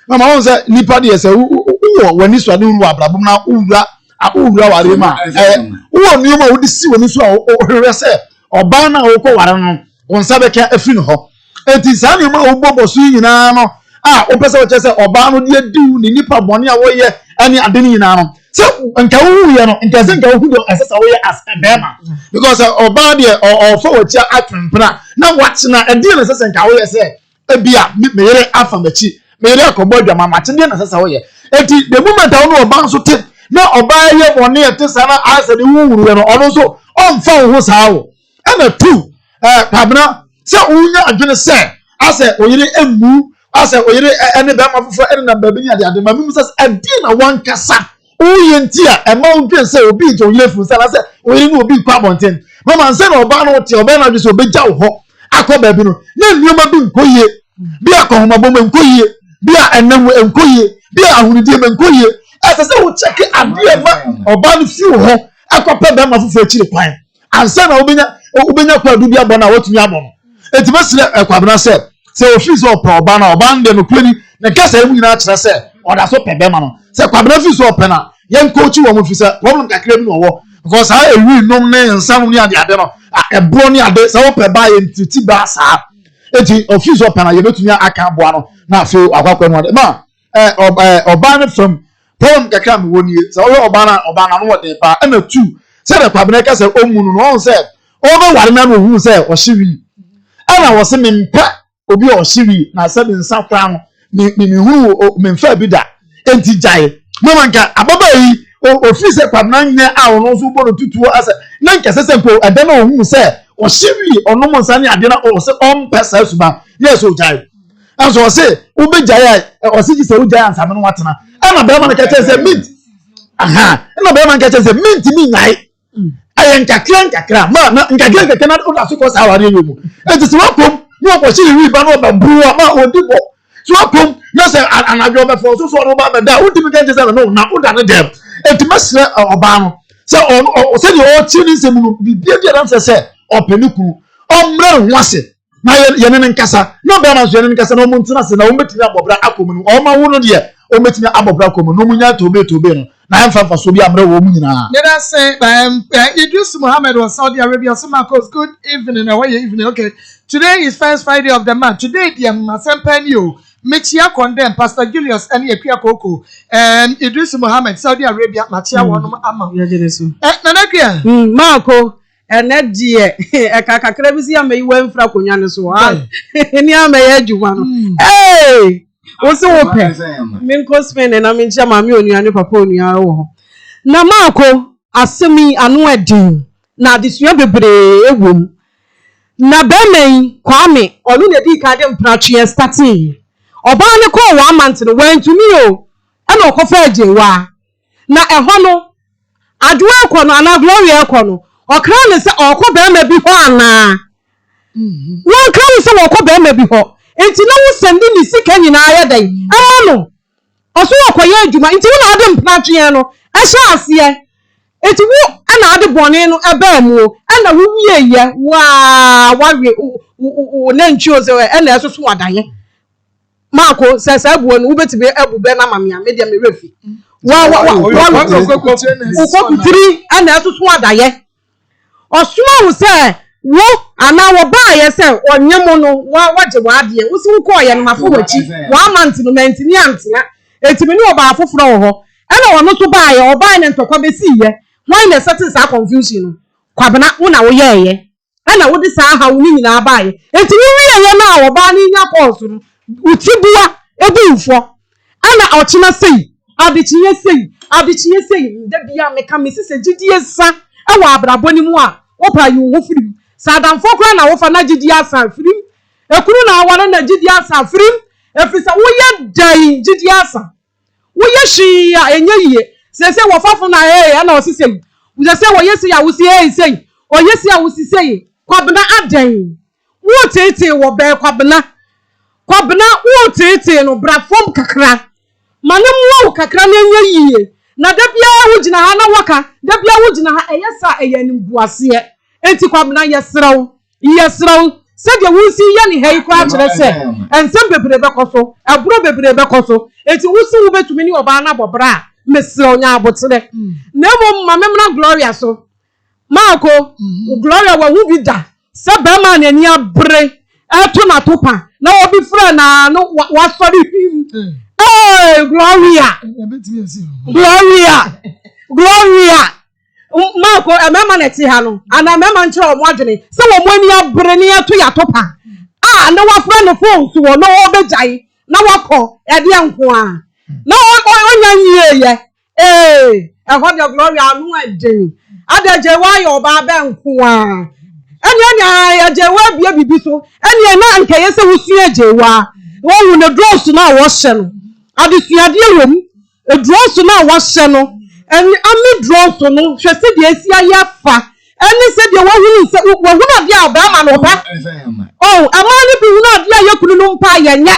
Mamma said, Nipadi said, when this one do Blabuna, Ura. Warima wo mi ma wo disi woni so o se oba na wo ko ware no won sabe ka afin ho enti sa ne ma wo bobo so nyina no o pese wo chese oba no de diu ni nipa bone a wo ye ani ade ni nyina no se nka wo ye no nka se nka wo do asesa wo ye as bema because oba de o fo wo chia atwempra na watch na ade na sese nka wo ye se ebia me yere afa machi me yere akobo dwama mate de na sese wo ye enti the moment a wo oba so te na oba ye bone ete sana asa de wuwuru no ono so onfa wo saawo ana tu pabna se unya adwene se asa oyire emu asa oyire ene be mafofo ene na babi ni ade mamim se ade na wan kasa uye ntia ema udwen se obi je oyire fu sala se oyire no obi kwa bonten mama nse na oba no te oba na dwe se obeja wo ho akọ babi no na nnioma bi nkoye bi akọhoma bom nkoye bi a enam nkoye bi ahunidie nkoye asa se wo check adie ma oba no fi ho akọpa be ma fufu akire kwan ansa na obenya kwa dubi abọ na wotumi abọ no etimesire ekwabena se ofi so opa oba na oba nde no kwani na kasa emu nyina akire se oda so pe be ma no se kwabena fi so opa na yen coach wo mo fi se problem kakra bi no wo because ha ewi nom ne nsam ni ade no ebro ni ade se wo pe ba ye ntiti ba sa eti ofi so opa na ye betumi aka abo no na afi akwakwa no ade ma oba ne from problem kakra me woni se wo oba na no wode pa na tu se de kwabena ka se omunu no on se o be ware na no hu se o hyewi ana wo se mempa obi o hyewi na se bi nsa kwa no me hu me mfa bi da enti jai mama nka ababa yi ofi se kwabena nye a ono so bo no tutuo ase na nka se mpo ede na hu se o hyewi ono mo nsa ne ade na o se on pesa suba yes o jai aso o se o be jai o se ji se o jai ansa me no watena ana be ma na ka se mint ana be ma na ka se mint ni nyai ayen kakra ma na nkakra na o da so ko sa ware yemu enti se wakom ni o ko shi wi ba no ba bruwa ma o dibo so wakom na se anadwo be fo so no ba da o dimi kan je se no na o da ne dem enti masre oba no se o se di o chi ni se mu bi bia na se openiku o mre nwase na ye ne nkasa no be na so ye ne nkasa no mu ntina se na o metimi abobra akomu no o ma wo no de o metimi abobra akomu no mu nya tobe no na emfa so bi amre wo mu nyina. Let us say Idris Muhammad was Saudi Arabia. So Maa Akos, good evening. How are you? Evening. Okay. Today is first Friday of the month. Today the Masempenyo Mechia condemn Pastor Julius and Epia Koko and Idris Muhammad Saudi Arabia Machia one ama. Nanakia. Marco and that dear kakra bi si am yi wan fra konwa ne so ha. Ni am ye adwuma no. Hey! Oso open min ko spend na min chama mi onua ne papa onua wo na Marco asemi anu edin na adesua bebre ewom na bemen kwame onu na di ka de mpratwe starting oba ne ko 1 month no wan tumi o na okofa ajewa na eho no adwo ekọ no ana glory ekọ no okra ne se okọ bema bi ho ana won kra se okọ bema bi ho enti na wo sendi ni sika nyina ayadan ama no oso okoye adwuma enti wo na ade mpatwe no ehya ase enti wo ana ade bone no eba mu ana wo wieye wa na nchuo ze ana esoso wadaye Marco sesa abuo no wo betibe abube na mamia media me refi wa ukokutiri ana esoso wadaye osuma wo say wo ana wo ba ye say onyemo no waje wade wo si wo ko ye no mafo wachi 1 month no mentini antena etimi ni oba afoforo wo ho ena wono so ba ye oba ne ntokwa besi ye why na settle sa confusion no kwabena wo na wo ye ena wo di sa ha wo ni nyina ba ye etimi wi ye na oba ni nya course no utibua ebufo ana ochina sei adichiye sei nda bia meka mesise gidie sa e wa abrabo ni mu a wo pa yu wo firim sadam fokra na wo fa na gidie asa firim ekuru na awale na gidie asa firim efisa wo ye dai gidie asa wo ye hwi a enye yie sese wo fafo na na wo sise wo sese wo yesi ya wo si sei o yesi ya wo si sei kwabena adan wo tete wo be kwabena wo tete no bra fom kakra mane mu kakra na enye yie na da bia wo gina ha na waka da bia wo gina ha eyesa eyanim buase enti kwabena yesraw se de wo si ye ni hei kwa kire se ensem bebre bekoso aburo bebre bekoso enti wo si wo betumi ni oba na bobra mesraw nya abotere na mo mamemna Gloria so Maako Gloria wa hu bi da se ba ma na ni abre eto na topa na obi fra na no wa sori him Gloria Maako emema na ti ha no ana emema nche o mo adwene se wo mo ani abre ni ato ya topa na wa fra no phone so wo no obejai na wakọ e de nko a na onya nyie ye ehọ de Gloria anu adwen adaje wa yo ba be nko a enya ya je wa bia bibi so enya na nke ye se wusua je wa wo ne dross na wo hye no adesuade wom dross na wo hye no eni ami dross no hwe se de asia ya fa eni se de wo hunu se wo hunu de aba ma no ba amani bi hunu de ayekunu no mpa ye nya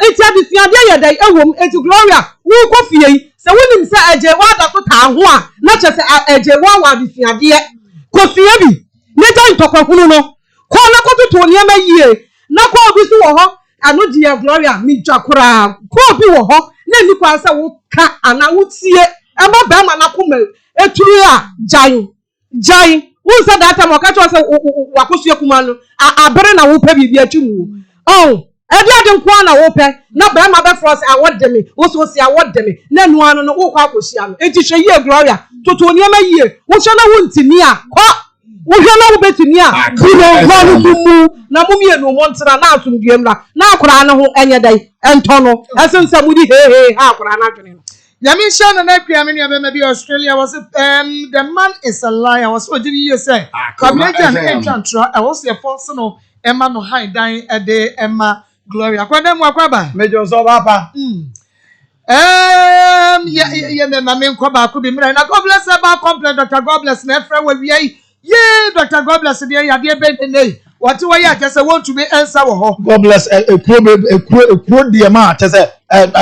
eti adesuade ye dai ewom eti Gloria wo ko fie se wonim se aje wa da to ta ho a na che se aje wa adesuade ko fie bi ne ja ntokwa hunu no ko na ko to niam yie na ko obi so wo ho ano dia Gloria mi jakura ko obi wo ho na ni kwa se wo ka ana wo tie e ma ba ma na ko ma eturu a jan wo se data mo ka cho se wakosue kuma no abere na wo pa bibia atwimu ebi ade nko na wo pe na ba ma be frost awode me wo so si awode me na nu anu no wo kwa akosia no enti hwe yie Gloria toto niam yie wo hwe na wo ntimi a ko wo hwe na wo betimi a biro kwanu kumu na mumie no montra na asumdiem na akora ne ho enye dai ento no esensa mudi ha akora na dwene no Yami shana na pia me nua be Australia was the man is a liar was what did you say Kableja na entrantra I was your force no Emma no high dying a day Emma Gloria kwada mu akwaba Major so papa yeah me mama nko ba ko bi mra na God bless about complete Dr. God bless na friend we yeah Dr. God bless the ya de be dey what we ya just want to be answer wo ho God bless a pro de ma tese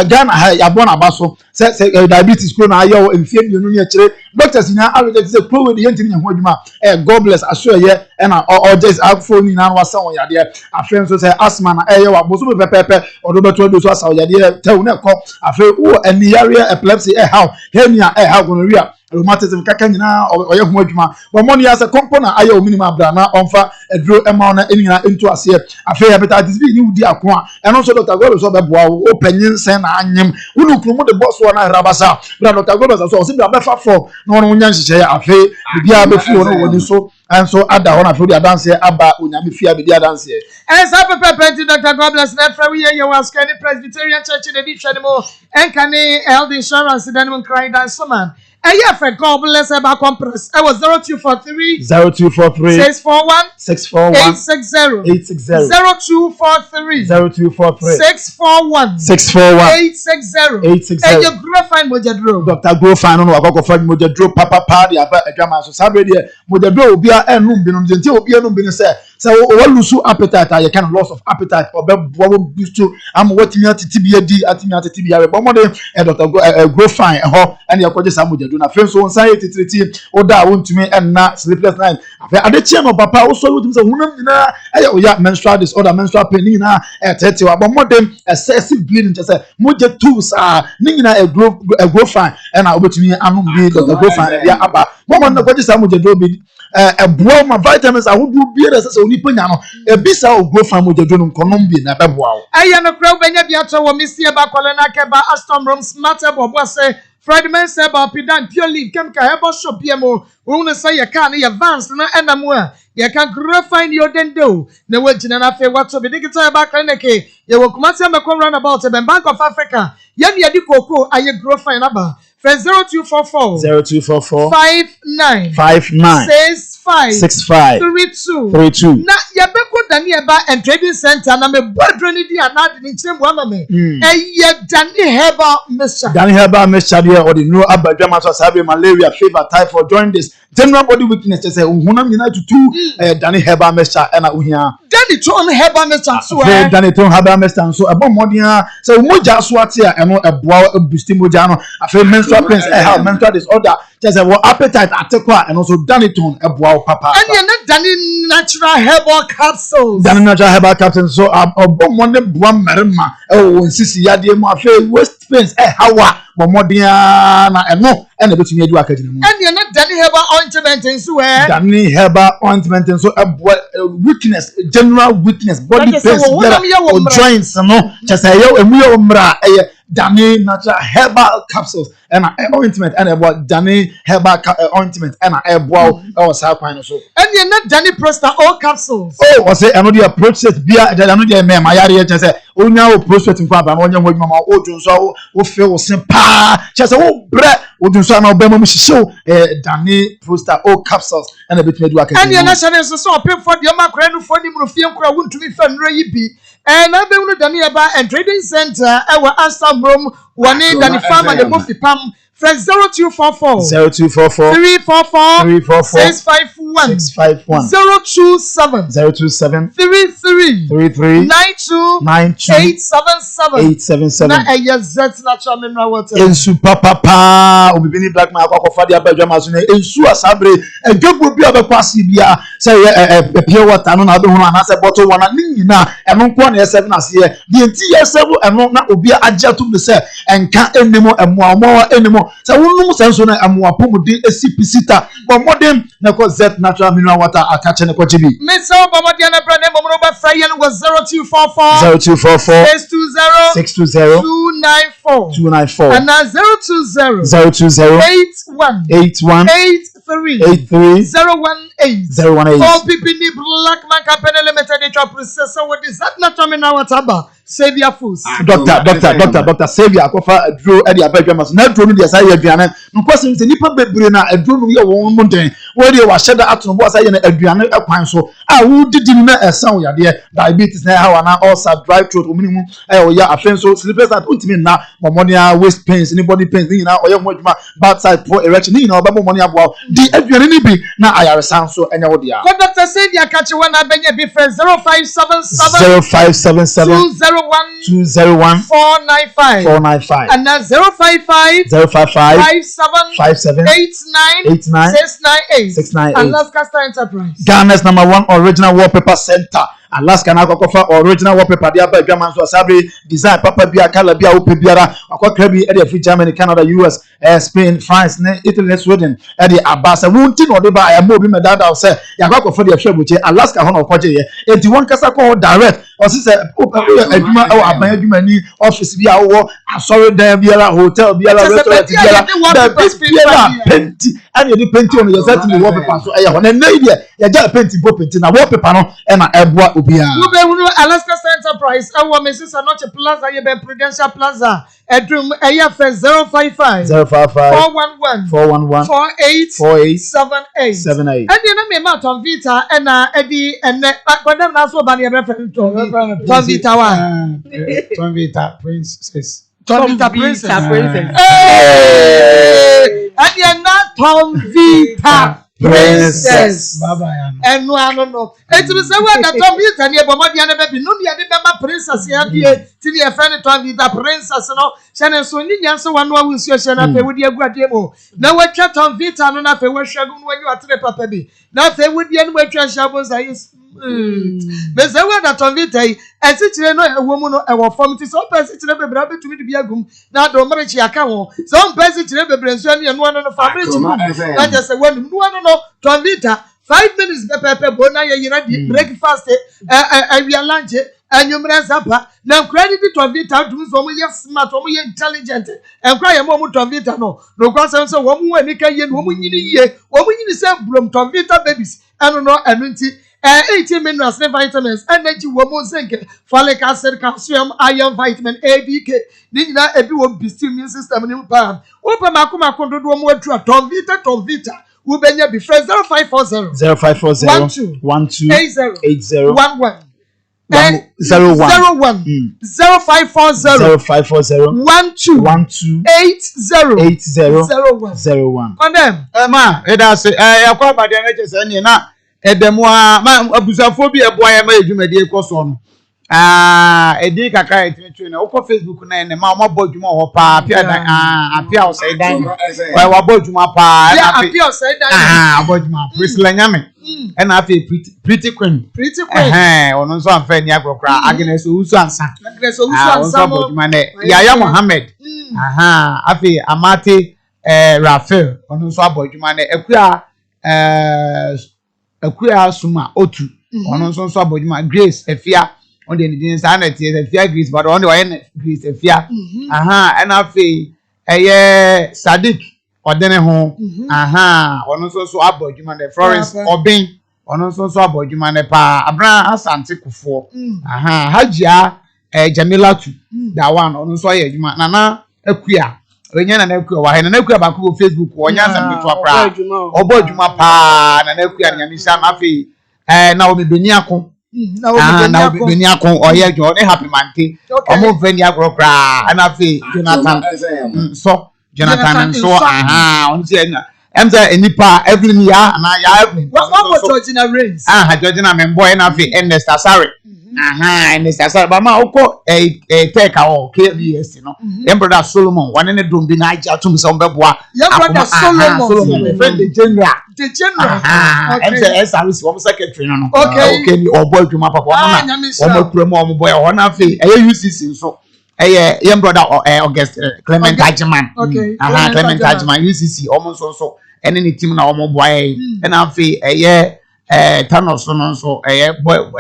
Ghana ha ya born abaso say diabetes pro na ayo enfie mienu ne kire doctors nya already say pro we de yentimi nya ho adwuma God bless assure ye na or just afro ni na wasa won yade afren so say asthma na eye wa boso pepepe odo beto do so asa yade tew na ko afre wo aniyare epilepsy how hemia how gonorrhea rheumatism kaka nyina oye ho adwuma wo mo ne ya say component ayo minimum bra na onfa edro ema na enyina into ase afre hepatitis B ni wudi akoa eno so Dr. God so be boa wo panyin sen na anyem wonu krumu de boss na rabasa bra Dr. God so se bra be fa for na wonu nya nhyeche ya afe bibia be fi wonu woni so and so ada wona afi dia dance aba onyame fi abi dia dance Esa pepe Dr. God bless na fra we ye was Kenny Presbyterian Church in the deep shademo enkane health insurance then cry dance man for God bless about compress. I was 0243 641 860 0243 641 860 and your grow fine mojadro Dr. Grow fine no akoko fine mojadro papa party aba adwama so sabre de mojadro obi a enum binum nti obi enum bin say o lose appetite you kind of loss of appetite or be boost to am watimi atiti bi adi atimi atiti bi yawe bomo de Dr. Grow fine ho and yakoje samojadro na friends so nsan titriti oda wontumi enna sleepless night afa adechie no papa wo so wontumi say hunam nyina ya menstrual disorder menstrual pain na tete wa bomo de excessive bleeding just say moje tools ni nyina grow fine and obetumi anum bi Dr. Grow fine ya aba bomo na kwaje samojadro bi ɛboa ma vitamins ahodoɔ biara sɛ onipa nya no ebisa o grow farm ojojo no nkonom bi na bɛboa wo ɛyɛ no kra wobɛnya bi atɔ wɔ mesie ba kɔle na kɛba astom room smarter bɔbɔ sɛ Fredman Seba Pidan Pure Leaf Chemical Herbal Shop PMO. Who say you can advance na enamua. You can grow find your dendo. The word na fe what's up digital back clinic. You will come and come round about the Bank of Africa. Yan yadi koko aye grow find aba. For 0244 59 65 32. Na yabeko dani eba and trading center na me bodroni di anad ni chem wa mame. Eye Dani Herbal Mixture. Dani Herbal Mixture there or the no abadwama so sabe malaria fever typhoid join this general body weakness say uhunam nyina tutu Dani Herbal Mixture na uhia. Dani ton Herbal Mixture so Dani ton Herbal Mixture so ebo modern say moja so ate a eno eboa boost moja no afi menstrual pains have menstrual disorder just say appetite atekwa and also Dani ton eboa papa. And you Dani natural herbal capsules. Dani natural herbal capsules so obo modern boa merma nsisi yade mo afi waist pains hawa momodia na eno ena betumi adu akadina mu. And you Dani herbal ointment so Dani herbal ointment so weakness general weakness body pains or joints no just say yo emu yo mra Dani natural herbal capsules and ointment and about Dani herbal ointment and eboa or sapine so. And you Dani prostate all capsules. Oh, I say another prostate beer another me my area just say onya prostate nko aba onya ho adwuma o dwonso o feel simpa just say o bre o dwonso na obema mu hihyew Dani prostate all capsules and a bit me do akademi. And you national so pay for the makra no for nim no fie nkura wontumi fa nra yi bi. And I be no Dani Herbal and Trading Center our Astam room one Dani Farm and the Mufi Pam. From 0244 344 651 027 33 92 877 na ayazet natural mineral water ensu papa obibini black man akwafa dia badwama so na ensu asabre edwebo bi abekwase bia say pure water no na do hono anase bottle one nyina eno nko na yesef na se die nti yesef eno na obi agya tum se enka enemo emoamoa enemo say wonu senso na amoapomudi esipisita bomodem na ko zet natural mineral water akache ne ko jibi me so bomodem na brand mo no ba fry yan was 0244 620 294 and now 020 81 83 018 for people need black man company limited the processor with this natural mineral water Savior foods. Doctor Savior akofa adro e dey abadwama so na adro no dey say aduane nkwase se nipa bebre na adro no ye won monten we dey wa sheda atono bo say ye na aduane ekwan so a wo didi na esan yade diabetes na hawa na ulcer dry throat ominimu o ya afen so sleepless at ultimate na momonia waist pains any body pains ni na o ye ho adwuma bad side poor erection ni na obabo money aboa di aduane ni bi na ayaresan so enya wo dia Doctor Savior catch one abenya bi friend 0577 201 495 and now 055 57 89 698 Alaska Star Enterprise Ghana's #1 original wallpaper center Alaska na kofa original wallpaper dia ba adwaman so asabre design papa bia color bia ope biara akokra bi e dey free Germany Canada US Spain France Italy Sweden e dey abasa wunti no dey ba ya mo bi medada say ya kofa dey hweboche Alaska ho no koje ye enti won kasa ko direct o se adwuma o aban adwuma ni office bia wo asori dan biara hotel biara restaurant biara biara penti and the penti on your set wallpaper so e ho na dey ya ja penti bo penti na wallpaper no e na eboa Alaska Star Enterprise our Mrs. Anoche Plaza ye be Prudential Plaza edrum AF 055 411 4878 and you know me ma Tom Vita and Eddie and Madam na so ba ne reference Tom Vita one Tom Vita Princess Tom Vita Princess hey and you not Tom Vita Princess Baba and no it was the one that Tom Vita near Bomodiana baby no near the princess here till your friend Tom Vita Princess no Shannon so ni nyanso one will see Shannon with your guademo now what Tom Vita no na fe we shagun when you are three papa bi now fe would the end we shabos is but the one that Tom Vita and sit no a woman no e form it so person to be bra betumi de biagum na do mrechi aka ho so person to be bra nso ne no no fabric na just say one no Tom Vita 5 minutes pepe bona ye yina di breakfast awia lunch anyumra sapa na credit to vita to so mo ye smart mo ye intelligent enkwa ye mo to vita no kwa so wo mo ani ka ye no mo nyini ye wo mo nyini se brom to vita babies eno no eno nti 18 minerals vitamins energy wo mo zinc folic acid calcium iron vitamin A B K ni nyina ebi wo boost immune system ni pa wo pa makoma kondodo mo atu to vita Ubenya be fresh 0540 0540 12 80 11 01 0540 12 80 01 Condemn. Ma, that's yakwa ba de na chese ni na edemu a abusafo bi eboa ya ma edwumadi ekoso no. Edi kakra etwetwe na ukọ Facebook na ene ma bo dwuma ho pa apia dan apia osaidan wa bo dwuma pa na apia osaidan bo dwuma Priscilla nyame na afi pretty queen ono nso amfa ni agrokra Agnes Owusu ansa bo dwuma na Yaya Mohammed afi Amate Rafael ono nso abo dwuma na akua suma otu ono nso abo dwuma Grace Efia on the Indian standard is Fia Greece, but on the way Greece Fia. And I feel Sadiq or then home. On also so about you man the Florence or Bing, on also so about you man the pa Abraham Asante Kufo. Hajia Jamila too. That one on also you man Nana Equia. When you're an Equa, and an Equa back Facebook, or Yansan to a pra or Bojuma pa and Equa and Yamisha Mafi. Now we be near. Now we be or yeah, John, happy man. Omo venia gropra, and I feel Jonathan. So Jonathan and so on the Nipa every year, and I have what was Georgina Rains? Georgina member and I feel endless. Sorry. And this as Bama Oko a take our KBS, you know. Young brother Solomon, one in a doom be night to some bebois. Young brother Solomon, friend the general. The general. And I was one secretary. Okay, or boy to my papa, one more promo boy, one of the UCC. So a young brother or August Clement Tajman. Okay, Clement Tajman, UCC, almost also, and any team now, boy, and I feel a year. Thanos so boy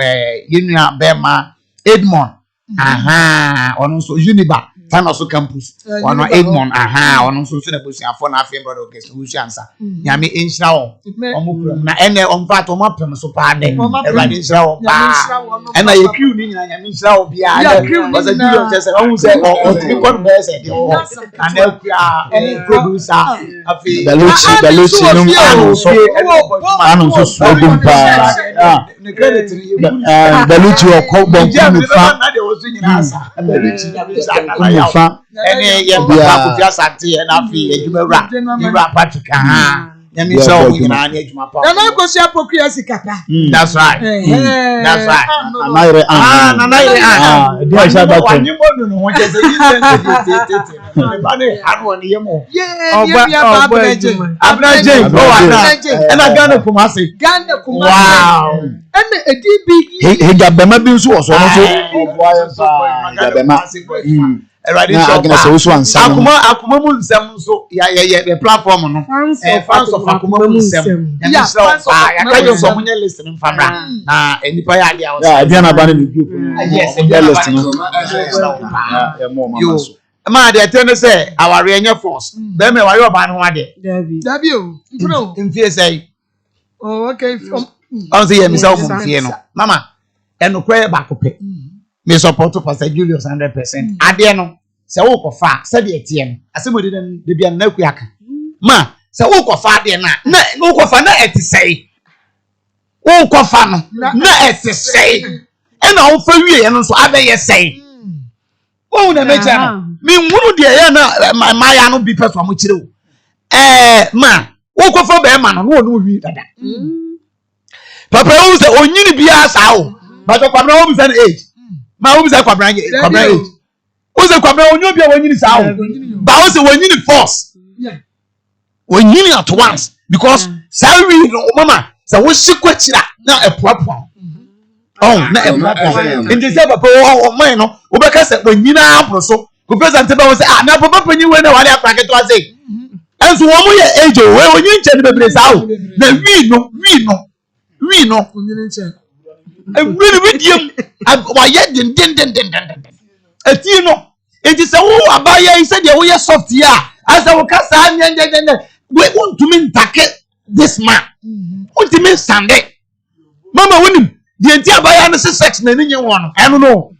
Union Bema Edmond on also Uniba Thanos campus on Edmond on also the bush and for na fame brother okay so we answer nyame insha o na ene on fat o mapem so pa de e ba insha o pa and na yeku ni nyina nyame insha o bia was a video just on say o three point best e and e producer afi Belucci no so so gum pa Belucci o ko bon ku fa na de wo so nyina sa Belucci nyame sa ene ye ba ku asante na afi edwuma ra Patrick nyame sa o nyina na edwuma pa na go sia pokua sikata that's right that's right Nanaire dia sha ba ko nyimo no ho je se yinse ba ne anu ni yemo Abraje and I Ghana Kumasi wow and a DB he got bema bi nso so no so Agnes Owusu ansa Akoma mu nsem nso ya platform no fans of Akoma mu nsem ya ka jo so munye listening famra na enipa ya dia ya bia na ba ne group yes ya listening ya mo mama so ma de tell say our enya force be me wa yo ba no ade Dabi o mpro mfie say oh okay on say me say o mfie no mama enokwe ba kope me support Pastor Julius 100% ade no se wo kofa se de etie no asemo de bia na kuaka ma se wo kofa ade na wo kofa na etisei wo kofa no na etisei e na wo fa wie no so abeye sei wo na meja no me nwunu de ye na ma ya no bi peso mo kire wo ma wo kofa be ma no no wi dada papa wo se onyini bia sa wo but kwabra wo bi say age ma wo bi say kwabra age wo say kwabra onyo bia wonyini sa wo ba wo say wonyini force wonyini at once because sawi no mama say wo shikwa kira na epoapoa na epoapoa in the say papa wo man no wo be ka say wonyini aproso ko president ba wo say na papa panyi we na wale akrake to say enso wo mo ye age we wonyini che ne bebre sa wo na wi no we no really with you why yet den eti no enti se wo abaya yi se de wo ye soft ya asa wo kasa anya we want to mean take this man want to mean Sunday mama wonim the enti abaya no sex na ni nye won I don't know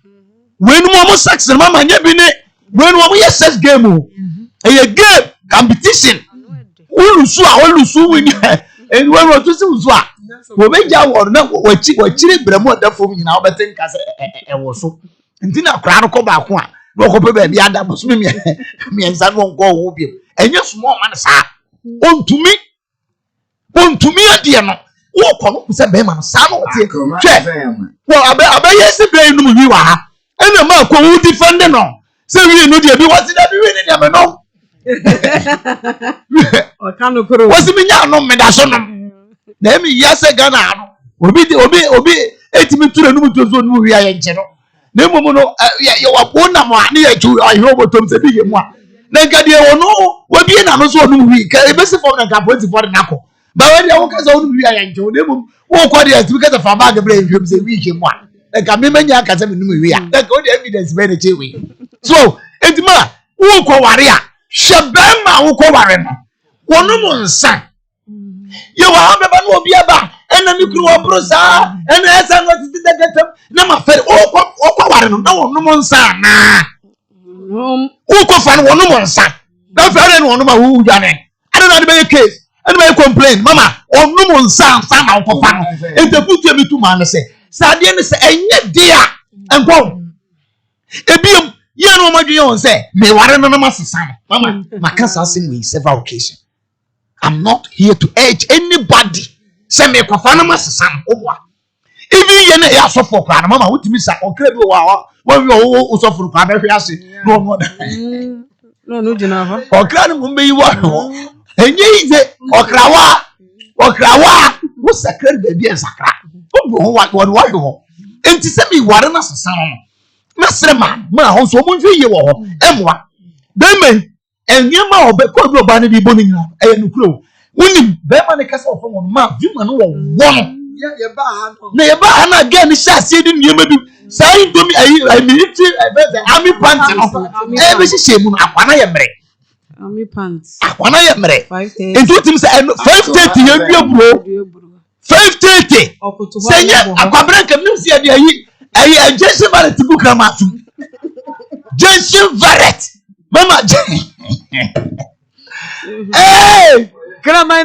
when mo sex mama nya bi ne when mo ye sex game o a game competition olusu win and when we to see usu wo be ja wo na wo chire bramo da fom nyina wo beten ka se e wo so ntina kra no ko ba ko a no ko pe ba bi ada bo so mi ensa no nko wo bi enye small man sa ontumi ade no wo ko no se be man sa no tie hwe wo abaye se be no wi wa ha ena ma ko wo defend no se wi no de bi wasi da bi wi ni de no o kanu kuro wasi mi nya no me da so no na mi yase Ghana no obi etimi ture no mutu so no wi aye nche no na momo no ye wapo na mo ani ye tu ayo botom se bi ye mu a na nka de wo no wo bi na no so no wi ka e be se form na nka 24 na ko ba we de wo ka so no wi aye nche na momo wo ko de etimi ka fa bag bre hwem se wi ye mu a na nka me manya ka se me no wi a na nka o de evidence be na che wi so etima wo ko ware a shebema wo ko ware no wono mo nsa you wa be ba no obi aba ena mi kru obro sa ena esa no titi degetem na ma fe o kwa ware no na wono mo nsa na o ko fa no wono mo nsa na fe no wono ma wu dwane ada na de be case ena be complain mama wono mo nsa na o ko fa no ente putu mi tu ma na se sa de ne se enye dia enko ebiem ye no ma dwe on se me ware no ma sesa mama makasa se me several occasions. I'm not here to urge anybody. Say me kwafana masesam obwa. Even ye na ya sofo kwa na mama wutimi sa okrebi wa wo sofo kwa na hwe ase no jina fa okra ni mumbe yi wa no enye ize okrawa wo sakra baby en sakra obo ho wa ho enti se me ware na sesam no na sere ma ho so mo nhwe ye wo ho emwa deme enye ma obe ko bi oba ne bi boni nyina eye nukuro woni be ma ne kasa ofo won ma vi ma no wo wono ye ba ha no na ye ba ha na again ni sha se di niema bi sai domi ayi military army pants no e be hihye mu akwana ye mere army pants akwana ye mere enti otim se 530 ye bia bro 530 senye akwabra kam nim se de ayi Jason Barrett buka ma tu Jason Barrett mama hey grandma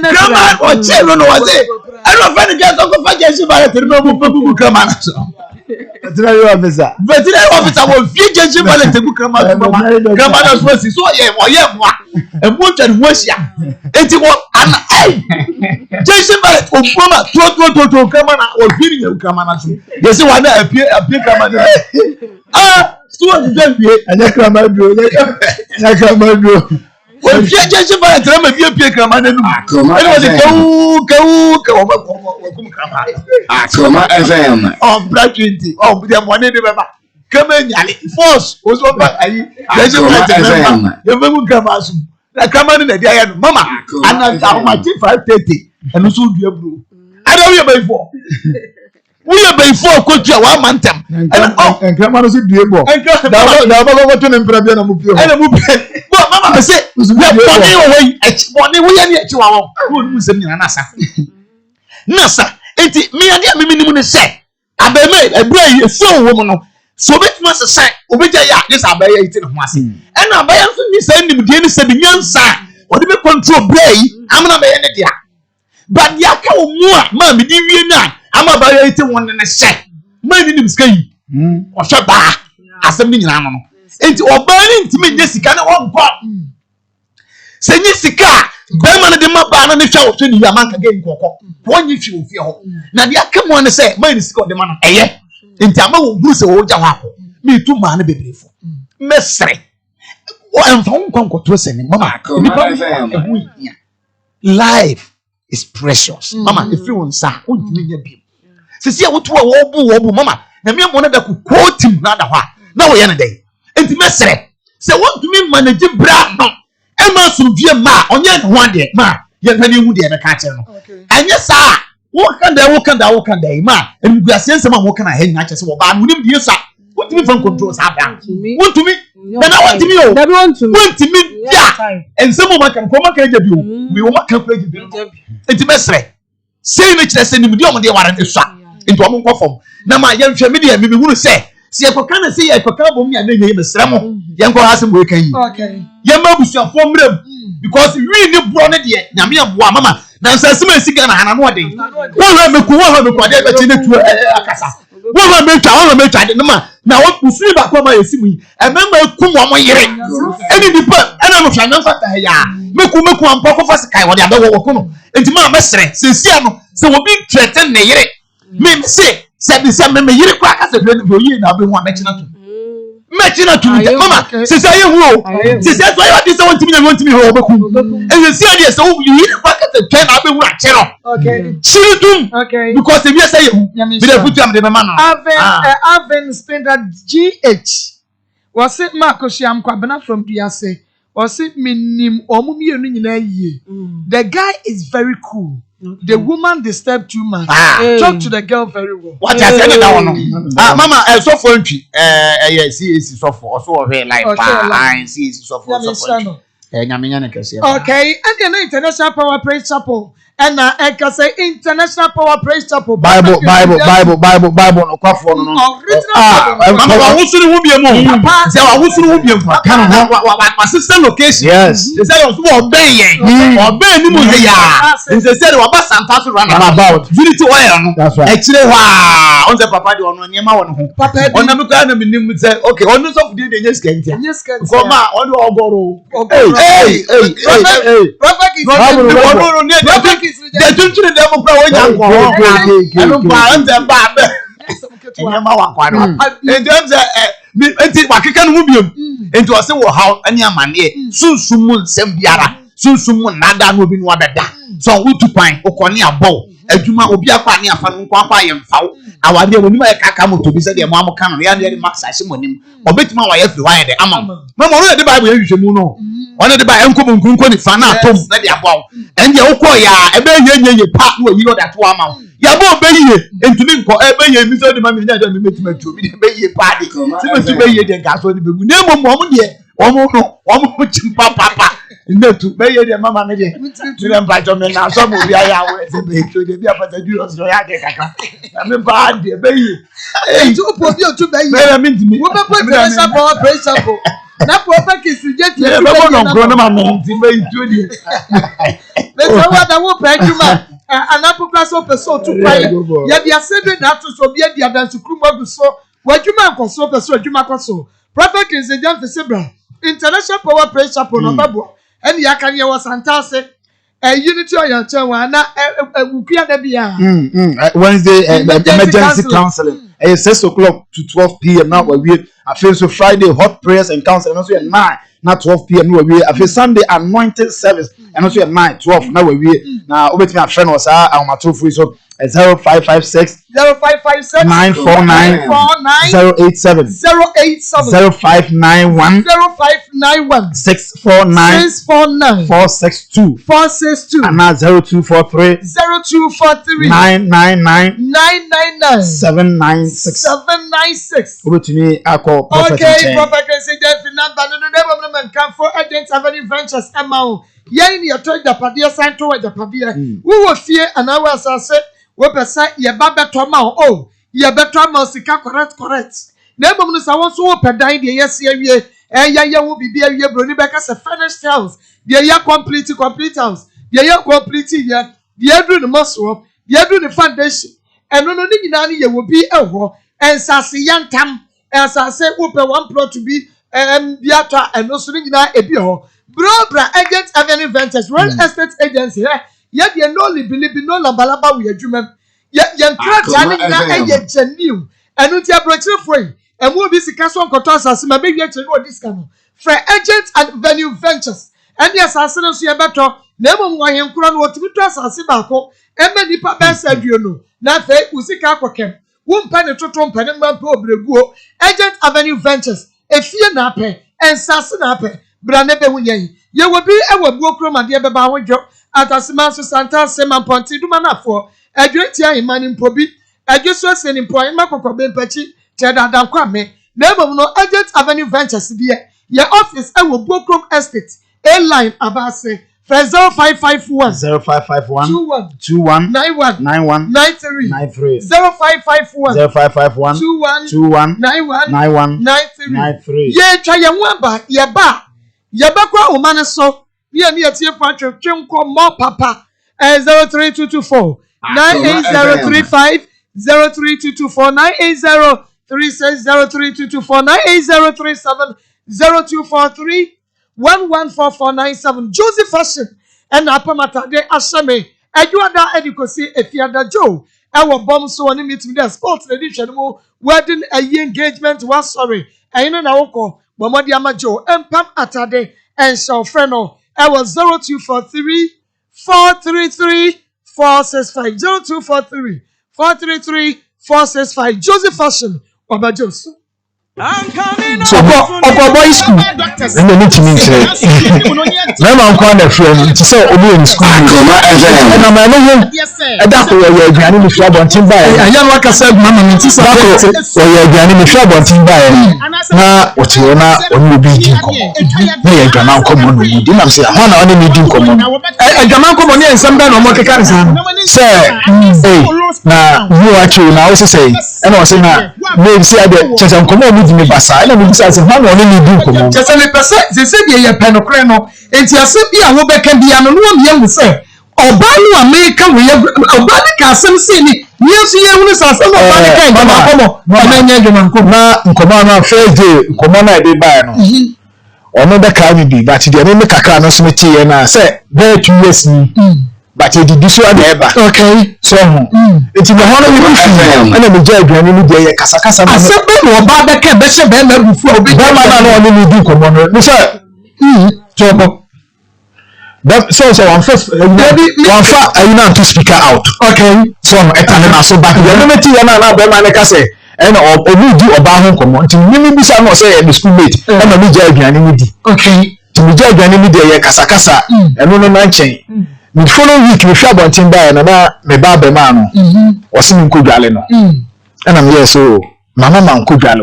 o chelo no waze I don't find get to fa Jason Barrett no buku grandma na so veterinary officer wo fi Jason Barrett buku grandma na so si so ye mo e mo twa no hia enti wo an Jason Barrett o boma to grandma na o fi ni grandma na so ye se wa na apie grandma na so what did you anya grandma do o fi Jason Barrett ma bi apie grandma na nu ele wo de ka wo kum grandma Akoma FM oh black 20 oh the money de baba come nyale force o so ba ayi Jason Barrett ye memu grandma so na grandma na dia ya no mama ana ta ma 530 enu so dua bro ada we by 4 we by 4 ko tua wa mantem en grandma no so dua bo da ba to ne mpra bia na mu pio ana mu pie bo mama be say boni wo we boni wo ya ni echi wa wo mu sem nyina nasa enti me ade a miminim ne se abeme ebra yi so wo mu no so betuma se sai obeja ya this abaya iti ne ho ase ena abaya so ni sai nim die ne se bi nyansa odi be control bray amna be ne dia but ya ka wo mu a ma me di wie na ama abaya iti won ne se ma ni nim skai o hwe ba asem ni nyina no enti oba ni ntimi nye sika ne wo nko se nye sika be ma ne de ma ba na ne hwa wo so ni ya man ka ge nkoko wonyi hwi ofie ho na de akamo ne se ma ni sika de ma no eye enti ama wo guru se wo ja wa ko me tu ma ne bebrefo mesre o enfa nkonko to se ni mama life is precious mama if you want sa o dimi nya bi se se wo to wo bu mama na me mo na da ku quote na da ho na wo ye ne dai enti mesre se won to me manage bra no e ma so vie ma onye ho ade ma ye na ni hu de na ka kire no anya sa What can they, ma? And we are saying some more can I hang at us or ban with him, dear sir. What do you from controls happen? What to me? Then I want to me. Want to me? Yeah. And some of my can come and you. We will not calculate it. It's best. Say which I send him with your warrant into a monk form. Now, my young family, maybe will say, see, I can say I can come and name him a Samo. Young has some work. Okay. Young man was your form because we really brought it yet. Namia Mama. Now, some Sigan and one day. One have a cool have a quadra to a casa. One have made all of it. Now, what was free back over me? I remember Kuma year. Any depart, and I'm trying to say, ya. Meku and Papa Faskai, what I don't and to my mestre, Sinciano, so will be threatened. Me say, said the same me year crack as a friend for you, and I've been one mentioned. Mention to me, Mama, since I am since that's why this want to me, want to be home. And you see, so you eat a packet of 10, I've been watching. Okay, children, okay, because if you say, the man, Avin Standard GH was it Marcos Yam Kwabena from DSA, was it Minim or Mumi? The guy is very cool. The woman disturbed too much. Talk to the girl very well. What I said that one. Mama, so for entry. Yes, he is so for also a like I see so for okay, and the International Power Praise Chapel. And I can say International Power Praise Chapel. Bible. No coffee. Mama, who's the will be a move? Say, I was will be a my sister location. Yes, they said, obey and they said, about Santa to run about. You need to oil. That's right. Actually, wow, on the papa, on Yama, Papa, on the kind of minimum said, okay, on the top, they just can't. Yes, come on, on hey. They don't you never go in and into a say how any man soon sembiara soon nada no be no beda so who to pine okoni abo adwuma obi akwa ne afa no kwa yem fawo awade woni ma kaka moto bi se de mo kan no ya ne max ase monim obetima wa ya fi wa de ama mama no de bible ya hwehwemu no one de ba enko nkunko ni fa na atom na de abo ende ukọ ya ebe ye pa no yi no da to ama ya bo be ye entumi nko ebe ye mi so de ma mi na de mi metima tu mi de be ye pa de ti be ye de ga so de be gu na mo mo de omo chimpa papa netu be ye de mama me de mi dem ba jo me na so mo bi aya we se be tro de bi apata ju so ya de kaka na me ba de be ye eh tu po bi o tu be ye me mi ntimi wo be po pressure power pressure po na po pe ki su je ti e be no nko na ma me ntimi tu de me so wa da wo pe juma anapokra so pe so tu pa ye dia se be na to so bi e dia dan su kruma gu so wa juma nko so pe so juma ko so prophet is a jam February International Power Praise Chapel no babo and ya kan ye was antase unity or your chairman na ukua da bia Wednesday emergency counseling 6 o'clock to 12 p.m. now we after so Friday hot prayers and counseling also at 9 na 12 p.m. now we after Sunday anointed service and also at 9 12 now we now obeti my friend was our free so 0556 949 087 0591 649 462 and now 0243 999 796 over to me Akoma okay prophet can say that number no man come for agents have any ventures amount yen your toy the padia sign to the padia we will fear and I was say we pesa ye ba beto ma oh ye beto ma sika correct na ebom no sa won so pedan de yes awie ya wo bibia awie bro ni be ka se finished house de ya complete house de ya complete ya de do the muscle de do the foundation eno no ni nyina ni ye wo bi eho ensase yantam ensase wo pe one plot to be biata eno so ni nyina ebi ho bra agent avenue ventures real estate agency ye de no believe no labalaba we adwuma ye nkrata ni na eye genuine enu ti abrochire foi emu obi sika so nkoto asase ma be wie kire no discount no for agent avenue ventures eni asase no so ye beto na emu wa henkura no otimi to asase ba ko ema nipa be saduo no na fe usika akokem wo mpa ne toto mpa ne mpa obreguo agent avenue ventures efie na ape ensase na ape bra ne be hunyen ye wo bi ewo buo kroma de be ba wodwo atasema so santa sema ponti duma na fo adwetia imani mpobi adweso sen employee makokobe mpachi cheda dan kwame na ebom no Agent Avenue Ventures die your office e wo Bokrom Estate A line abase 0551 21 91 93 0551 21 91 93 ye twa ye nwaba ye ba kwa umane so ye ne yetie patwe twenko mo papa 03224 98035 03224 98036 03224 98037 0243 114497 Joseph Fashion and Apamatade Ashame Eduada Edikosi Efiada Joe our bomb so on meeting the sports edition wedding a engagement was sorry Aina Naoko Bomodiama Joe and Pam Atade and Shawfreno I was 0243 433 465 0243 433 465 Joseph Fashion Oba Joseph so boy school and then it means na man kwa na friend to say obi in school na ma no ho eda ko ye aduane mi fia bontin ba anya no aka say mama mi ti say o ye aduane mi fia bontin ba na o ti na oni bi di ko na ye aduane ko mo no di na say ho na oni mi di ko mo aduane ko mo ni ensam ba no mo keka nsan say na you actually na o say and o say na me say ade chesa ko mo di me basa na me say ho na oni mi di ko mo chesa me pese se de ye penokre no enti ase bi a wo beka bia no no me hu say oba no America we oba ne ka asem se ni yesu ye hu sa asem oba ne ka ngoma komo na nya ngoma nkomo na nkoma na first day nkoma na dey buy no ono da ka mi bi but de me kakra no so me tie na say there 2 years ni but e di so na eba okay so enti me hono mi fi ana me ja aduane ni de ye kasakasa na asem be no oba da ka be she be na bufu obi ba ma na ono ni di komo no ni say so so one first one fa ayina to speaker out okay so etane na so back the meti na be ma ne ka say and obi di oba ho komo nti mimi bisa no say the schoolmate e ma mi ja aduane ni di okay to mi ja aduane ni di ye kasakasa eno no na nchen mi follow week mi hwa bontin ba na me ba be ma no o se mi kodwale no na me so mama man kodwale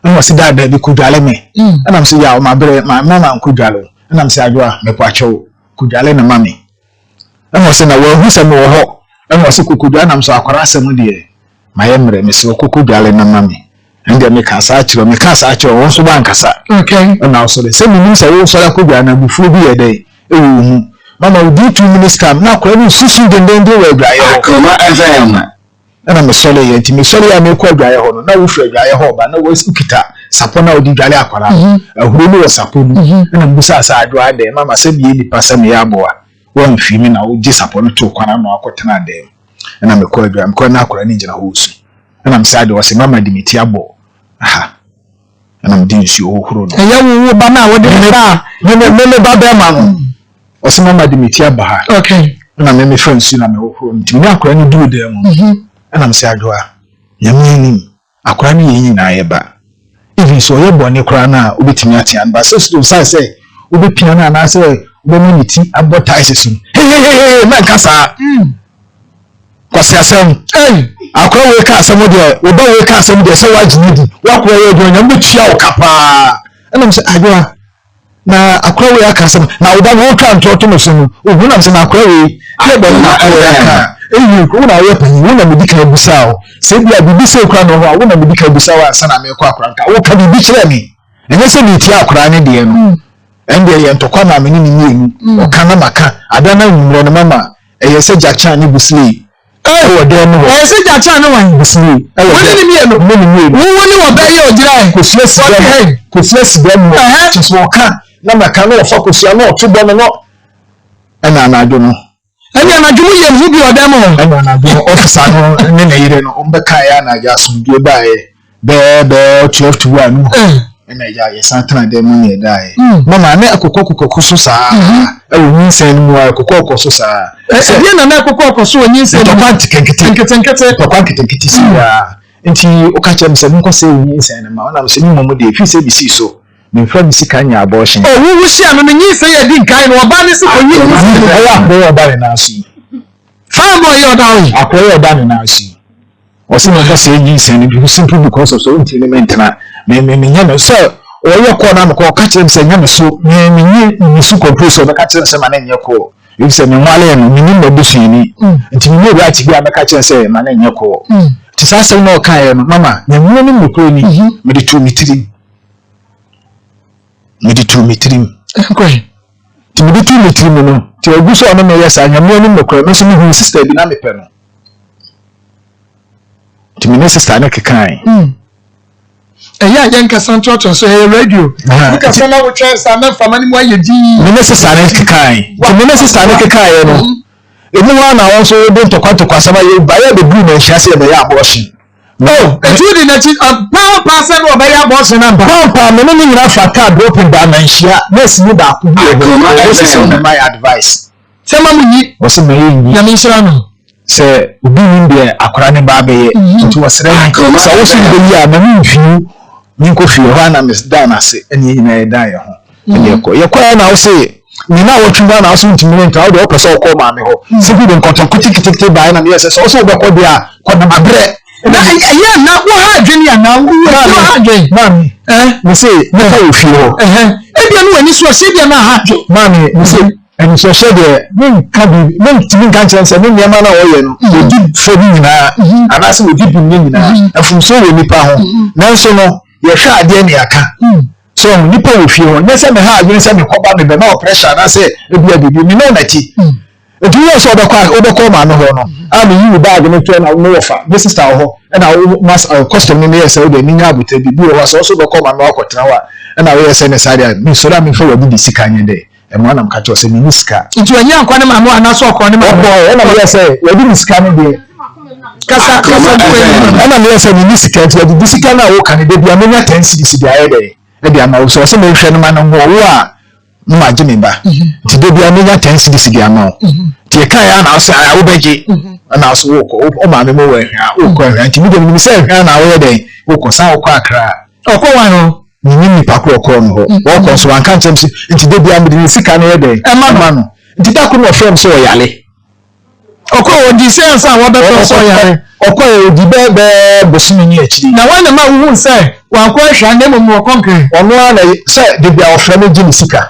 o no se da bi kodwale me na me se ya o ma bere mama man kodwale na me se adwa me kwacho kudale na mami na se na wo hu se mo ho na se kokudwa na so akwara asem de mayemre me se kokudale na mami ende me ka sa achiro wo so ba nkasa okay na so de se mi se wo so la kudwa na bufu bi ye de ewu hu mama we do 2 minutes come na kwa ni susu de ndende we adwaye ho Akoma FM na me so le ye ti me so le ya me kwa adwaye ho no na wo fura adwaye ho ba na wo ukita sapo na odi dwale akwara ahuru ni wo sapo nu na mbusa asa adwa de mama se bi ni pasa me ya boa won fi mi na wo gi sapo no to kwara no akotena de na me kwa adwa me kwa na akwara ni gina ho su na msa de wo se mama di meti abo aha na mdi nsi ohuru no eya wo ba na wo de ba me ba be ma no o se mama di meti aba ha okay na me friend su na me ohuru nti me akwara ni du de mu na msa adwa yamani akwara ni yin na ye ba even so ye bone kra na obetimi atian ba so say obepia na na say obemiti advertise hey man kasa kwasi asem akwa we ka asem de oba we ka asem de say wajinidi wakwa ye do nya mutua okapa enam say adwa na akwa we aka asem na oba wo ka ntoto no so no ohunam say na akwa we ye bo na akwa we aka ko na ye pan wo na medika busao se bia bibi se kra no ho wo na medika busao ansa na me kwa akra nka wo ka bibi kire me enye se ni ti akra ne de no ende ye ntokwa na me ni ni o ka na maka adana nwumre no mama eye se jacha ni busli wo de no eye se jacha no wan busli wo ni mi no wo ni wo be ye ogira ko flex dem ti so ka na maka no focus ya no to bo no ana na ado no ani anajumu ye mu bi odam ho ani anajumu officer no ne na yire no ombeka ya na ja sundue bae be 12 to 1 ena ya ye santana de mu ne dai mama ne akokoko so saa e wo nsen mu akokoko so saa e na akokoko so onyin to kwanti kenkete to kwanti kenkete si ya enti o ka chem se nko se onyin nsen na ma ona mo se ni momo de fi se bi si so me fra mi sika nya abortion oh wo shi anu nyi se ye di nkai no oba ne se onyin ya bo oba na so fine boy you down akoya da na asi wose no kase yi sen bi simply because of so intimate na me nya no so oye ko na ko ka kire se nya me so me nyi su compressor be ka kire se ma na nya ko you say me nwale no me no do su ni nti me ri ati bi a me ka kire se ma na nya ko ti sa se no ka ye no mama nya mu ni mukro ni me de tu mitiri okay ti me de tu mitiri no ti ogu so no me yes anya mu ni mukro no so me hu sister bi na me pe no ti me sister na kekan eya yenka santoto so hey radio buka sana wo twa sa na fama ni mo ayedi me sister na kekan ti me sister na kekan no emu wa na won so do tokwa sama ye ba ye be bu na hia se be ya abortion no etudi na chi power person wo be ya abortion na power me no nyina fa card open ba na hia na si ni ba ku bi e this is my advice se ma munyi wo se me yi ya me shira no se obi ni de akora ne ba be ye nti wo sere ni so wo se be yi a na mfi ni ko fi ho na miss dan ase eni nyina e dan ye ho eni ye ko na wo se ni na wo twumba na so ntimi nka wo de wo pese wo ma me ho se bi de nkoto kutikiti ba na me yes so so be ko dia ko na mabre na ya na wo ha adwene ya na wo ha adwene mami me say me fa wo fi ho e bia no wani so se bia na ha adwene mami me say eni so she de nka bi ntimi nka chense me niam na wo ye no odi fo bi nyina ana se odi bi nyina afum so we nipa ho nanso no ye hwa ade ne aka so nipa wo fie ho nyese me ha adwene se me koba me be na pressure na se ebia bibi me no na ti edu yo so obekọ ma no ho no a me yi bag no twa na no wofa this sister ho e na mas custom me yes e de ninya abuta bibi wo so so bekọ ma no akotena wa e na wo yes ne sare me so da me fa wadi di sika nye de e mo na mka to se me sika nti wanya ankwa ne ma mo ana so akọ ne ma e na wo yes e wadi di sika no de kasa e na me yes e me sika nti wadi di sika na wo kan de bia me nya 10 cedis de aye de e de ama wo so me hwe no ma no wo a ma jimi ba ti de bia me nya 10 cedis de ama ti kan ya na so ya wo beje na so wo ko o ma me mo we hwa wo ko hwa nti mi de mi se hwa na wo de wo ko sa wo ko akra o ko wa no ni pa ko no ho wo ko so an kan tem si nti de bia me de sika na de e ma no nti ta ko no frem so yale o ko o di sense a wo be to so yale o ko e di be bosumi ni akiri na wa na ma wu se wa ko hwa na mo mo konkre ono na se de bia o frem ji ni sika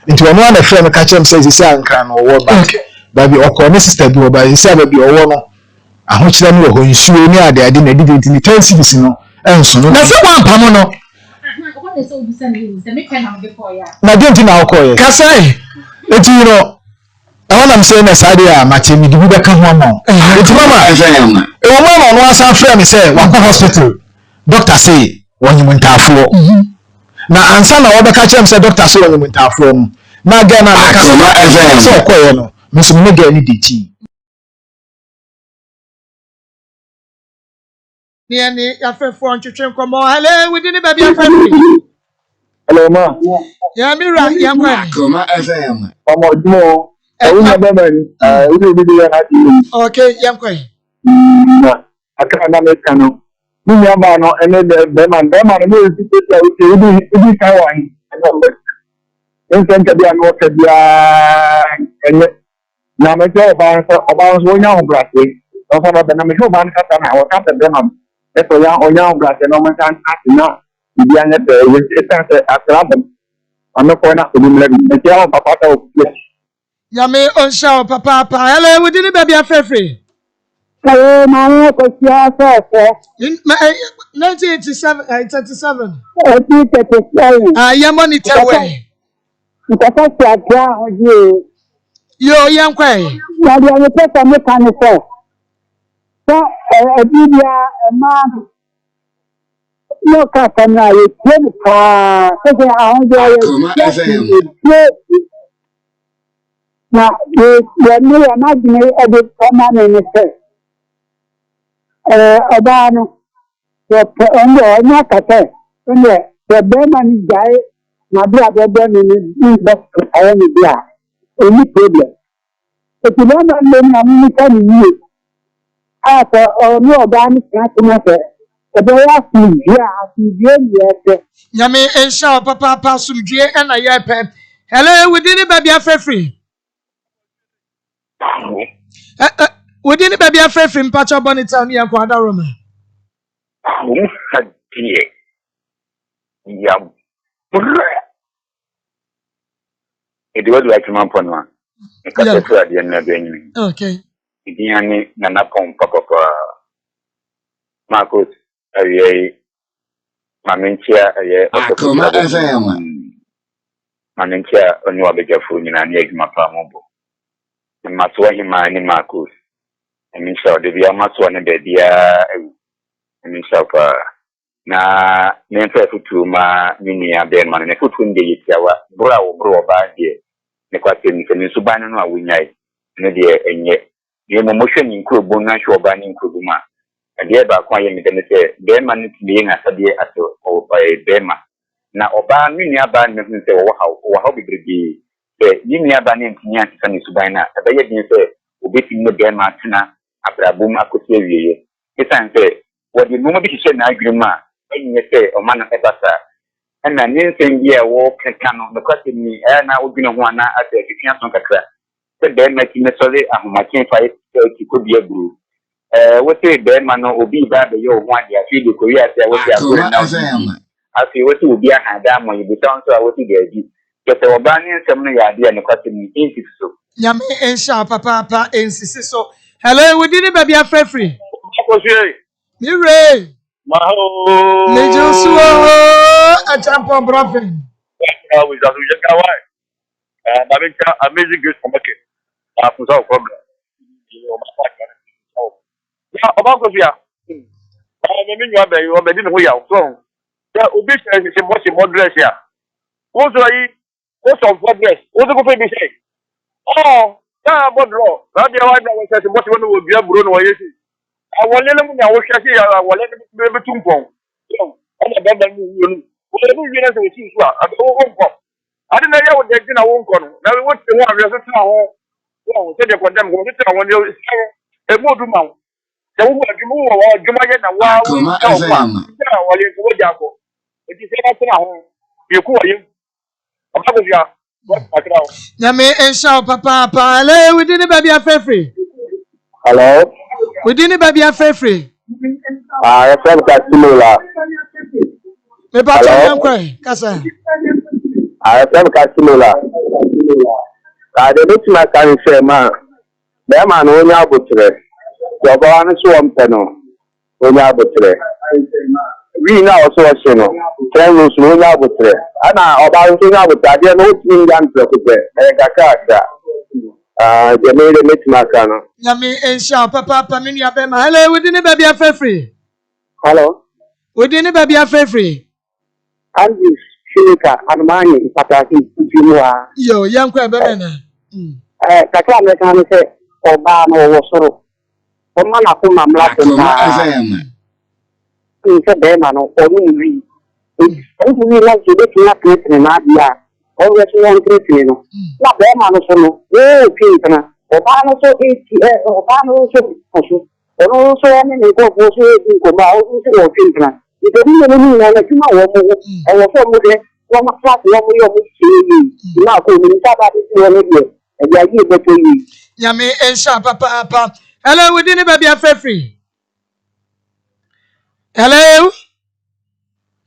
nti ono na frem ka chem se si anka no wo ba baby okọ ne sister bi oba isi ababi owo no ahokyere no ho nsuo ni ade ade na didi ni 10 cedis no enso no na se wa mpam no na denti na okoye kasai eti no awon am say na sade a mate mi dibu be ka ho ma eti mama e wo mama no asa frɛ me say wa ko hospital doctor say wonyim ntafo na ansa na wo be ka kyerem say doctor say wonyim ntafo no na ga na ka so okoye no Miss Mega ni diti. Ni ya fe fo ntwetwe nkomo. Hello, we didn't baby afraid. Hello ma. Ya mira ya kwa. Akoma FM. Omo dimo. Ewu na be mani. Ewu bi ya na ti. Okay, ya kwa. Na aka na me kanu. Ni ya ba no ene be man no ti ti ya ubi ka wa ni. Ensen ka bia no ka bia ene na me jo ba so nya o brase o fa ba na me jo ba nka ta na o ta te be mam e to ya o nya o brase no me kan atina bia nya te we ta te atra ba ame ko na o mi le me ja o papa ta o ya me on sha o papa hello we didn't baby afraid. Hello ma ko sia so in 1987 37 ya monitor we nko fa tia oje yo yankwe na dia ni pesa mechanical so bibia ma no ka kana ye temi pa so se ahun je na ye ni ya ma gine e de ma ne ni se oba no so ondo nya ka te ne de be ma ni jai na bia be ni ba ayo ni bia any problem. If you don't know me, can you? After no organic cancer, the boy asked me, yes. Yami and Shaw Papa Passum G and a year pep. Hello, we didn't baby free. Wodi ni baby afre free mpacho bonita ni yanko adaroma. Musadie. Yam. It was like my pon. Okay. Idiani nana pom papa Maa Akos aye mamentia aye Akoma FM. Mamentia onu abejafu nyina ne adwuma pa mobo. Maso hima ni Maa Akos. Emisha de bia maso ne de bia emisha pa na nemfa futu ma minia be man ne futu nde yitiawa bra wo ba de ne kwate ni kene suban no awunyai ne de enye de mo mohwe ni nkrobo na hwe oba ni nkrobo ma de ba kwa ye me de ne se be man ni tiye na sade ato o be ma na oba minia ba ne se wo ha bibrigi be minia ba ne ntinya tika ni suban na be ye din se obeti ne be ma tena abrabum akosi awieye kisan se wo de mo bi hye na adwuma enye se o man ebasa na ninsen ye wo keka no because ni na odwene ho ana ase kifia son kakra se be ma ti me sole ahomakin fa ti ko bia buru wo se be ma no obi ba be yo ho ade afi de ko ya se wo se akure na afi wo se obi aha da mo yibu tan so wo se de agi ke se oba ni nsem no ya de ne kwate ni insisi so Nyame ensha papa insisi so. Hello, we didn't baby afre free. Mire. Maho. Lejosuo a champion prophet. We are doing Kawai. And I mean, amazing grace from Meke. I put out problem. Yeah, about Kosia. I mean, you are bedding away out. So, the obedience is a much more dress here. Also, what's of what dress? What's the good thing to say? Oh, yeah, but draw. That's the one that was a much one will be a Bruno. I will let them know what I say. I will let them be able to go. I'm a better than you. I didn't know what they did. I won't go. Now, what's the one? There's a town. Well, said they condemn going to one year. A more to mount. The woman, you move or you might get a while. While you go, Jaco. It is a town. You call you. I'm not with you. Nyame ensha papa. Hello, we didn't baby afre free. Hello. We didn't baby afre free. I felt that similar. Me pa chon kwen kasa. I felt that similar. I didn't my can say man. Be man onya botre. Yo ba wan so mpeno. Onya botre. We na also say no. Ten rules onya botre. Ana oba so onya botre. Ade no tin yan prekope. E kakaka. Je me le met makano. Nyame ensha papa me nua be ma. Hello, we didn't baby afre free. Hello. We didn't baby afre free. Andis Shirika Armani Pataki Jimua. Yo, young crab, Kaka American say, Obama was so. Omana Kuma Mlatin. It's a demon or me. It's only like you get not written in Adia. Always one Christian. Not Demon, so no, Pintana. Obama so 80, Obama so. And also, I mean, go for so Pintana. It doesn't mean that you know what I was from one o'clock, now go to the and I give it to you. Yame ensha papa. Hello, we didn't baby afre free. Hello?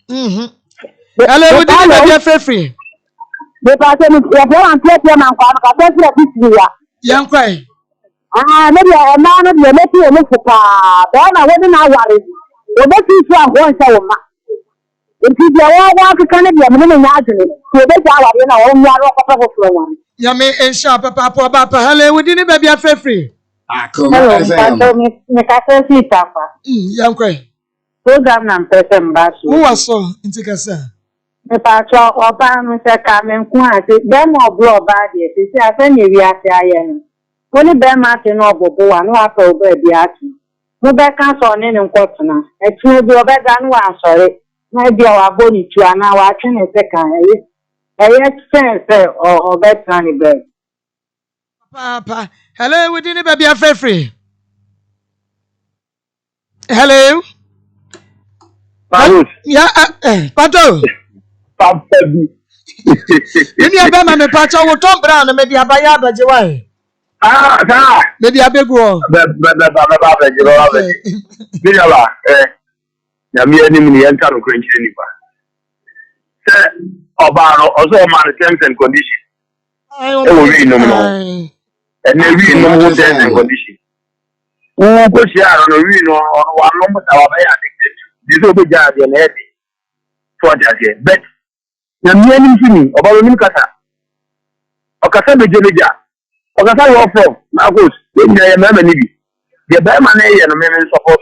Hello, we didn't baby afre free. The person is a boy and play them and come this year. Young cry. Maybe a man of your nephew and look for then I wasn't worried. The best is one so much. If you want to kind of be a minimum margin, so that's our own water. Yame ensha papa. Hello, we didn't baby afre free. Akoma FM. Young cry. Program and person bass. Who was so into Casa? The patch or ban with a coming quantity, them or blow bad yet. You see, I send you the iron. Only bear Martin or Bobo and walk over the action. No back on any important. It will be a better than one, sorry. Maybe our body to an hour watching a second. I expense or better than a bird. Papa, hello, we didn't baby afre free. Hello? Yeah, Pato. Ini abema me pacha wo Tom Brown me dia baya baje wai. Sir. Maybe a big one. Terms and conditions. And then we know terms and conditions. Who go share on a real on one number our addicted to. This will be just an heavy for that. But the meaning about Mikasa. Okasa Bejelija. Okasa you from Maa Akos. The member Nibi. The Berman and the support.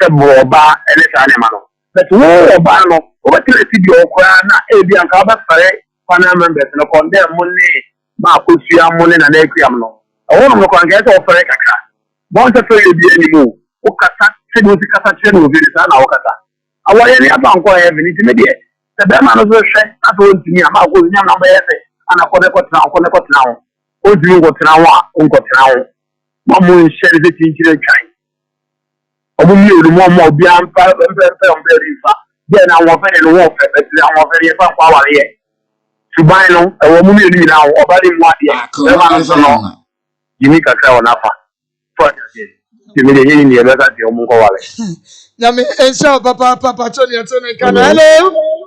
Boba and the animal. But who Obano, what you see your Krana, Abi and Kaba Fare, Pana members, and condemn money, Maa Akos, money and Equiamno. I want to get off for a caca. Once a fair be any move. Okasa, said with the Casa will be the son of Okasa. I want any about having it immediate. The Berman of the Shed, I told me about who's young number and a connect now. What do you got now? Uncle now. Mamu shed the thing to the kind. The more beyond very far. Then I want very warfare, but I want very far power here. To buy no, a woman now, or body what year. You make a crown up. You mean the Indian letter to your Mungo. Yami, and so Papa Tony, hello.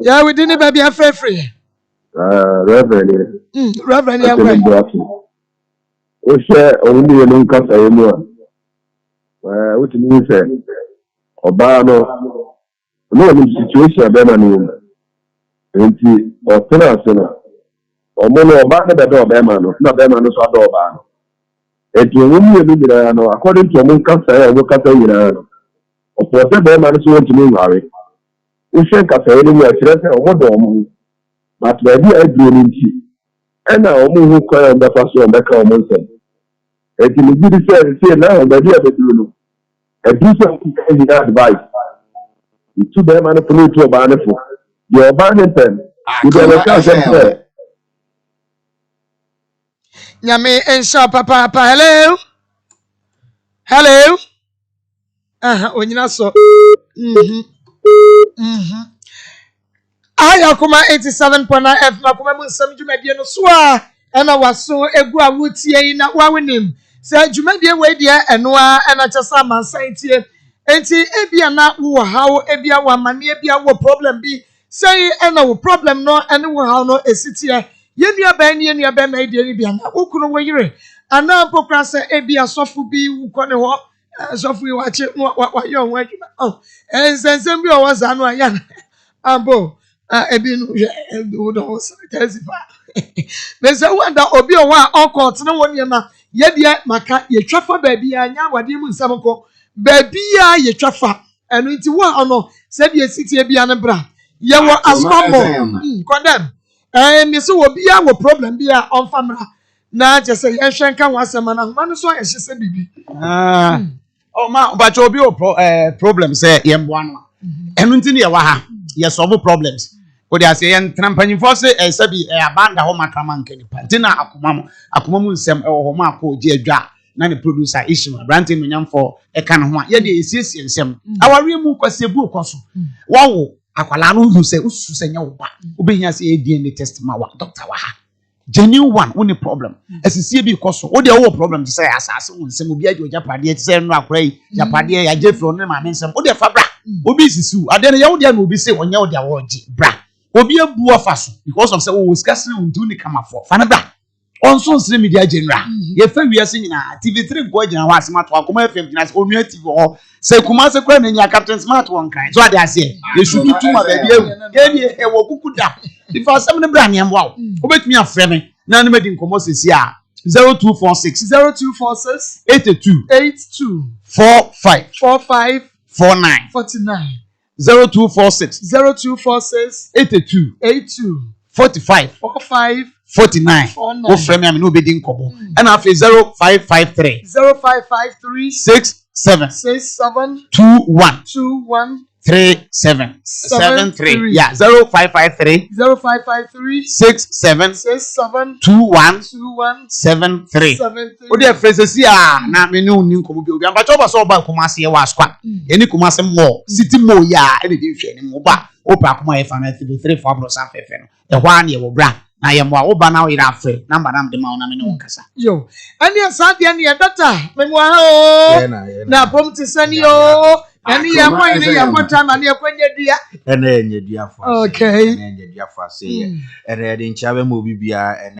Yeah, we didn't maybe have free. Reverend. Reverend, we share only an income anymore. What you say? Obama, no situation, Berman. Or Tenasina. Or Mono Obama, the door Berman, not Berman, so Obama. It will only be according to Munka, I will cut a or whatever Berman is going to mean, Harry. We shall cut anywhere, or what but maybe I do in tea. And now, who call the first one back on Monson. It will be the same now, but you have to do. A decent advice. You two them and a polluter to a banner for your banner pen. You can say, Yami, and so Papa, hello. Hello. When you're not so. I Akoma 87.9 F. Akoma Munsam Jumedia no Swa, and I was so a gua would see na wawinim. Say Jumedia way dear and noa and I just saw my sight here. And see Ebia na how Ebia wa mani Ebia wo problem be. Say and no problem no and how no a city. Yenia ben yenia ben my dear Ebia na ukuno wayre. And now Pocrasa Ebia sofu be ukone sofu watch it what you're working. Oh, and Sensembio was anwa Ambo. Ebinu would also testify. There's a wonder obi o wa uncle no one na ye de maka ye twafa baby anya wade mu nsamko baby ya ye twafa enu nti wa ono se de city e bia ne bra ye wo asmamo condemn me so obi ya wo problem bia on famra na je se ye hwenka wasema na ma no so ye hye bibi oh ma ba obi o problem say ye mboa no enu nti ne ye wa ha ye solve problems. Odi ase yen trampanyifo se esabi abanda ho makrama nkani pantina akoma mu nsem ho ma ko je adwa na ne producer issue brantin no nyamfo e kan ho ye de esiesie nsem aware mu kwase bu koso wawo akwala no hu se usu se nya wo ba obehia se DNA test ma wa doctor wa ha genuine one woni problem esisie bi koso odi wo problem se asase wo nsem obi aje ojapade se no akora yi japade ya jefro no ma nsem odi fa bra obi sisu ade no ye wo de na obi se wonya wo de awoji bra obi ebu ofaso because of say we discussing until ni come for fanabra on social media general ye fa wiase nyina TV3 go gina ho asema to Akoma FM gina onua TV ho say kuma se kwa na Captain Smart won kan so ade ase ye shutu tuma ba bia ye ni e wo kukuda if asem ne bra ne mwa obetumi afre me na ne medi nkomo sesi a 0246 82 45 49 0246 82 45 49 o frame am no be din kobo and afi 0553 67 21 3773 yeah 0553 67 21 73 o de phrase si na me no ni nkomo bi obi am ba cho ba so ba Kumase wa skwa eni Kumase mo city mo ya e de hwe ni mo ba o pa Akoma e fa na 3 for bro san fefe no e hwa na e wo bra na ye mo wo ba na wo ira afa na madam de ma wo na me ne wo kasa yo ani asa dia ne doctor me mo ha na pom ti sani yo ani ya kwa ni ya kwata ma ne kwanya dua ene enye dua fa okay ene enye dua fa se ye ene de ncha be mo bibia